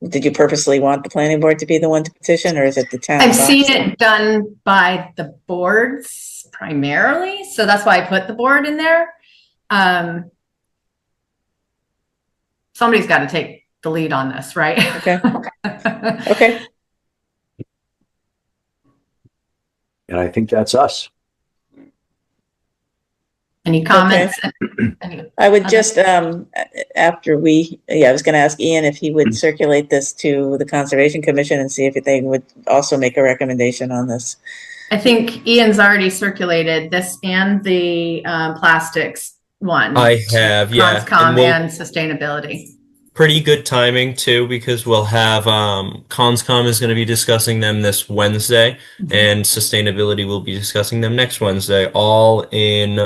did you purposely want the planning board to be the one to petition, or is it the town? I've seen it done by the boards primarily, so that's why I put the board in there. Somebody's got to take the lead on this, right? Okay. Okay. And I think that's us. Any comments? I would just, after I was going to ask Ian if he would circulate this to the Conservation Commission and see if they would also make a recommendation on this. I think Ian's already circulated this and the plastics one. I have, yeah. Conscom and sustainability. Pretty good timing too, because we'll have Conscom is going to be discussing them this Wednesday, and sustainability will be discussing them next Wednesday. All in,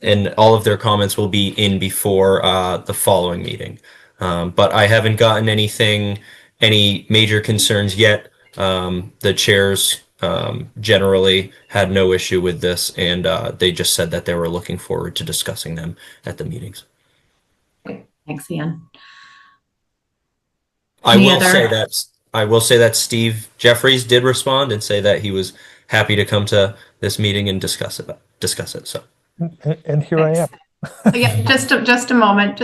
and all of their comments will be in before the following meeting. But I haven't gotten any major concerns yet. The chairs generally had no issue with this, and they just said that they were looking forward to discussing them at the meetings. Thanks, Ian. I will say that Steve Jeffries did respond and say that he was happy to come to this meeting and discuss it. So, and here I am. Yeah, just a moment.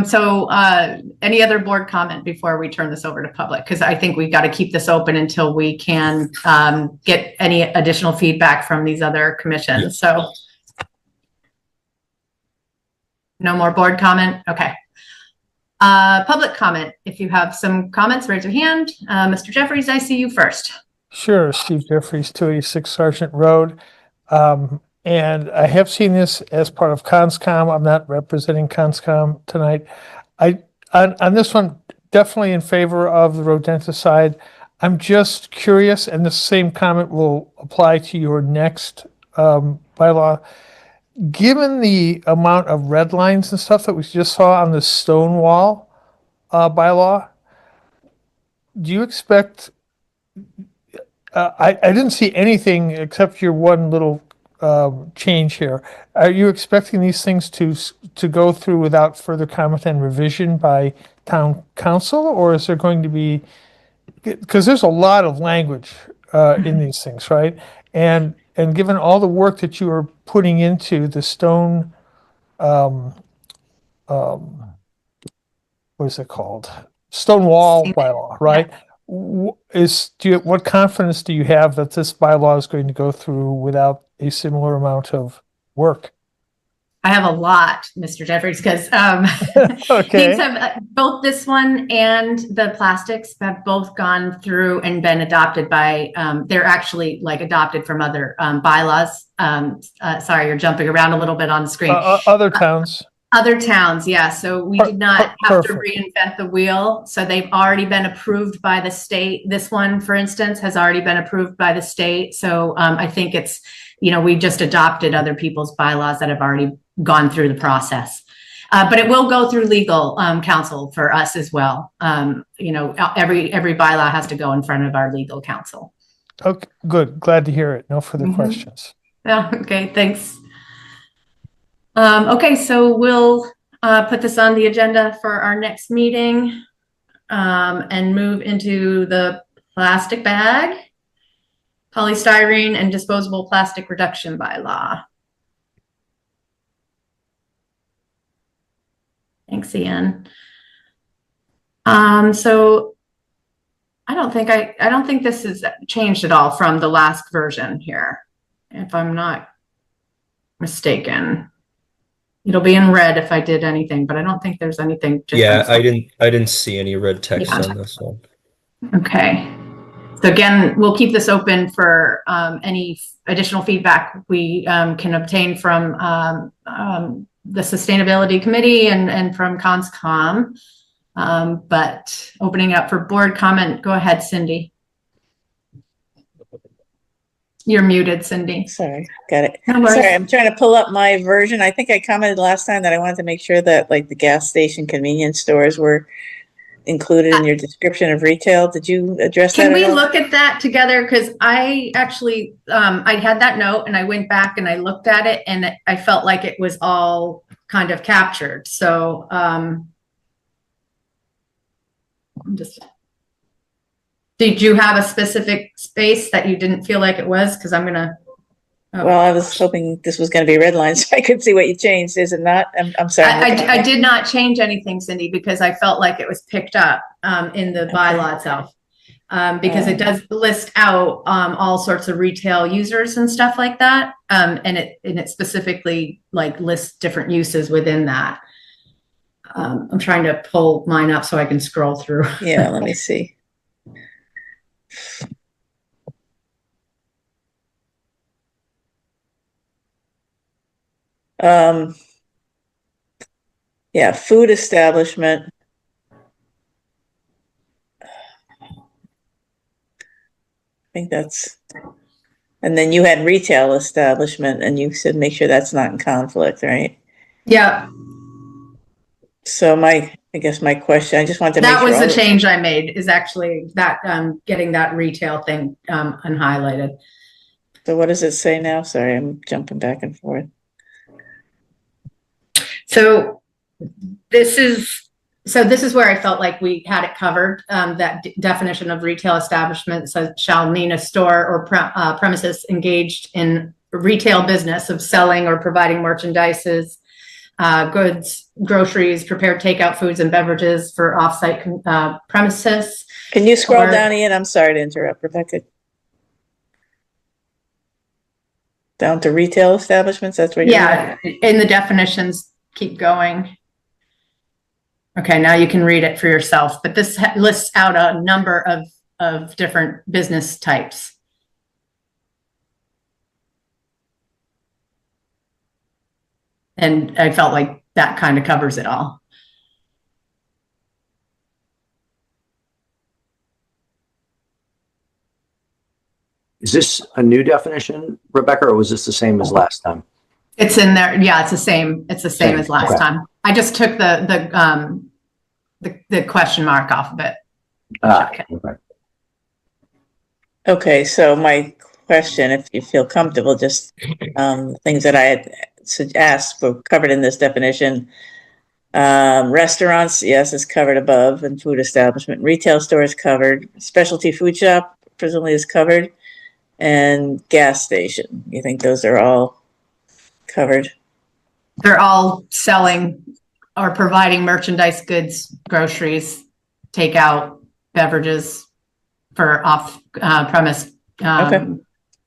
So any other board comment before we turn this over to public? Because I think we've got to keep this open until we can get any additional feedback from these other commissions. Yeah. So no more board comment? Okay. Public comment. If you have some comments, raise your hand. Mr. Jeffries, I see you first. Sure. Steve Jeffries, 286 Sergeant Road. And I have seen this as part of Conscom. I'm not representing Conscom tonight. On this one, definitely in favor of the rodenticide. I'm just curious, and the same comment will apply to your next bylaw. Given the amount of red lines and stuff that we just saw on the Stonewall bylaw, do you expect, I didn't see anything except your one little change here. Are you expecting these things to go through without further comment and revision by town council, or is there going to be, because there's a lot of language in these things, right? And given all the work that you are putting into the what is it called? Stonewall bylaw, right? Yeah. What confidence do you have that this bylaw is going to go through without a similar amount of work? I have a lot, Mr. Jeffries, because okay. these have, both this one and the plastics have both gone through and been adopted by, they're actually like adopted from other bylaws. Sorry, you're jumping around a little bit on the screen. Other towns. Other towns, yeah. So we did not have to reinvent the wheel. So they've already been approved by the state. This one, for instance, has already been approved by the state. So I think it's, we just adopted other people's bylaws that have already gone through the process. But it will go through legal counsel for us as well. Every bylaw has to go in front of our legal counsel. Okay, good. Glad to hear it. No further questions. Yeah, okay, thanks. Okay, so we'll put this on the agenda for our next meeting and move into the plastic bag, polystyrene, and disposable plastic reduction bylaw. Thanks, Ian. So I don't think this has changed at all from the last version here, if I'm not mistaken. It'll be in red if I did anything, but I don't think there's anything. Yeah, I didn't see any red text on this one. Okay. So again, we'll keep this open for any additional feedback we can obtain from the Sustainability Committee and from Conscom. But opening up for board comment, go ahead, Cindy. You're muted, Cindy. Sorry, got it. No worries. Sorry, I'm trying to pull up my version. I think I commented last time that I wanted to make sure that like the gas station convenience stores were included in your description of retail. Did you address that Can we at all? look at that together? Because I actually, I had that note and I went back and I looked at it and I felt like it was all kind of captured. So, I'm just, did you have a specific space that you didn't feel like it was? Because I'm gonna. Oh. Well, I was hoping this was going to be red line so I could see what you changed. Is it not? I'm sorry. I did not change anything, Cindy, because I felt like it was picked up in the bylaw itself. Because it does list out all sorts of retail users and stuff like that. And it specifically like lists different uses within that. I'm trying to pull mine up so I can scroll through. Yeah, let me see. Yeah, food establishment. I think that's, and then you had retail establishment and you said make sure that's not in conflict, right? Yeah. So I guess my question, I just want to make that sure was the change I made, is actually that getting that retail thing unhighlighted. So what does it say now? Sorry, I'm jumping back and forth. So this is where I felt like we had it covered. That definition of retail establishment says shall mean a store or premises engaged in retail business of selling or providing merchandises, goods, groceries, prepared takeout foods and beverages for offsite premises. Can you scroll down, Ian? I'm sorry to interrupt, Rebecca. Down to retail establishments. That's where you're at? In the definitions, keep going. Okay, now you can read it for yourself, but this lists out a number of different business types. And I felt like that kind of covers it all. Is this a new definition, Rebecca, or was this the same as last time? It's in there. Yeah, it's the same. It's the same as last time. I just took the question mark off of it. Okay. Okay, so my question, if you feel comfortable, just things that I had asked were covered in this definition. Restaurants, yes, is covered above, and food establishment. Retail store is covered. Specialty food shop presumably is covered. And gas station. You think those are all covered? They're all selling or providing merchandise, goods, groceries, takeout, beverages for off premise. Okay.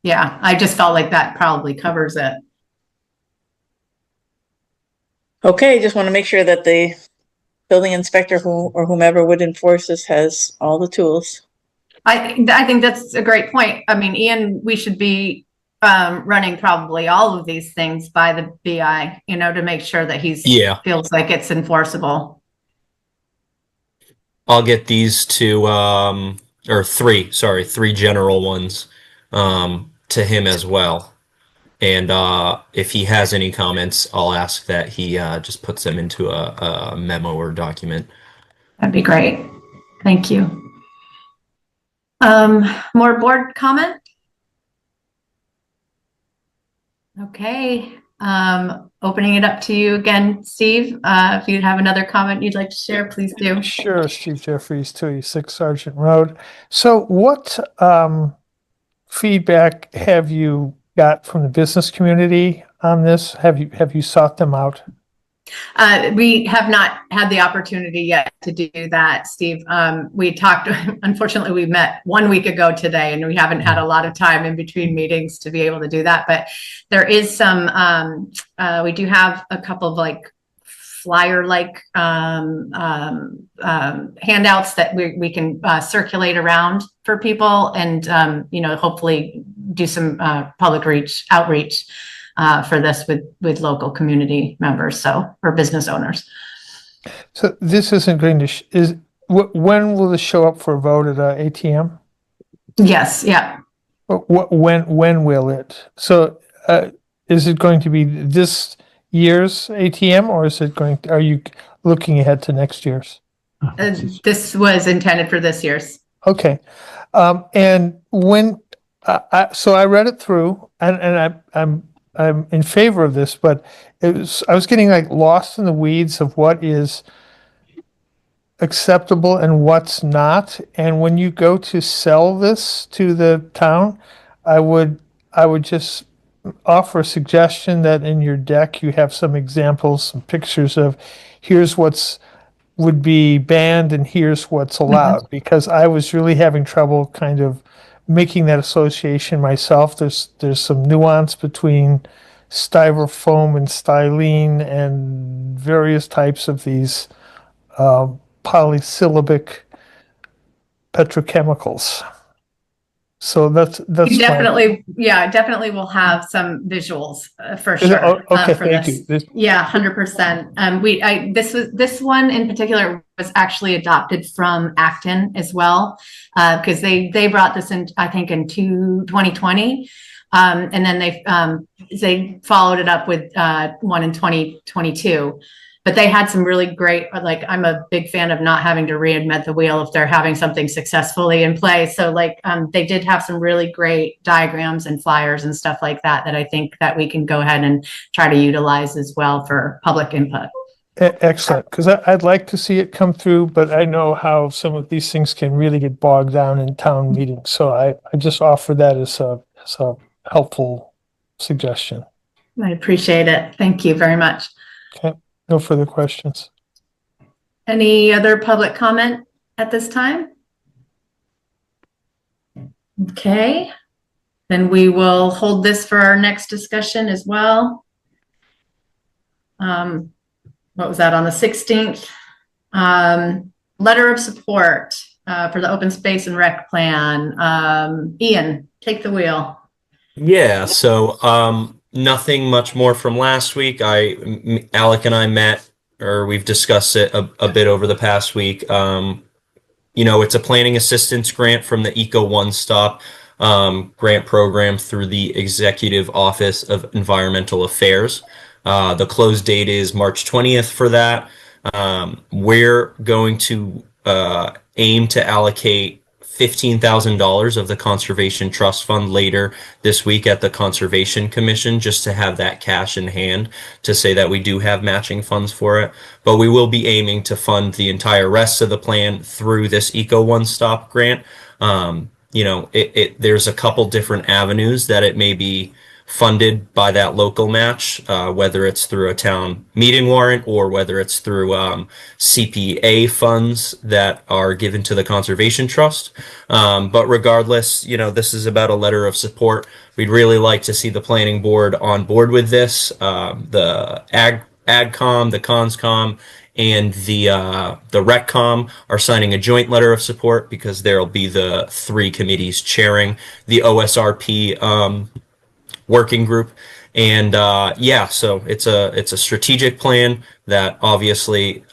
Yeah, I just felt like that probably covers it. Okay, just want to make sure that the building inspector or whomever would enforce this has all the tools. I think that's a great point. I mean, Ian, we should be running probably all of these things by the BI, to make sure that feels like it's enforceable. I'll get these two, or three general ones to him as well. And if he has any comments, I'll ask that he just puts them into a memo or document. That'd be great. Thank you. More board comment? Okay. Opening it up to you again, Steve. If you have another comment you'd like to share, please do. Sure, Steve Jeffries, 286 Sergeant Road. So what feedback have you got from the business community on this? Have you sought them out? We have not had the opportunity yet to do that, Steve. We talked, unfortunately, we met 1 week ago today, and we haven't had a lot of time in between meetings to be able to do that. But there is some, we do have a couple of flyer-like handouts that we can circulate around for people and, hopefully do some public outreach for this with local community members, or business owners. So this isn't going to, when will this show up for a vote at ATM? Yes, yeah. When will it? So is it going to be this year's ATM, or are you looking ahead to next year's? This was intended for this year's. Okay. And when, so I read it through and I'm in favor of this, but I was getting like lost in the weeds of what is acceptable and what's not. And when you go to sell this to the town, I would just offer a suggestion that in your deck you have some examples, some pictures of here's what's would be banned and here's what's allowed, because I was really having trouble kind of making that association myself. There's some nuance between styrofoam and styrene and various types of these polysyllabic petrochemicals. So that's You definitely, definitely will have some visuals for sure. Okay, for thank this. you. Yeah, 100%. This one in particular was actually adopted from Acton as well, because they brought this in, I think, in 2020, and then they followed it up with one in 2022. But they had some really great, like, I'm a big fan of not having to reinvent the wheel if they're having something successfully in play. So like, they did have some really great diagrams and flyers and stuff like that, that I think that we can go ahead and try to utilize as well for public input. Excellent, because I'd like to see it come through, but I know how some of these things can really get bogged down in town meetings. So I just offer that as a helpful suggestion. I appreciate it. Thank you very much. Okay. No further questions. Any other public comment at this time? Okay, then we will hold this for our next discussion as well. What was that, on the 16th? Letter of support for the open space and rec plan. Ian, take the wheel. Yeah, so nothing much more from last week. Alec and I met, or we've discussed it a bit over the past week. It's a planning assistance grant from the Eco One Stop grant program through the Executive Office of Environmental Affairs. The close date is March 20th for that. We're going to aim to allocate $15,000 of the Conservation Trust Fund later this week at the Conservation Commission, just to have that cash in hand to say that we do have matching funds for it. But we will be aiming to fund the entire rest of the plan through this Eco One Stop grant. There's a couple different avenues that it may be funded by that local match, whether it's through a town meeting warrant or whether it's through CPA funds that are given to the Conservation Trust. But regardless, this is about a letter of support. We'd really like to see the planning board on board with this. The AgCom, the ConsCom, and the RecCom are signing a joint letter of support, because there'll be the three committees chairing the OSRP working group. And so it's a strategic plan that obviously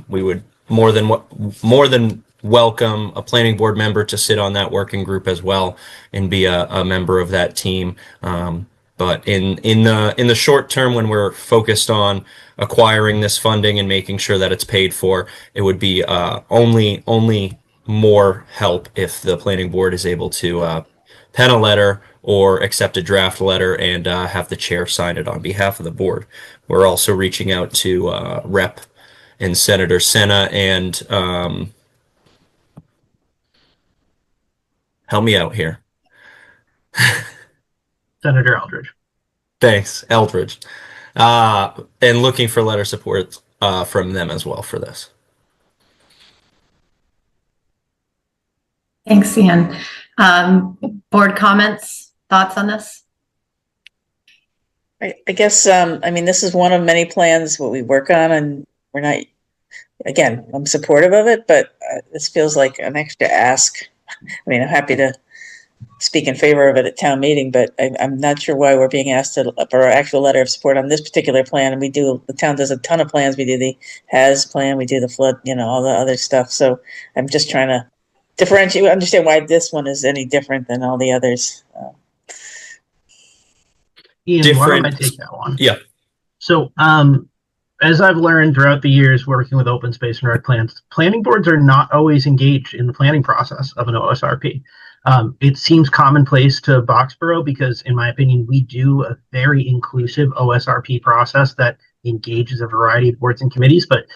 we would more than welcome a planning board member to sit on that working group as well and be a member of that team. But in the short term, when we're focused on acquiring this funding and making sure that it's paid for, it would be only more help if the planning board is able to pen a letter or accept a draft letter and have the chair sign it on behalf of the board. We're also reaching out to Rep and Senator Senna and help me out here. Senator Eldridge. Thanks, Eldridge. And looking for letter support from them as well for this. Thanks, Ian. Board comments, thoughts on this? I guess, this is one of many plans what we work on, and we're not, again, I'm supportive of it, but this feels like an extra ask. I'm happy to speak in favor of it at town meeting, but I'm not sure why we're being asked for our actual letter of support on this particular plan. And the town does a ton of plans. We do the HAS plan, we do the flood, all the other stuff. So I'm just trying to differentiate, understand why this one is any different than all the others. Ian, why don't I take that one? Yeah. So as I've learned throughout the years working with open space and rec plans, planning boards are not always engaged in the planning process of an OSRP. It seems commonplace to Boxborough because, in my opinion, we do a very inclusive OSRP process that engages a variety of boards and committees. But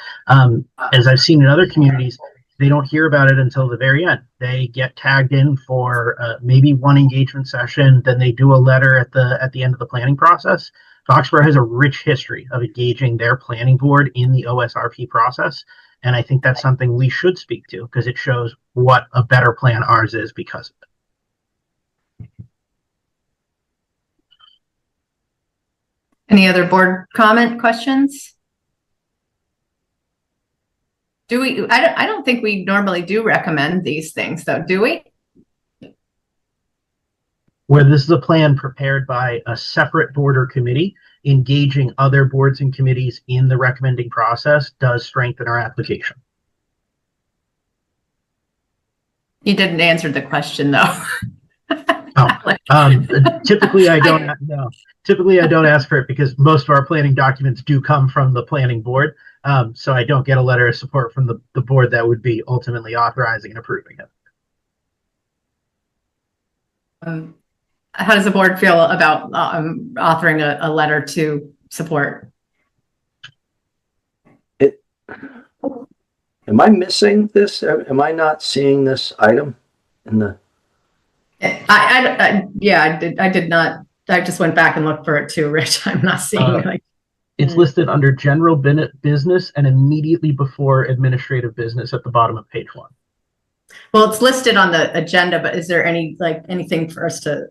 as I've seen in other communities, they don't hear about it until the very end. They get tagged in for maybe one engagement session, then they do a letter at the end of the planning process. Foxborough has a rich history of engaging their planning board in the OSRP process, and I think that's something we should speak to because it shows what a better plan ours is because of it. Any other board comment questions? Do we? I don't think we normally do recommend these things, though, do we? Where this is a plan prepared by a separate board or committee, engaging other boards and committees in the recommending process does strengthen our application. You didn't answer the question, though. Typically, I don't know. Typically, I don't ask for it because most of our planning documents do come from the planning board. So I don't get a letter of support from the board that would be ultimately authorizing and approving it. How does the board feel about authoring a letter to support? Am I missing this? Am I not seeing this item in the? Yeah, I did not. I just went back and looked for it too, Rich. I'm not seeing it. It's listed under general business and immediately before administrative business at the bottom of page 1. Well, it's listed on the agenda, but is there anything for us to?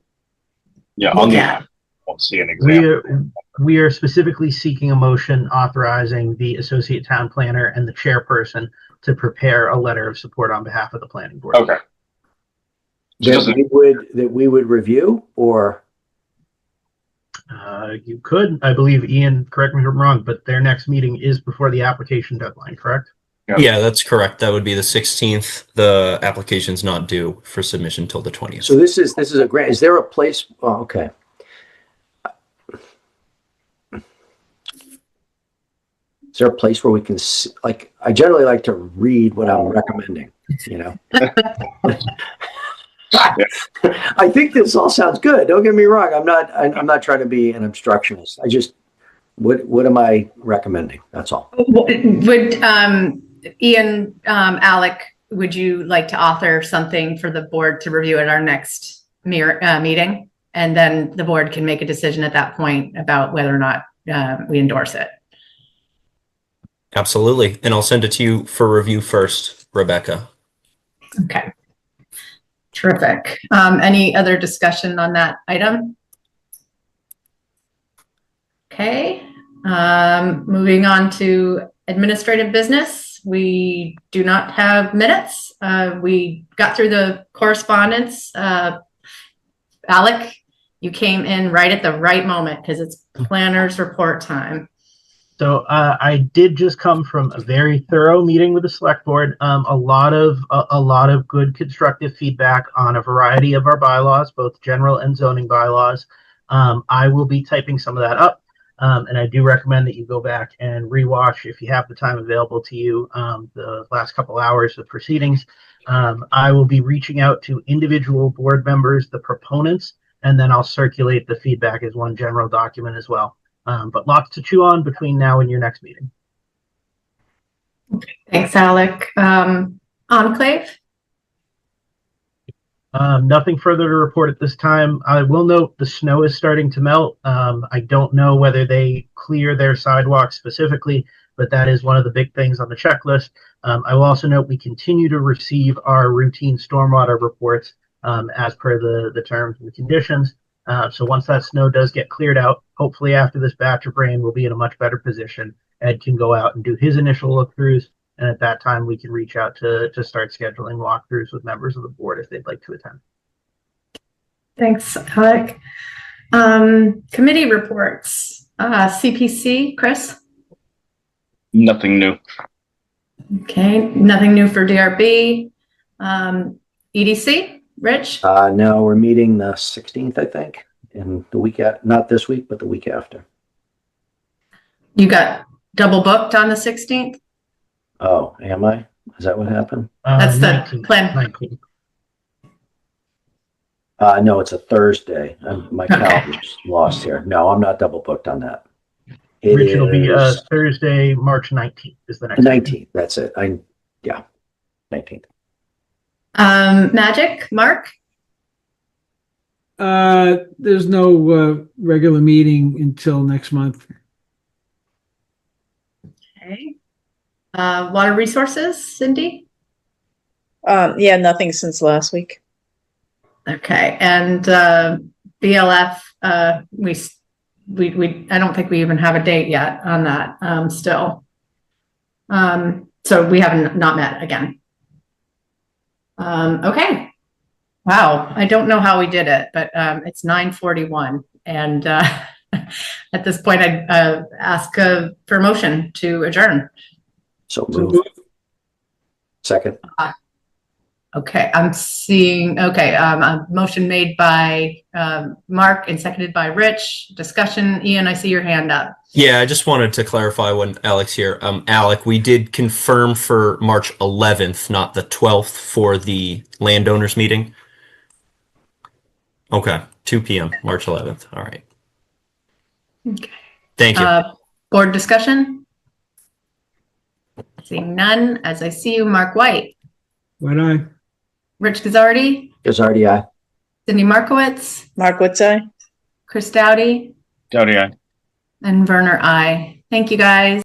Yeah, on the app. I'll see an example. We are specifically seeking a motion authorizing the associate town planner and the chairperson to prepare a letter of support on behalf of the planning board. Okay. That we would review, or you could, I believe, Ian, correct me if I'm wrong, but their next meeting is before the application deadline, correct? Yeah, that's correct. That would be the 16th. The application's not due for submission till the 20th. So this is a grant. Is there a place? Oh, okay. Is there a place where we can I generally like to read what I'm recommending, you know? I think this all sounds good. Don't get me wrong. I'm not trying to be an obstructionist. I just, what am I recommending? That's all. Would Ian, Alec, would you like to author something for the board to review at our next meeting? And then the board can make a decision at that point about whether or not we endorse it. Absolutely. And I'll send it to you for review first, Rebecca. Okay. Terrific. Any other discussion on that item? Okay. Moving on to administrative business. We do not have minutes. We got through the correspondence. Alec, you came in right at the right moment because it's planner's report time. So I did just come from a very thorough meeting with the select board. A lot of good constructive feedback on a variety of our bylaws, both general and zoning bylaws. I will be typing some of that up. And I do recommend that you go back and rewatch, if you have the time available to you, the last couple hours of proceedings. I will be reaching out to individual board members, the proponents, and then I'll circulate the feedback as one general document as well. But lots to chew on between now and your next meeting. Thanks, Alec. Enclave? Nothing further to report at this time. I will note the snow is starting to melt. I don't know whether they clear their sidewalks specifically, but that is one of the big things on the checklist. I will also note we continue to receive our routine stormwater reports as per the terms and conditions. So once that snow does get cleared out, hopefully after this batch of rain, we'll be in a much better position. Ed can go out and do his initial look-throughs. And at that time, we can reach out to start scheduling walkthroughs with members of the board if they'd like to attend. Thanks, Alec. Committee reports. CPC, Chris? Nothing new. Okay, nothing new for DRB. EDC, Rich? No, we're meeting the 16th, I think, and the week not this week, but the week after. You got double booked on the 16th? Oh, am I? Is that what happened? That's the 19th, plan. 19th. No, it's a Thursday. My Okay. calendar's lost here. No, I'm not double booked on that. It Rich, it'll be is Thursday, March 19th is the next the meeting. 19th. That's it. 19th. Magic, Mark? There's no regular meeting until next month. Okay. Water resources, Cindy? Yeah, nothing since last week. Okay, and BLF, we I don't think we even have a date yet on that still. So we haven't not met again. Okay. Wow, I don't know how we did it, but it's 9:41, and at this point, I'd ask for a motion to adjourn. So move. Second. Okay, I'm seeing, okay, a motion made by Mark and seconded by Rich. Discussion, Ian, I see your hand up. Yeah, I just wanted to clarify when Alex here. Alec, we did confirm for March 11th, not the 12th for the landowners meeting. Okay, 2 p.m., March 11th. All right. Okay. Thank you. Board discussion? Seeing none, as I see you, Mark White. Why not? Rich Gazzardi, Gazzardi, aye. Cindy Markowitz, Mark Woodside? Chris Dowdy, Dowdy, aye. and Werner I. Thank you, guys.